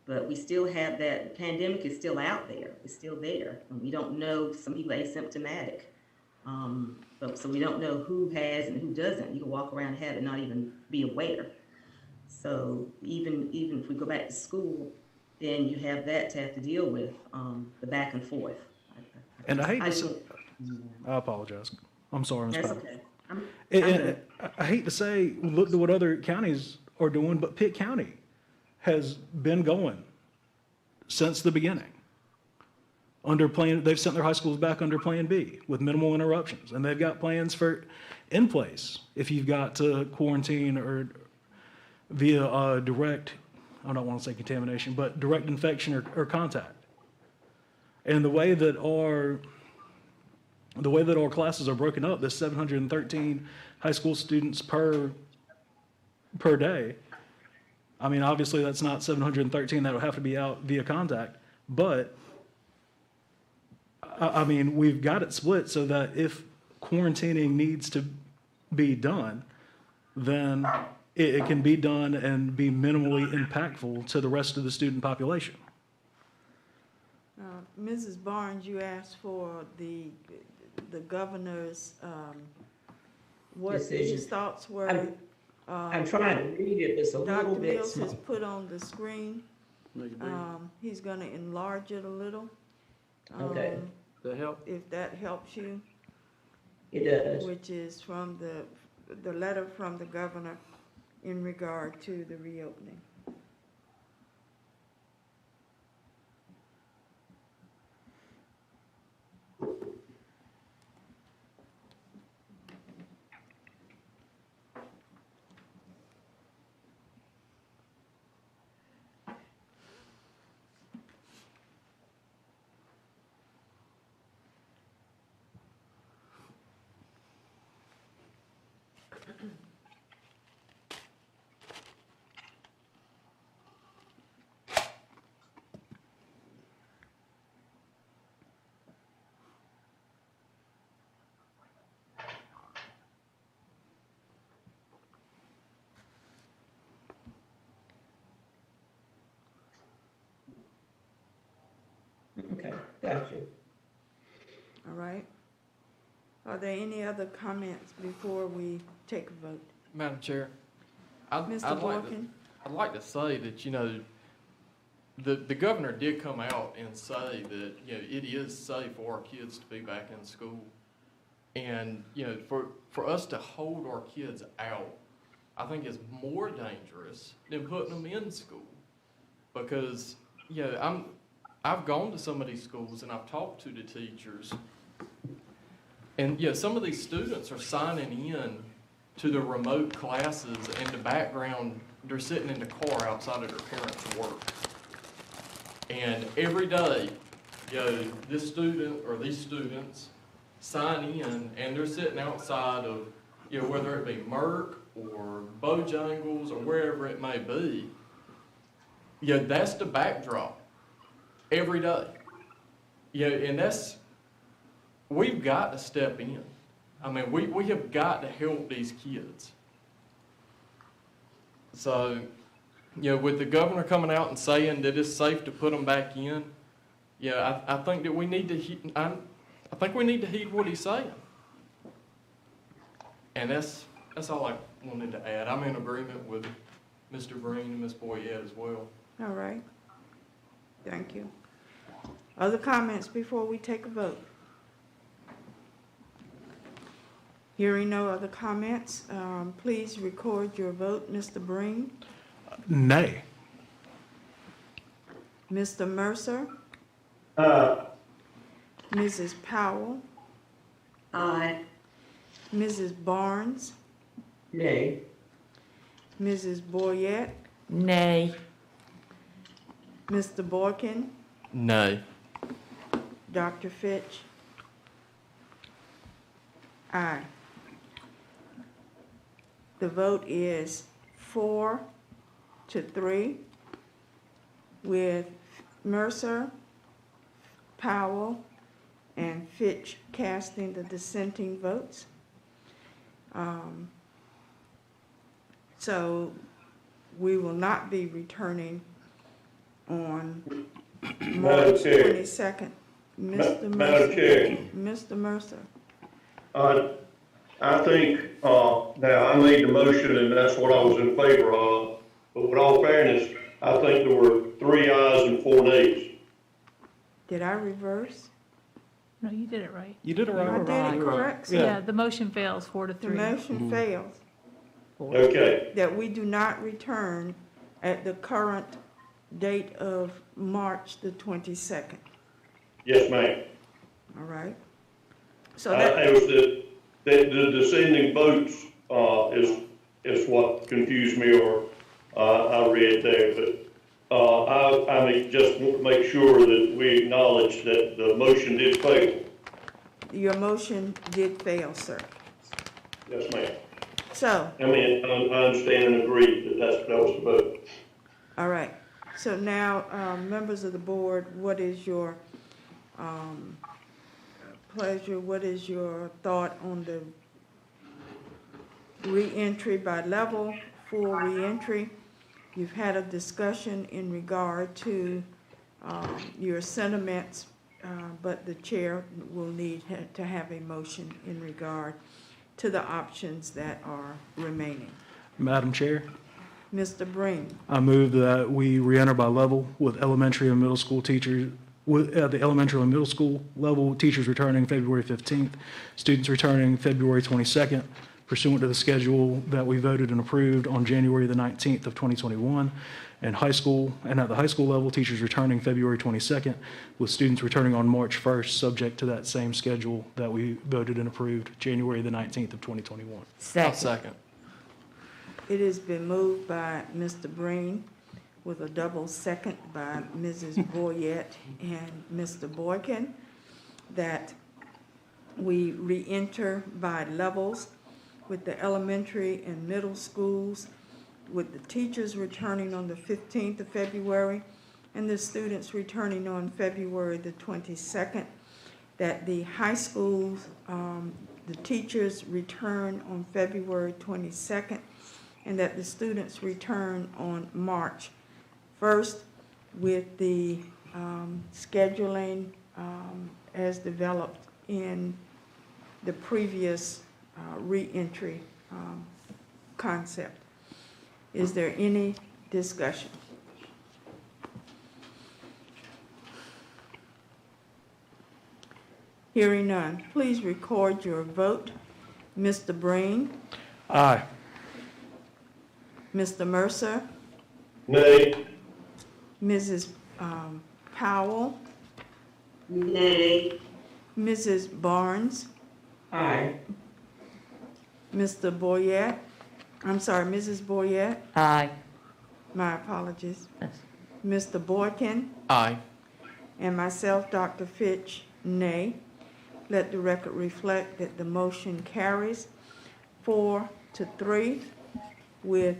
but we still have that, the pandemic is still out there, it's still there, and we don't know, some people are asymptomatic. So we don't know who has and who doesn't. You can walk around and have it, not even be aware. So even if we go back to school, then you have that to have to deal with, the back and forth. And I apologize. I'm sorry, Ms. That's Powell. okay. I hate to say, look to what other counties are doing, but Pitt County has been going since the beginning. They've sent their high schools back under Plan B with minimal interruptions, and they've got plans in place if you've got to quarantine or via direct, I don't want to say contamination, but direct infection or contact. And the way that our classes are broken up, there's 713 high school students per day. I mean, obviously that's not 713 that would have to be out via contact, but I mean, we've got it split so that if quarantining needs to be done, then it can be done and be minimally impactful to the rest of the student population. Mrs. Barnes, you asked for the governor's, what Decision. his thoughts were. I'm trying to read it, it's a little Dr. bit Mills has small. put on the screen. He's gonna enlarge it a little. Okay. That help? If that helps you. It does. Which is from the letter from the governor in regard to the reopening. Okay, got you. All right. Are there any other comments before we take a vote? Madam Chair, I'd Mr. like to, Borkin? I'd like to say that, you know, the governor did come out and say that, you know, it is safe for our kids to be back in school. And, you know, for us to hold our kids out, I think is more dangerous than putting them in school. Because, you know, I've gone to some of these schools and I've talked to the teachers. And, yeah, some of these students are signing in to the remote classes, and the background, they're sitting in the car outside of their parents' work. And every day, you know, this student or these students sign in, and they're sitting outside of, you know, whether it be Merck or Bojangles or wherever it may be. You know, that's the backdrop every day. You know, and we've got to step in. I mean, we have got to help these kids. So, you know, with the governor coming out and saying that it's safe to put them back in, yeah, I think that we need to I think we need to heed what he's saying. And that's all I wanted to add. I'm in agreement with Mr. Green and Ms. Boyette as well. All right. Thank you. Other comments before we take a vote? Hearing no other comments, please record your vote. Mr. Breen? Nay. Mr. Mercer? Mrs. Powell? Aye. Mrs. Barnes? Nay. Mrs. Boyette? Nay. Mr. Boykin? No. Dr. Fitch? Aye. The vote is 4-3 with Mercer, Powell, and Fitch casting the dissenting votes. So we will not be returning on March 22nd. Mr. Madam Chair. Mr. Mercer. I think, now I made the motion and that's what I was in favor of, but with all fairness, I think there were 3 ayes and 4 nays. Did I reverse? No, you did it right. You did it I right. did it correct, sir. Yeah, the motion fails 4-3. The motion fails, Okay, that we do not return at the current date of March the 22nd. yes, ma'am. All right? So that, It was the descending votes, is what confused me, or, I read there, but, I just want to make sure that we acknowledge that the motion did fail. your motion did fail, sir. Yes, ma'am. So, I mean, I understand and agree that that was the vote. all right. So now, members of the board, what is your pleasure? What is your thought on the reentry by level, full reentry? You've had a discussion in regard to your sentiments, but the chair will need to have a motion in regard to the options that are remaining. Madam Chair, Mr. Breen, I move that we reenter by level with elementary and middle school teachers, with the elementary and middle school level teachers returning February 15th, students returning February 22nd, pursuant to the schedule that we voted and approved on January the 19th of 2021, and at the high school level, teachers returning February 22nd, with students returning on March 1st, subject to that same schedule that we voted and approved January the 19th of 2021. I'll Second. second. it has been moved by Mr. Breen with a double second by Mrs. Boyette and Mr. Boykin that we reenter by levels with the elementary and middle schools, with the teachers returning on the 15th of February and the students returning on February the 22nd, that the high schools, the teachers return on February 22nd, and that the students return on March 1st, with the scheduling as developed in the previous reentry concept. Is there any discussion? Hearing none, please record your vote. Mr. Breen, Aye. Mr. Mercer, Nay. Mrs. Powell, Nay. Mrs. Barnes, Aye. Mr. Boyette, I'm sorry, Mrs. Boyette, Aye. my apologies, Mr. Boykin, Aye. and myself, Dr. Fitch, nay. Let the record reflect that the motion carries 4-3, with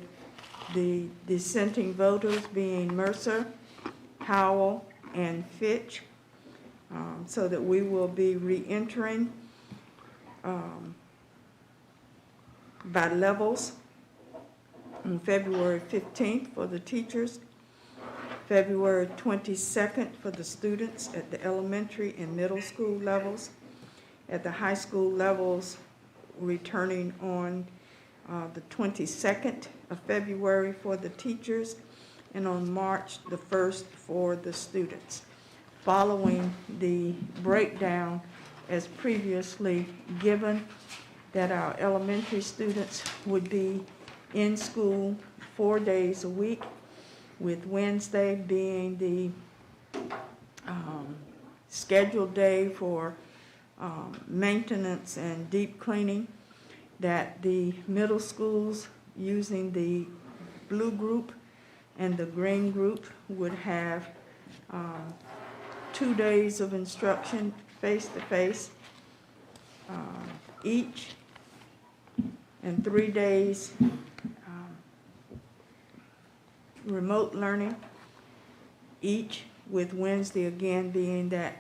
the dissenting voters being Mercer, Howell, and Fitch, so that we will be reentering by levels on February 15th for the teachers, February 22nd for the students at the elementary and middle school levels, at the high school levels returning on the 22nd of February for the teachers, and on March the 1st for the students, following the breakdown as previously given, that our elementary students would be in school 4 days a week, with Wednesday being the scheduled day for maintenance and deep cleaning, that the middle schools using the blue group and the green group would have 2 days of instruction face-to-face each, and 3 days remote learning each, with Wednesday again being that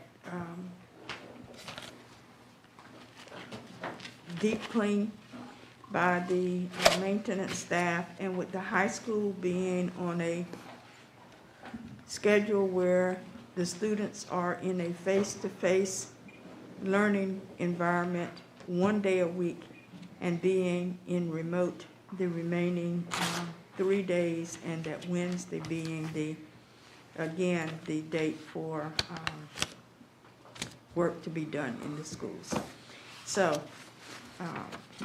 deep clean by the maintenance staff, and with the high school being on a schedule where the students are in a face-to-face learning environment 1 day a week, and being in remote the remaining 3 days, and that Wednesday being the, again, the date for work to be done in the schools. So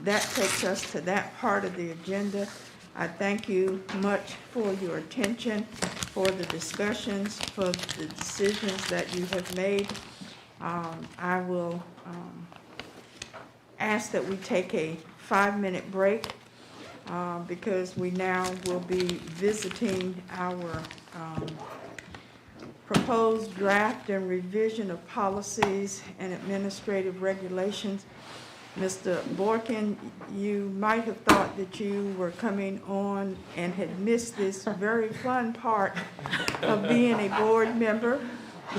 that takes us to that part of the agenda. I thank you much for your attention, for the discussions, for the decisions that you have made. I will ask that we take a 5-minute break because we now will be visiting our proposed draft and revision of policies and administrative regulations. Mr. Borkin, you might have thought that you were coming on and had missed this very fun part of being a board member,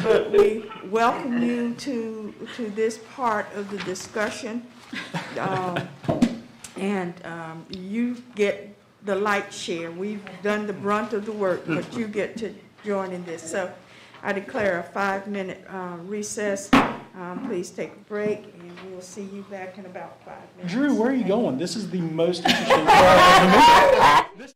but we welcome you to this part of the discussion. And you get the light share. We've done the brunt of the work, but you get to join in this. So I declare a 5-minute recess. Please take a break, and we'll see you back in about 5 minutes. Drew, where are you going? This is the most interesting part of the meeting.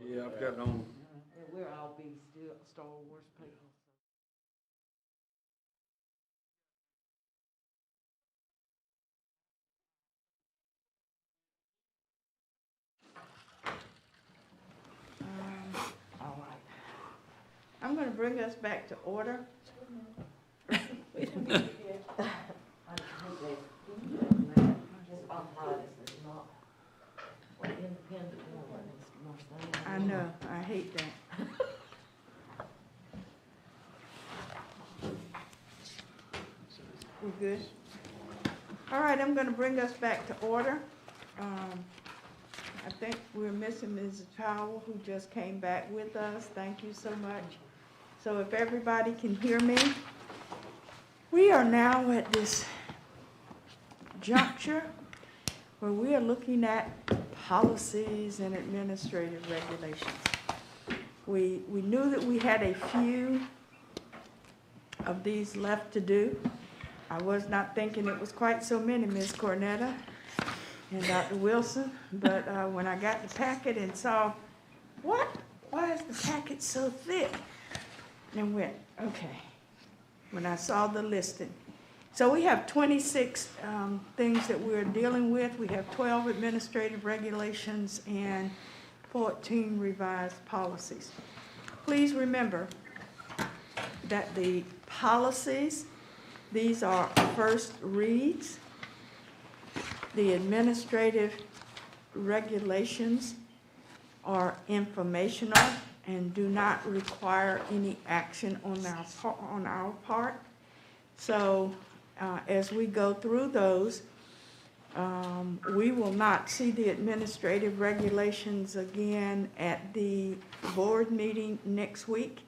Yeah, I've got it on. We're all big Star Wars people. All right. I'm going to bring us back to order. I know, I hate that. We're good? All right, I'm going to bring us back to order. I think we're missing Mrs. Powell, who just came back with us. Thank you so much. So if everybody can hear me, we are now at this juncture where we are looking at policies and administrative regulations. We knew that we had a few of these left to do. I was not thinking it was quite so many, Ms. Cornetta and Dr. Wilson, but when I got the packet and saw, what? Why is the packet so thick? And went, okay, when I saw the listing. So we have 26 things that we're dealing with. We have 12 administrative regulations and 14 revised policies. Please remember that the policies, these are first reads. The administrative regulations are informational and do not require any action on our part. So as we go through those, we will not see the administrative regulations again at the board meeting next week,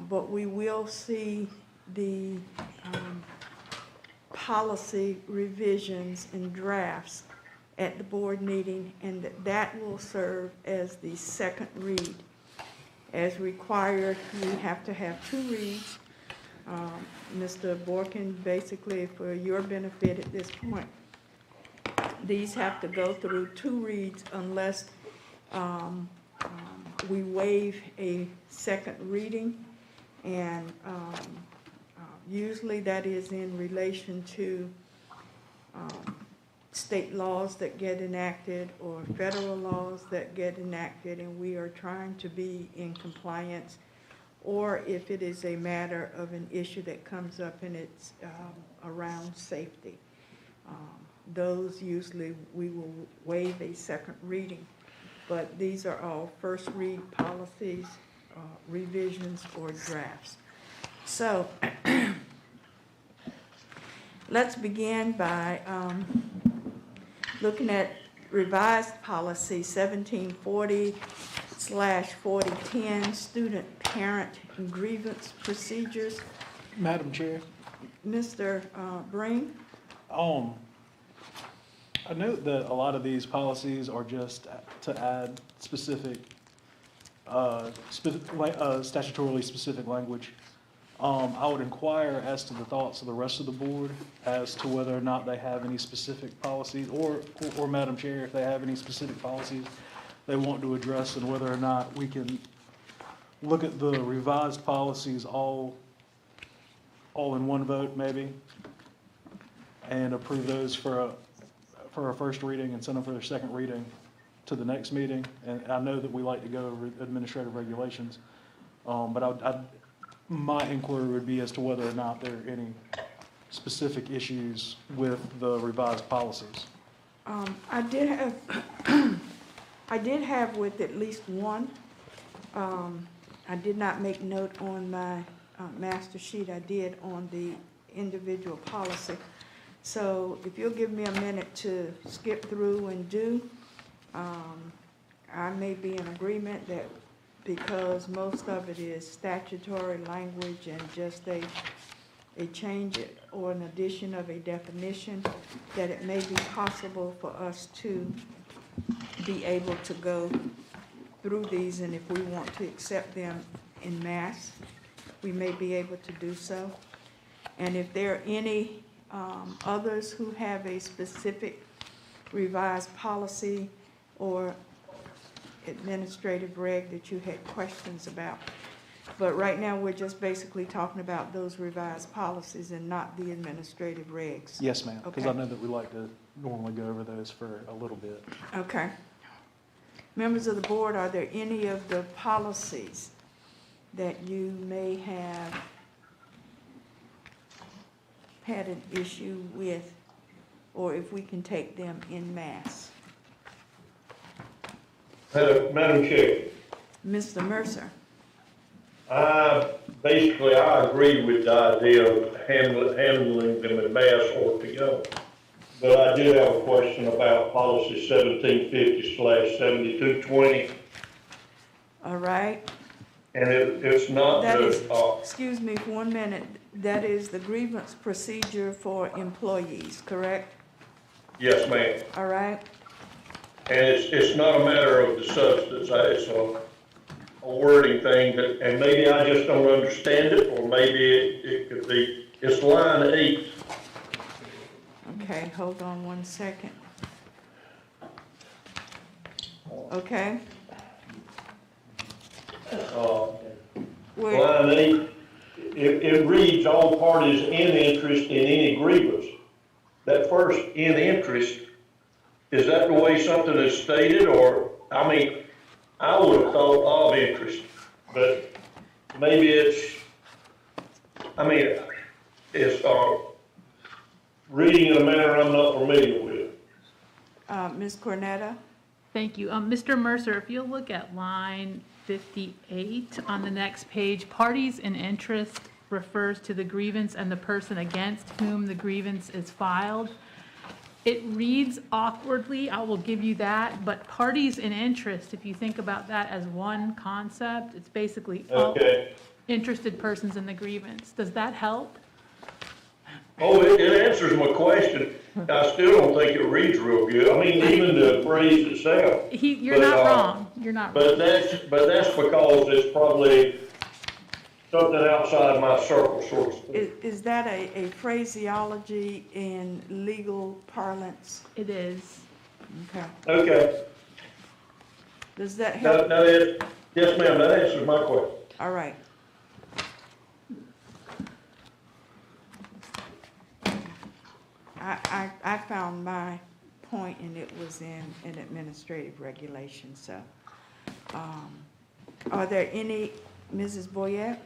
but we will see the policy revisions and drafts at the board meeting, and that will serve as the second read. As required, we have to have 2 reads. Mr. Borkin, basically for your benefit at this point, these have to go through 2 reads unless we waive a second reading, and usually that is in relation to state laws that get enacted or federal laws that get enacted, and we are trying to be in compliance, or if it is a matter of an issue that comes up and it's around safety. Those usually we will waive a second reading, but these are all first read policies, revisions, or drafts. So let's begin by looking at revised policy 1740/4010, student parent grievance procedures. Madam Chair, Mr. Breen? I note that a lot of these policies are just to add specific, statutorily specific language. I would inquire as to the thoughts of the rest of the board as to whether or not they have any specific policies, or Madam Chair, if they have any specific policies they want to address, and whether or not we can look at the revised policies all in one vote maybe, and approve those for a first reading and send them for their second reading to the next meeting. And I know that we like to go over administrative regulations, but my inquiry would be as to whether or not there are any specific issues with the revised policies. I did have with at least one. I did not make note on my master sheet. I did on the individual policy. So if you'll give me a minute to skip through and do, I may be in agreement that because most of it is statutory language and just a change or an addition of a definition, that it may be possible for us to be able to go through these, and if we want to accept them en masse, we may be able to do so. And if there are any others who have a specific revised policy or administrative reg that you had questions about. But right now, we're just basically talking about those revised policies and not the administrative regs. Yes, ma'am, because Okay. I know that we like to normally go over those for a little bit. Okay. Members of the board, are there any of the policies that you may have had an issue with, or if we can take them en masse? Madam Chair, Mr. Mercer? basically, I agree with the idea of handling them in mass or together. But I did have a question about policy 1750/7220, All right. and it's not That is, the, excuse me for 1 minute, that is the grievance procedure for employees, correct? yes, ma'am. All right? And it's not a matter of the substance, it's a wording thing that, and maybe I just don't understand it, or maybe it could be, it's line 8. Okay, hold on 1 second. Okay? Where, Line 8, it reads, all parties in interest in any grievance. That first in interest, is that the way something is stated, or, I mean, I would have thought of interest, but maybe it's, I mean, it's, reading in a manner I'm not familiar with. Ms. Cornetta? Thank you. Mr. Mercer, if you'll look at line 58 on the next page, parties in interest refers to the grievance and the person against whom the grievance is filed. It reads awkwardly, I will give you that, but parties in interest, if you think about that as one concept, it's basically all Okay. interested persons in the grievance. Does that help? Oh, it answers my question. I still don't think it reads real good. I mean, even the phrase itself. You're But, not wrong. You're not wrong. But that's because it's probably something outside my circle, so to speak. Is that a phraseology in legal parlance? It is. Okay. Okay. Does that help? Yes, ma'am, that answers my question. All right. I found my point, and it was in an administrative regulation, so. Are there any, Mrs. Boyette?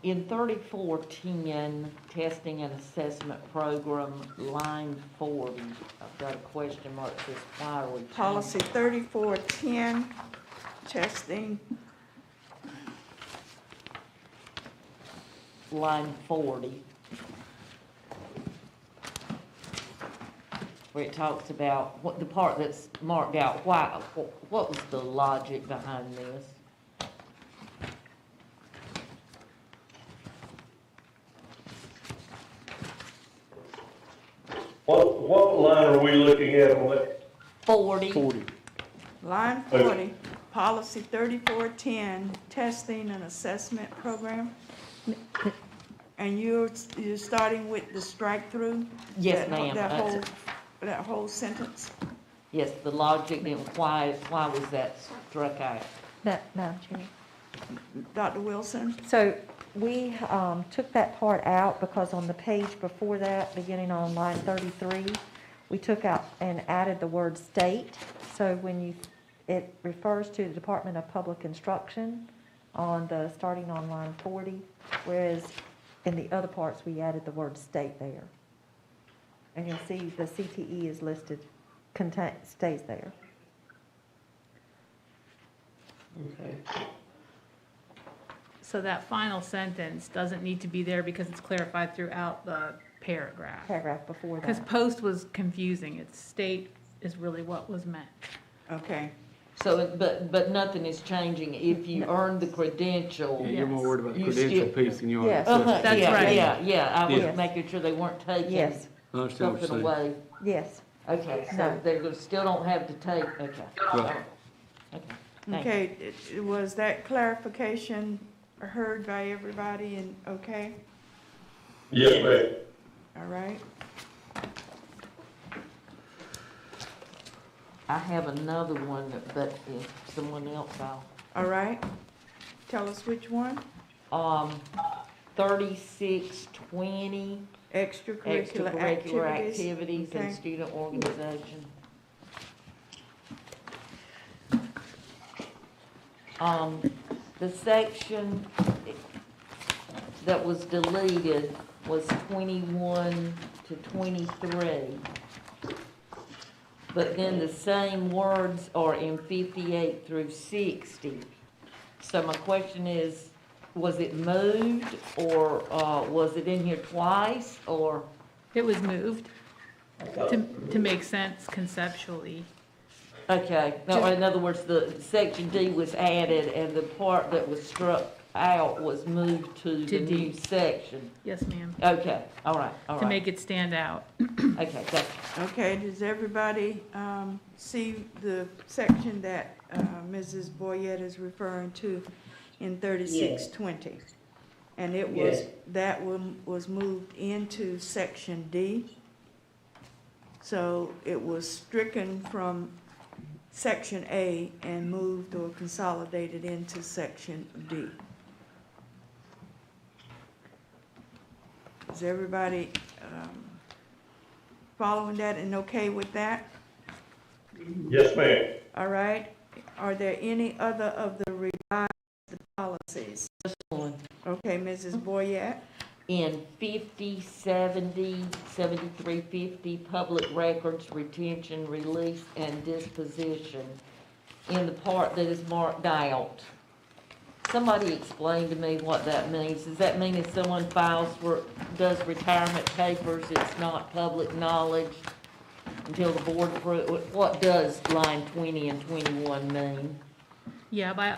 In 3410, testing and assessment program, line 40, I've got a question mark, that says why are we changing? Policy 3410, testing, Line 40. Where it talks about, what the part that's marked out, why, what was the logic behind this? What line are we looking at on that? 40. line 40, policy 3410, testing and assessment program. And you're starting with the strike-through? Yes, ma'am. That whole sentence? Yes, the logic and why was that struck out? Madam Chair. Dr. Wilson? So we took that part out because on the page before that, beginning on line 33, we took out and added the word state. So when it refers to the Department of Public Instruction starting on line 40, whereas in the other parts, we added the word state there. And you'll see the CTE is listed, stays there. Okay. So that final sentence doesn't need to be there because it's clarified throughout the paragraph. Paragraph before that. Because post was confusing. It's state is really what was meant. Okay. So, but nothing is changing. If you earn the credential. Yeah, you're more worried about the You credential still- piece than you are Yes. the assessment. That's Yeah, right. Yeah, I was Yes. making sure they weren't taking Yes, I understand what you're something saying. away. yes. Okay, so No. they still don't have to take, okay. Right. Okay. Thank you. Okay, was that clarification heard by everybody and okay? Yes, ma'am. All right. I have another one, but if someone else, All right. Tell us which one. 3620, Extracurricular extracurricular activities. activities Okay. and student organization. The section that was deleted was 21 to 23. But then the same words are in 58 through 60. So my question is, was it moved, or was it in here twice, or? It was moved to make sense conceptually. Okay, no, in other words, the section D was added and the part that was struck out was moved to the To D. new section. Yes, ma'am. Okay, all right, all right. To make it stand out. Okay, thank you. Okay, does everybody see the section that Mrs. Boyette is referring to in 3620? And it was, Yes. that was moved into section D. So it was stricken from section A and moved or consolidated into section D. Is everybody following that and okay with that? Yes, ma'am. All right. Are there any other of the revised policies? Just one. Okay, Mrs. Boyette? In 50, 70, 73, 50, public records, retention, release, and disposition, in the part that is marked out. Somebody explain to me what that means. Does that mean if someone does retirement papers, it's not public knowledge until the board approves? What does line 20 and 21 mean? Yeah,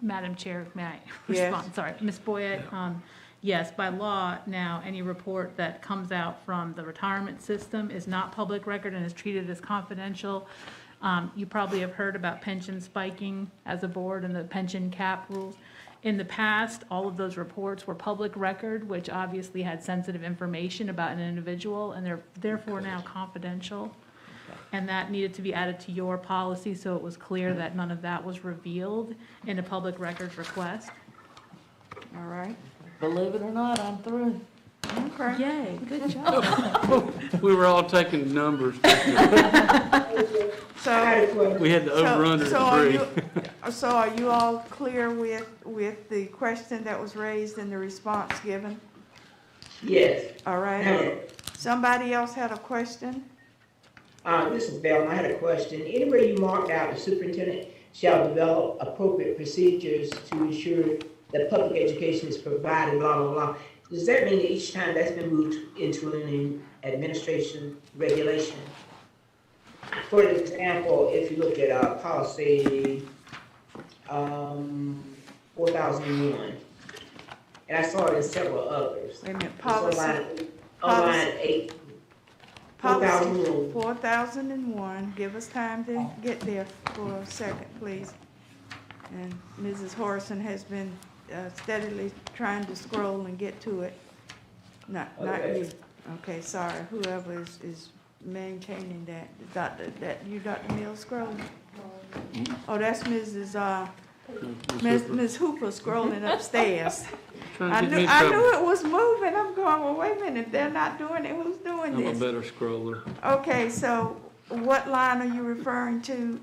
Madam Chair, may I Yes. respond? Sorry, Ms. Boyette, yes, by law now, any report that comes out from the retirement system is not public record and is treated as confidential. You probably have heard about pension spiking as a board and the pension cap rules. In the past, all of those reports were public record, which obviously had sensitive information about an individual, and they're therefore now confidential. And that needed to be added to your policy, so it was clear that none of that was revealed in a public records request. All right. Believe it or not, I'm through. Okay. Yay, good job. We were all taking numbers. So, We had the over-under degree. so are you all clear with the question that was raised and the response given? Yes. All right. Somebody else had a question? This is Val, I had a question. Anywhere you marked out the superintendent shall develop appropriate procedures to ensure that public education is provided, blah, blah, blah. Does that mean that each time that's been moved into an administration regulation? For example, if you look at policy 4001, and I saw it in several others. Wait a minute, It's policy. on line 8. Policy 4001, give us time to get there for a second, please. And Mrs. Horrison has been steadily trying to scroll and get to it. Not you. Okay, sorry, whoever is maintaining that. Dr. Mills scrolling? Oh, that's Mrs. Ms. Hooper scrolling upstairs. I knew it was moving. I'm going, well, wait a minute, if they're not doing it, who's doing I'm a this? better scroller. Okay, so what line are you referring to,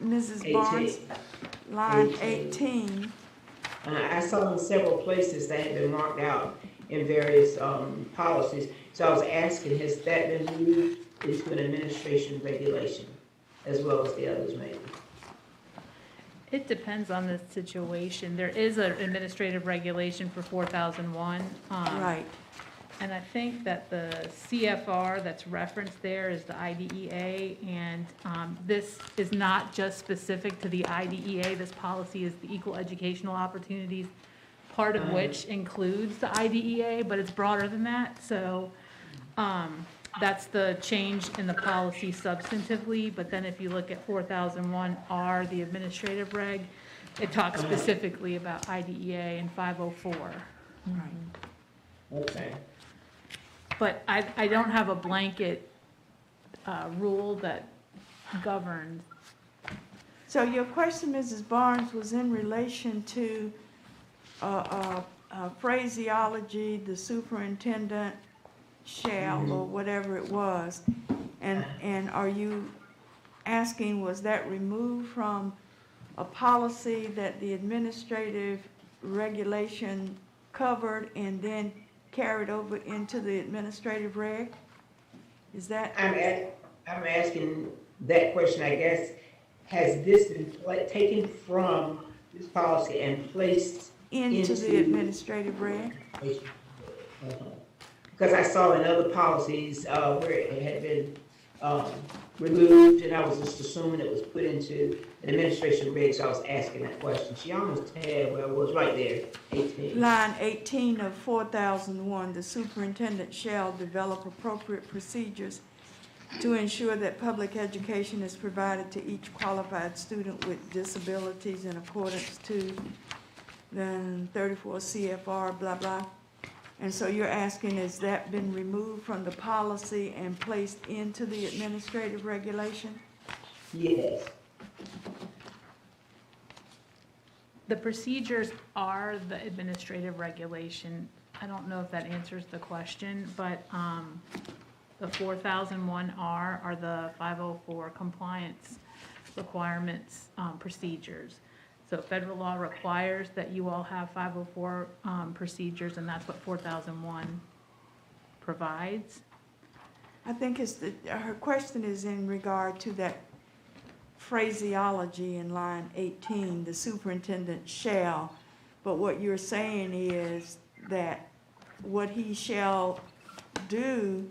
Mrs. Barnes? Line 18. I saw in several places that had been marked out in various policies. So I was asking, has that been moved into an administration regulation as well as the others maybe? It depends on the situation. There is an administrative regulation for 4001. Right. And I think that the CFR that's referenced there is the IDEA, and this is not just specific to the IDEA. This policy is the Equal Educational Opportunities, part of which includes the IDEA, but it's broader than that. So that's the change in the policy substantively. But then if you look at 4001R, the administrative reg, it talks specifically about IDEA and 504. Okay. But I don't have a blanket rule that governs. So your question, Mrs. Barnes, was in relation to phraseology, the superintendent shall, or whatever it was. And are you asking, was that removed from a policy that the administrative regulation covered and then carried over into the administrative reg? Is that? I'm asking that question, I guess. Has this been taken from this policy and placed Into the administrative reg? Because I saw in other policies where it had been removed, and I was just assuming it was put into an administration reg, so I was asking that question. She almost had where I was right there, 18. Line 18 of 4001, the superintendent shall develop appropriate procedures to ensure that public education is provided to each qualified student with disabilities in accordance to the 34 CFR, blah, blah. And so you're asking, has that been removed from the policy and placed into the administrative regulation? Yes. The procedures are the administrative regulation. I don't know if that answers the question, but the 4001R are the 504 compliance requirements procedures. So federal law requires that you all have 504 procedures, and that's what 4001 provides. I think her question is in regard to that phraseology in line 18, the superintendent shall, but what you're saying is that what he shall do,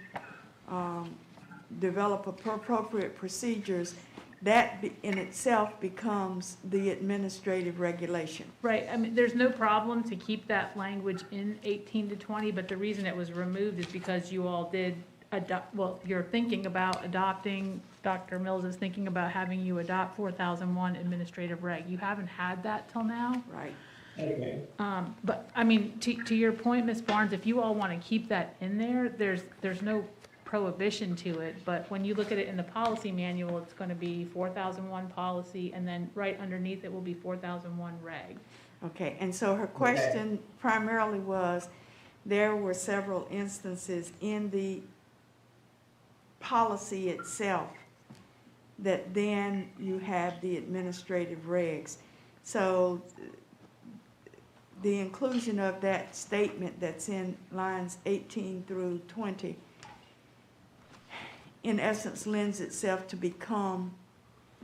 develop appropriate procedures, that in itself becomes the administrative regulation. Right, I mean, there's no problem to keep that language in 18 to 20, but the reason it was removed is because you all did adopt, well, you're thinking about adopting, Dr. Mills is thinking about having you adopt 4001 administrative reg. You haven't had that till now. Right. Okay. But, I mean, to your point, Ms. Barnes, if you all want to keep that in there, there's no prohibition to it, but when you look at it in the policy manual, it's going to be 4001 policy, and then right underneath it will be 4001 reg. Okay, and so her question primarily was, there were several instances in the policy itself that then you have the administrative regs. So the inclusion of that statement that's in lines 18 through 20 in essence lends itself to become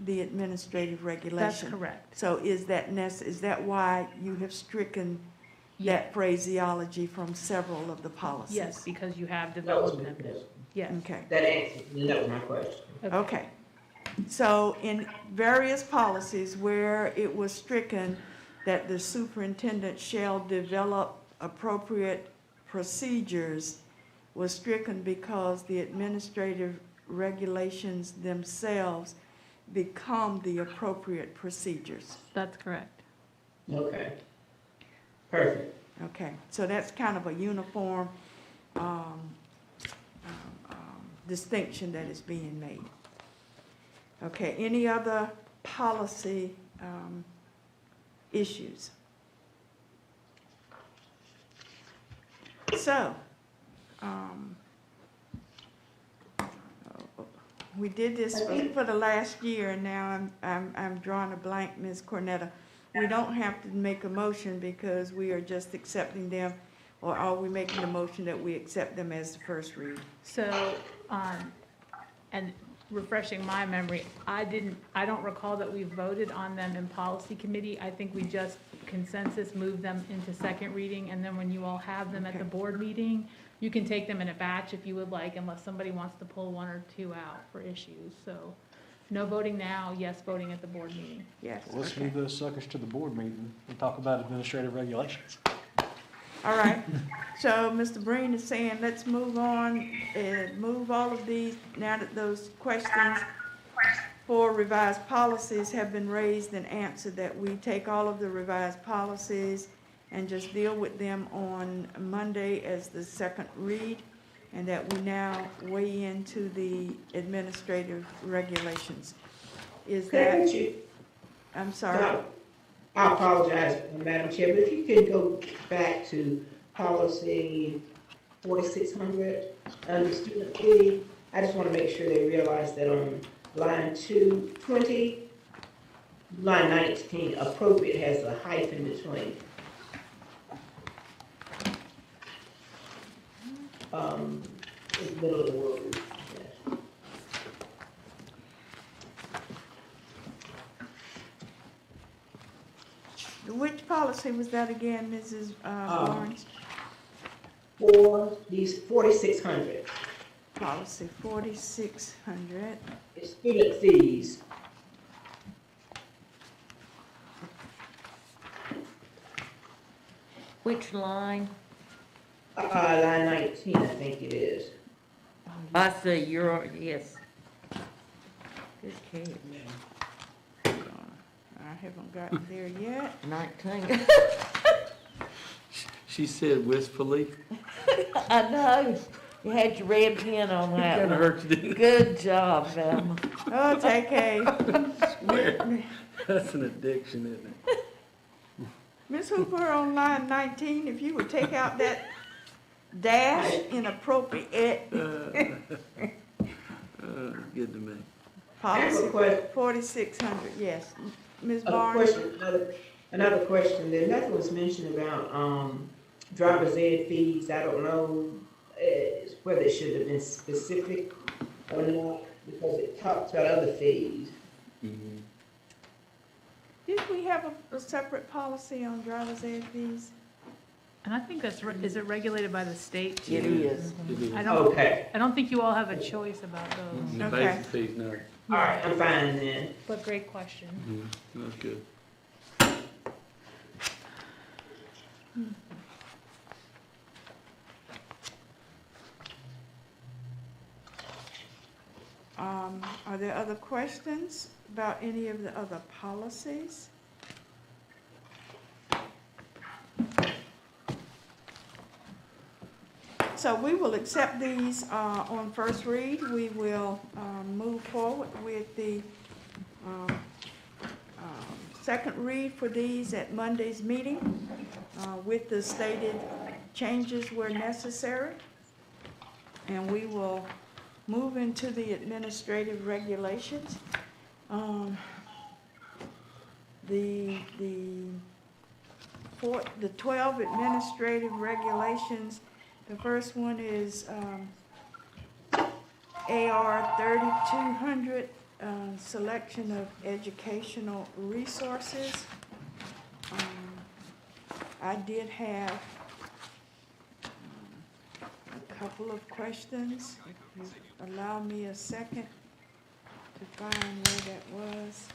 the administrative regulation. That's correct. So is that why you have stricken that phraseology from several of the policies? Yes, because you have That was developed my them. question. Yes. Okay. That answers, that was my question. Okay. So in various policies where it was stricken that the superintendent shall develop appropriate procedures was stricken because the administrative regulations themselves become the appropriate procedures. That's correct. Okay. Perfect. Okay, so that's kind of a uniform distinction that is being made. Okay, any other policy issues? So, we did this for the last year, and now I'm drawing a blank, Ms. Cornetta. We don't have to make a motion because we are just accepting them, or are we making a motion that we accept them as the first read? So, and refreshing my memory, I don't recall that we voted on them in policy committee. I think we just consensus moved them into second reading, and then when you all have them at the board meeting, you can take them in a batch if you would like, unless somebody wants to pull one or two out for issues. So, no voting now, yes voting at the board meeting. Yes. Well, let's Okay. move those suckers to the board meeting and talk about administrative regulations. All right, so Mr. Breen is saying, let's move on and move all of these, now that those questions for revised policies have been raised and answered, that we take all of the revised policies and just deal with them on Monday as the second read, and that we now weigh into the administrative regulations. Is Could I that, get you? I'm sorry. No, I apologize, Madam Chair, but if you could go back to policy 4600 under student fee, I just want to make sure they realize that on line 220, line 19, appropriate has a hyphen between. In the middle of the word. Yeah. Which policy was that again, Mrs. Barnes? For these 4600, Policy 4600. it's student fees. Which line? Line 19, I think it is. I see, yes. Good catch. I haven't gotten there yet. 19. She said wistfully. I know. You had your red pen on that Kinda one. hurt you, didn't it? Good job, Velma. Oh, it's okay. Swear. That's an addiction, isn't it? Ms. Hooper, on line 19, if you would take out that dash inappropriate. Good to me. Policy 4600, yes. Ms. A Barnes? question, another question, there nothing was mentioned about, driver's ed fees, I don't know, whether it should have been specific or not, because it talks about other fees. Did we have a separate policy on driver's ed fees? And I think that's, is it regulated by the state too? It is. It is. I don't, Okay, I don't think you all have a choice about those. The Okay. basic fees, no. all right, I'm fine then. But great question. That's good. Are there other questions about any of the other policies? So we will accept these on first read. We will move forward with the second read for these at Monday's meeting with the stated changes where necessary. And we will move into the administrative regulations. The 12 administrative regulations. The first one is AR 3200, selection of educational resources. I did have a couple of questions. If you allow me a second to find where that was.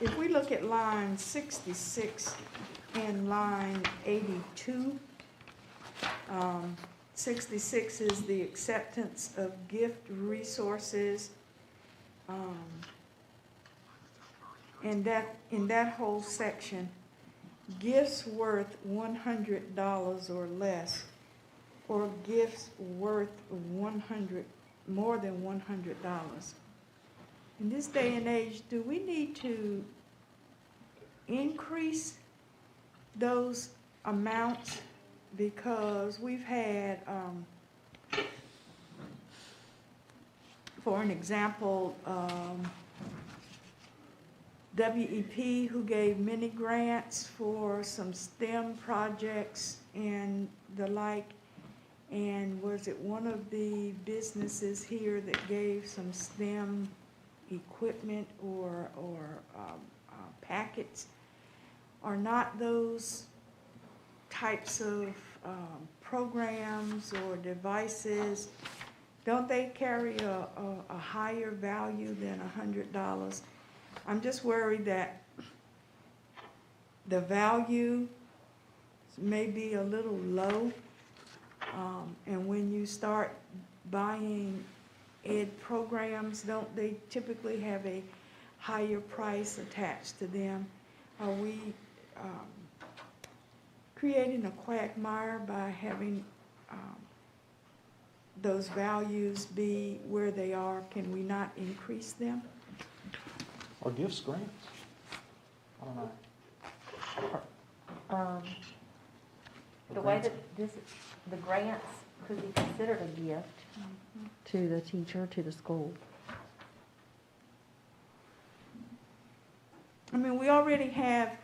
If we look at line 66 and line 82, 66 is the acceptance of gift resources. And that, in that whole section, gifts worth $100 or less, or gifts worth more than $100. In this day and age, do we need to increase those amounts? Because we've had, for an example, WEP, who gave many grants for some STEM projects and the like. And was it one of the businesses here that gave some STEM equipment or packets? Are not those types of programs or devices, don't they carry a higher value than $100? I'm just worried that the value may be a little low, and when you start buying ed programs, don't they typically have a higher price attached to them? Are we creating a quagmire by having those values be where they are? Can we not increase them? Or gifts, grants? I don't know. The way that the grants could be considered a gift to the teacher, to the school. I mean, we already have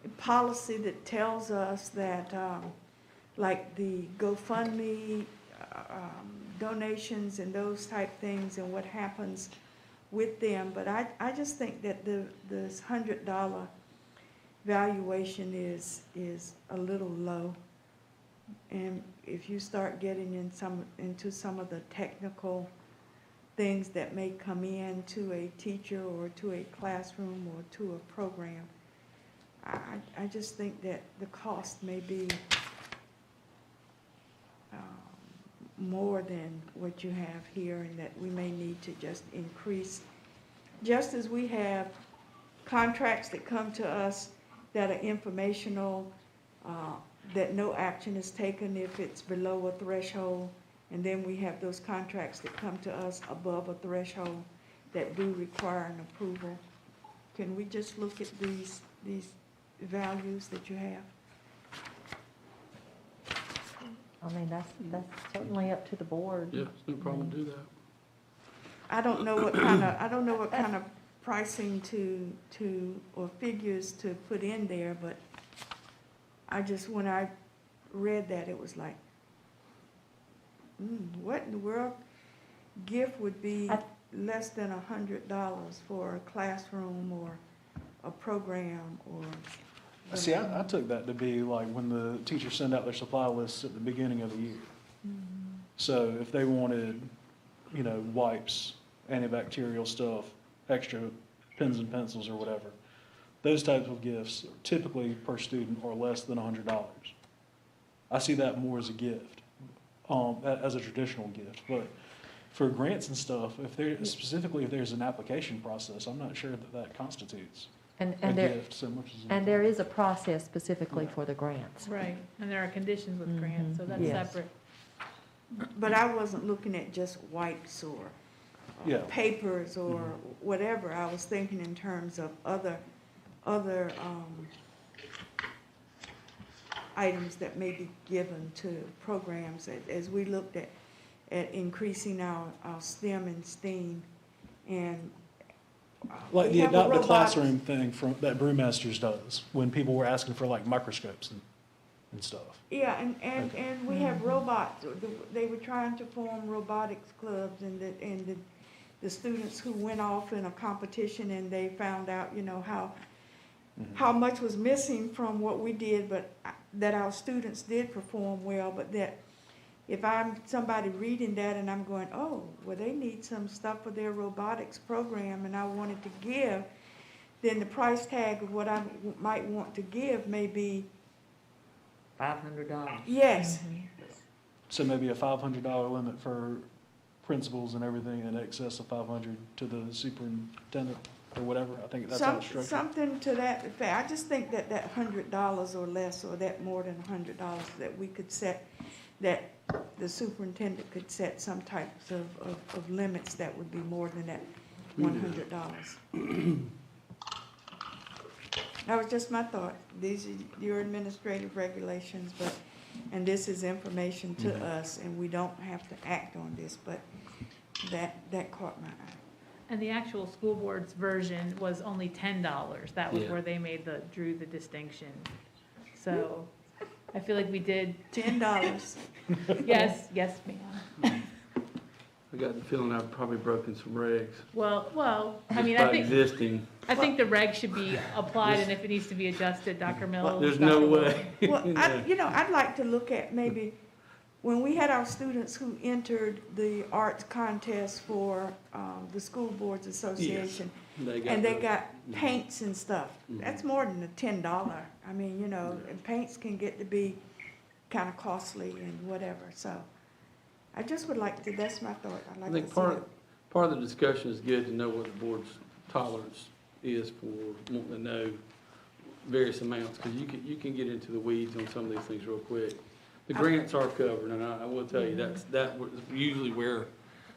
a policy that tells us that, like the GoFundMe, donations and those type things and what happens with them. But I just think that this $100 valuation is a little low. And if you start getting into some of the technical things that may come in to a teacher or to a classroom or to a program, I just think that the cost may be more than what you have here, and that we may need to just increase, just as we have contracts that come to us that are informational, that no action is taken if it's below a threshold, and then we have those contracts that come to us above a threshold that do require an approval. Can we just look at these values that you have? I mean, that's certainly up to the board. Yeah, it's no problem to do that. I don't know what kind of pricing to or figures to put in there, but when I read that, it was like, what in the world? Gift would be less than $100 for a classroom or a program or. See, I took that to be like when the teachers send out their supply lists at the beginning of the year. So if they wanted, wipes, antibacterial stuff, extra pens and pencils or whatever, those types of gifts typically per student are less than $100. I see that more as a gift, as a traditional gift. But for grants and stuff, if there's an application process, I'm not sure that constitutes a gift so much as and there is a process specifically for the grants. Right, and there are conditions with grants, so that's Yes. separate. But I wasn't looking at just wipes or papers or whatever. I was thinking in terms of other items that may be given to programs as we looked at increasing our STEM and STEAM and like we the have a Adopt the robotics- Classroom thing that Brewmasters does, when people were asking for like microscopes and stuff. Yeah, and we have robots. They were trying to form robotics clubs, and the students who went off in a competition and they found out, how much was missing from what we did, but that our students did perform well, but that if I'm somebody reading that and I'm going, oh, well, they need some stuff for their robotics program and I wanted to give, then the price tag of what I might want to give may be $500. yes. So maybe a $500 limit for principals and everything in excess of $500 to the superintendent or whatever. I think that's how it's structured. Something to that effect. I just think that $100 or less, or that more than $100, that we could set, that the superintendent could set some types of limits that would be more than that $100. That was just my thought. These are your administrative regulations, and this is information to us, and we don't have to act on this, but that caught my eye. And the actual school board's version was only $10. That was Yeah. where they drew the distinction. So I feel like we did, $10. yes, ma'am. I got the feeling I've probably broken some regs. Well, I Just mean, by existing. I think the reg should be applied, and if it needs to be adjusted, Dr. Mills. There's no Dr. way. Well, I'd like to look at maybe, when we had our students who entered the arts contest for the School Boards Association, and they got paints and stuff, that's more than a $10. I mean, and paints can get to be kind of costly and whatever, so I just would like to, that's my thought. I'd I like think to see it. part of the discussion is good to know what the board's tolerance is for wanting to know various amounts, because you can get into the weeds on some of these things real quick. The grants are covered, and I will tell you, that was usually where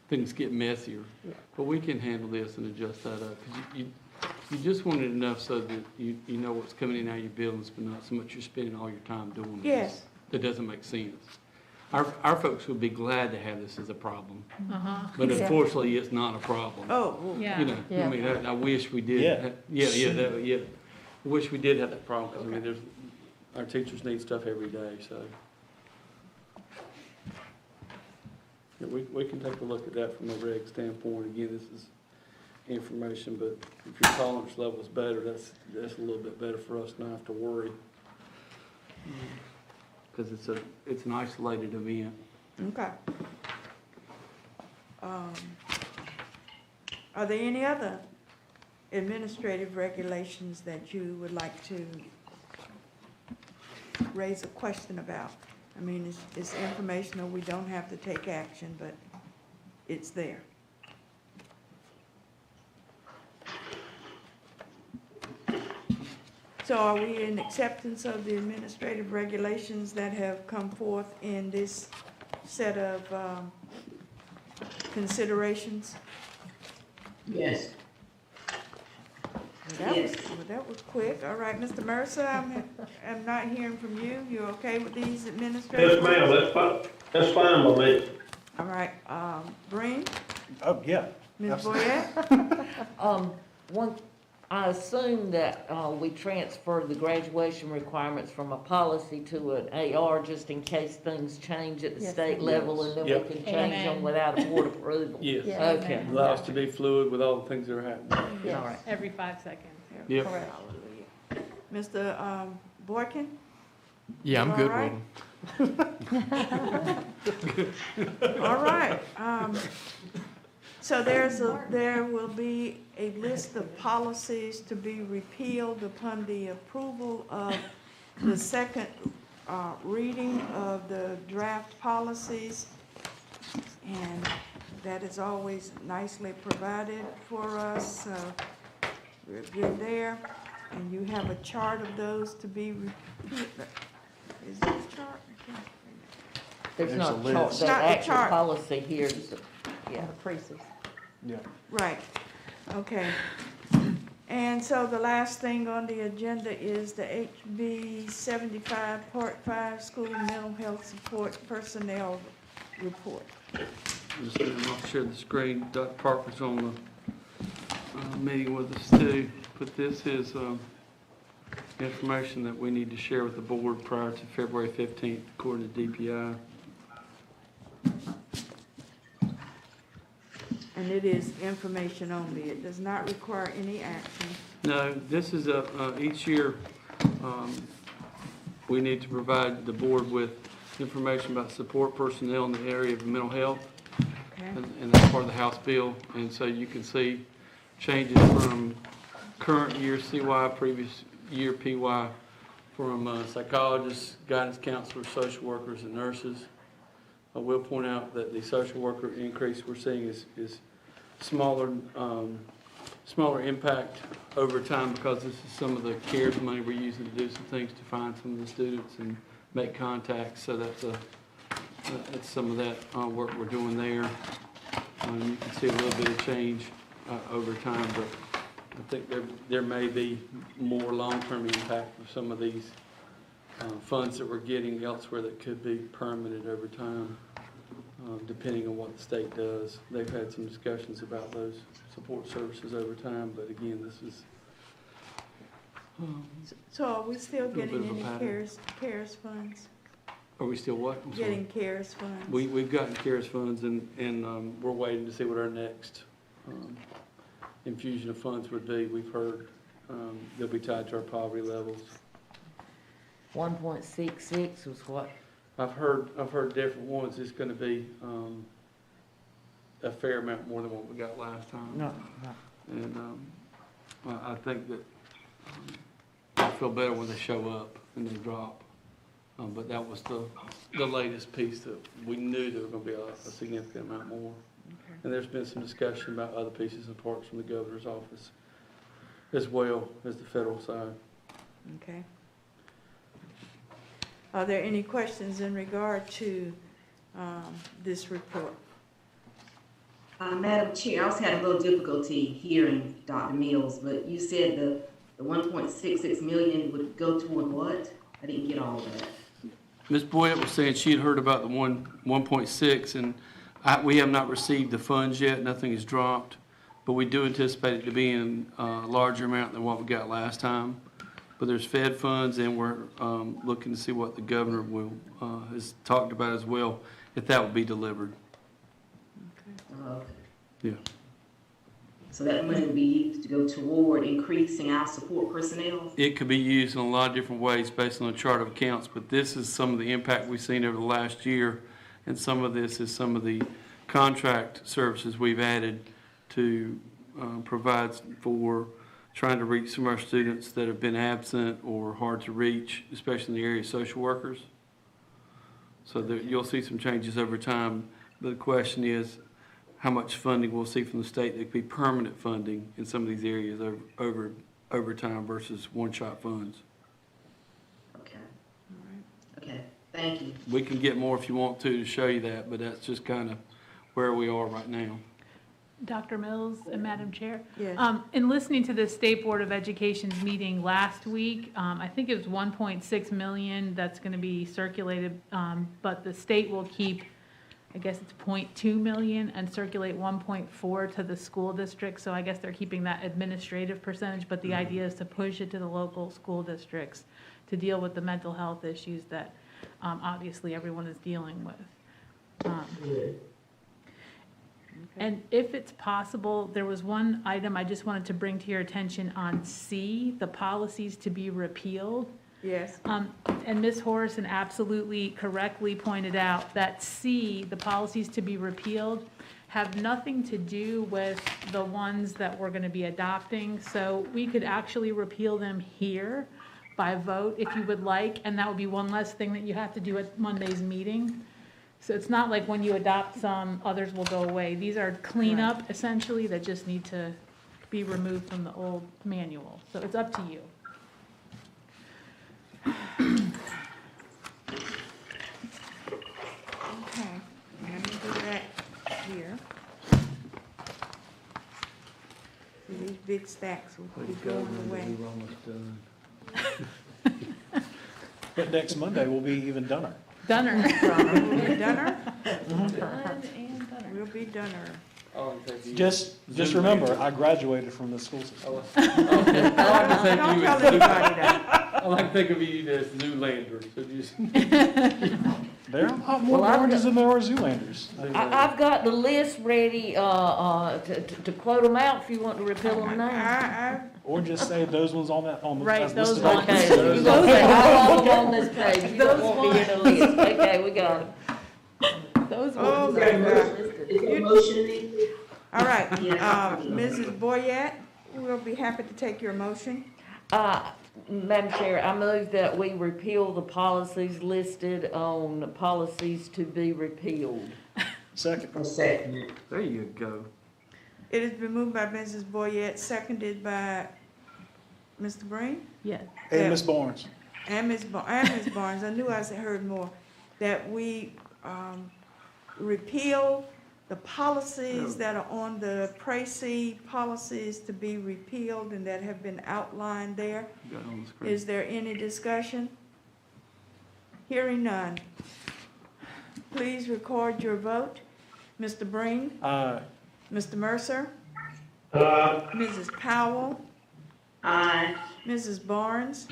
things get messier. But we can handle this and adjust that up, because you just want it enough so that you know what's coming in out of your buildings, but not so much you're spending all your time doing this. Yes. That doesn't make sense. Our folks would be glad to have this as a problem, but Yeah. unfortunately, it's not a problem. Oh, well, Yeah. You know, I mean, I wish we did. Yeah. I wish we did have that problem, 'cause I mean, our teachers need stuff every day, so. Yeah, we can take a look at that from a reg standpoint. Again, this is information, but if your tolerance level is better, that's a little bit better for us not have to worry. Because it's an isolated event. okay. Are there any other administrative regulations that you would like to raise a question about? I mean, it's informational, we don't have to take action, but it's there. So are we in acceptance of the administrative regulations that have come forth in this set of considerations? Yes. That was quick. All right, Mr. Mercer, I'm not hearing from you. You okay with these administrative? Yes, ma'am, that's fine by me. All right, Breen, Oh, yeah. Ms. Absolutely. Boyette? I assume that, we transfer the graduation requirements from a policy to an AR just in case things change at the Yes. state level, and then Yep. we can change them Amen. without a board approval. Yes. Yeah. Okay. Allow us to be fluid with all the things that are happening. Yes. All right. Every 5 seconds. Yep. Correct. Mr. Boykin? Yeah, I'm You good all right? with them. All right, so there will be a list of policies to be repealed upon the approval of the second reading of the draft policies. And that is always nicely provided for us, so we're good there. And you have a chart of those to be repealed. Is there a chart? I can't- There's There's not a a chart, list. that Not the actual chart. policy here is, yeah. Precis. Yeah. Right, okay. And so the last thing on the agenda is the HB 75, Part 5, School Mental Health Support Personnel Report. Just let them share the screen. Dr. Parker's on the meeting with us too. But this is information that we need to share with the board prior to February 15th, according to DPI. And it is information only. It does not require any action. No, this is each year, we need to provide the board with information about support personnel in the area of mental health. Okay, And that's part of the House bill. And so you can see changes from current year CY, previous year PY, from psychologists, guidance counselors, social workers, and nurses. I will point out that the social worker increase we're seeing is smaller impact over time, because this is some of the CARES money we're using to do some things to find some of the students and make contacts. So that's some of that work we're doing there. You can see a little bit of change over time, but I think there may be more long-term impact of some of these funds that we're getting elsewhere that could be permanent over time, depending on what the state does. They've had some discussions about those support services over time, but again, this is so are we still Little bit getting of a any pattern. CARES funds? are we still what? I'm sorry. Getting CARES funds? We've gotten CARES funds, and we're waiting to see what our next infusion of funds would be. We've heard they'll be tied to our poverty levels. 1.66 was what? I've heard different ones. It's gonna be a fair amount more than what we got last time. No, no. And I think that I feel better when they show up and they drop. But that was the latest piece that we knew there was gonna be a significant amount more. And there's been some discussion about other pieces and parts from the governor's office as well as the federal side. Okay. Are there any questions in regard to this report? Madam Chair, I also had a little difficulty hearing Dr. Mills, but you said the 1.66 million would go toward what? I didn't get all of that. Ms. Boyd was saying she had heard about the 1.6, and we have not received the funds yet. Nothing is dropped, but we do anticipate it to be in a larger amount than what we got last time. But there's Fed funds, and we're looking to see what the governor has talked about as well, if that will be delivered. Okay. Yeah. So that money will be used to go toward increasing our support personnel? It could be used in a lot of different ways based on a chart of accounts, but this is some of the impact we've seen over the last year, and some of this is some of the contract services we've added to provide for trying to reach some of our students that have been absent or hard to reach, especially in the area of social workers. So you'll see some changes over time. But the question is, how much funding we'll see from the state that could be permanent funding in some of these areas over time versus one-shot funds. Okay. Okay, thank you. We can get more if you want to show you that, but that's just kind of where we are right now. Dr. Mills and Madam Chair? Yes. In listening to the State Board of Education's meeting last week, I think it was 1.6 million that's going to be circulated, but the state will keep, I guess it's 0.2 million and circulate 1.4 to the school district. So I guess they're keeping that administrative percentage, but the idea is to push it to the local school districts to deal with the mental health issues that obviously everyone is dealing with. And if it's possible, there was one item I just wanted to bring to your attention on C, the policies to be repealed. Yes. And Ms. Horrison absolutely correctly pointed out that C, the policies to be repealed, have nothing to do with the ones that we're going to be adopting. So we could actually repeal them here by vote if you would like, and that would be one less thing that you have to do at Monday's meeting. So it's not like when you adopt some, others will go away. These are cleanup essentially that just need to be removed from the old manual. So it's up to you. Okay, let me do that here. See, these big stacks will be going away. But next Monday, we'll be even doner. Dunner. We'll be doner? Done and dunner. We'll be doner. Just remember, I graduated from the school system. Don't tell anybody that. I like to think of you as Zoolander. So just There are a lot more oranges than there are Zoolanders. I've got the list ready, to quote them out if you want to repeal them now. Or just say those ones on that, on the. Right, as those listed ones. on Okay, the- you gonna say all of them on this page, you don't want me in the list, okay, we got it. Those Oh, ones. my God. Is there a motion needed? All right, Mrs. Boyette, we'll be happy to take your motion. Madam Chair, I move that we repeal the policies listed on the policies to be repealed. Second. Second. there you go. It has been moved by Mrs. Boyette, seconded by Mr. Breen Yes. And Ms. Barnes. and Ms. Barnes. I knew I heard more, that we repeal the policies that are on the Tracy policies to be repealed and that have been outlined there. You got it on the screen. Is there any discussion? Hearing none. Please record your vote. Mr. Breen? Mr. Mercer? Mrs. Powell? Aye. Mrs. Barnes?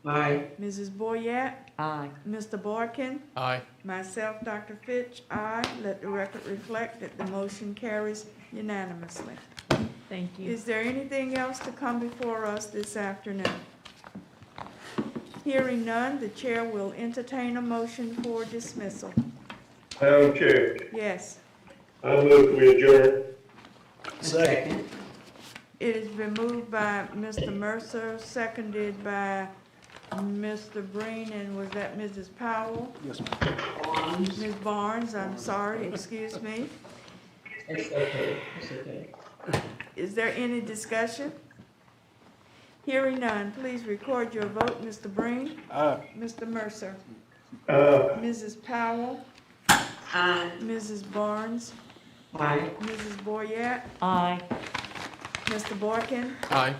Aye. Mrs. Boyette? Aye. Mr. Boykin? Aye. Myself, Dr. Fitch, aye. Let the record reflect that the motion carries unanimously. Thank you. Is there anything else to come before us this afternoon? Hearing none, the chair will entertain a motion for dismissal. Madam Chair, Yes. I move we adjourn. Second. It has been moved by Mr. Mercer, seconded by Mr. Breen, and was that Mrs. Powell? Yes, ma'am. Ms. Barnes, I'm sorry, excuse me. It's okay, it's okay. Is there any discussion? Hearing none, please record your vote. Mr. Breen? Aye. Mr. Mercer? Mrs. Powell, Aye. Mrs. Barnes, Aye. Mrs. Boyette, Aye. Mr. Boykin, Aye.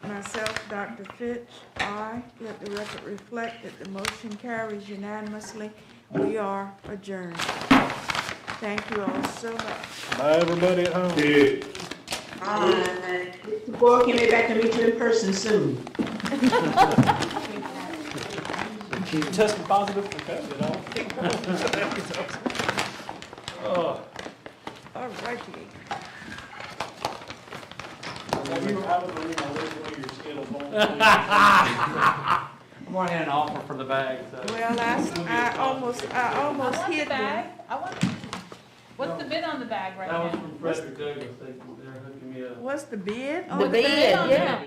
myself, Dr. Fitch, aye. Let the record reflect that the motion carries unanimously. We are adjourned. Thank you all so much. Bye, everybody at home. Yeah. Aye. Mr. Boy, can we back and meet you in person soon? Tested positive for COVID, huh? All righty. I'm already had an offer for the bag, so. Well, I almost hit them. What's the bid on the bag right now? That was from Frederick Douglass, they're hooking me up. What's the bid on The the bid, bag? yeah.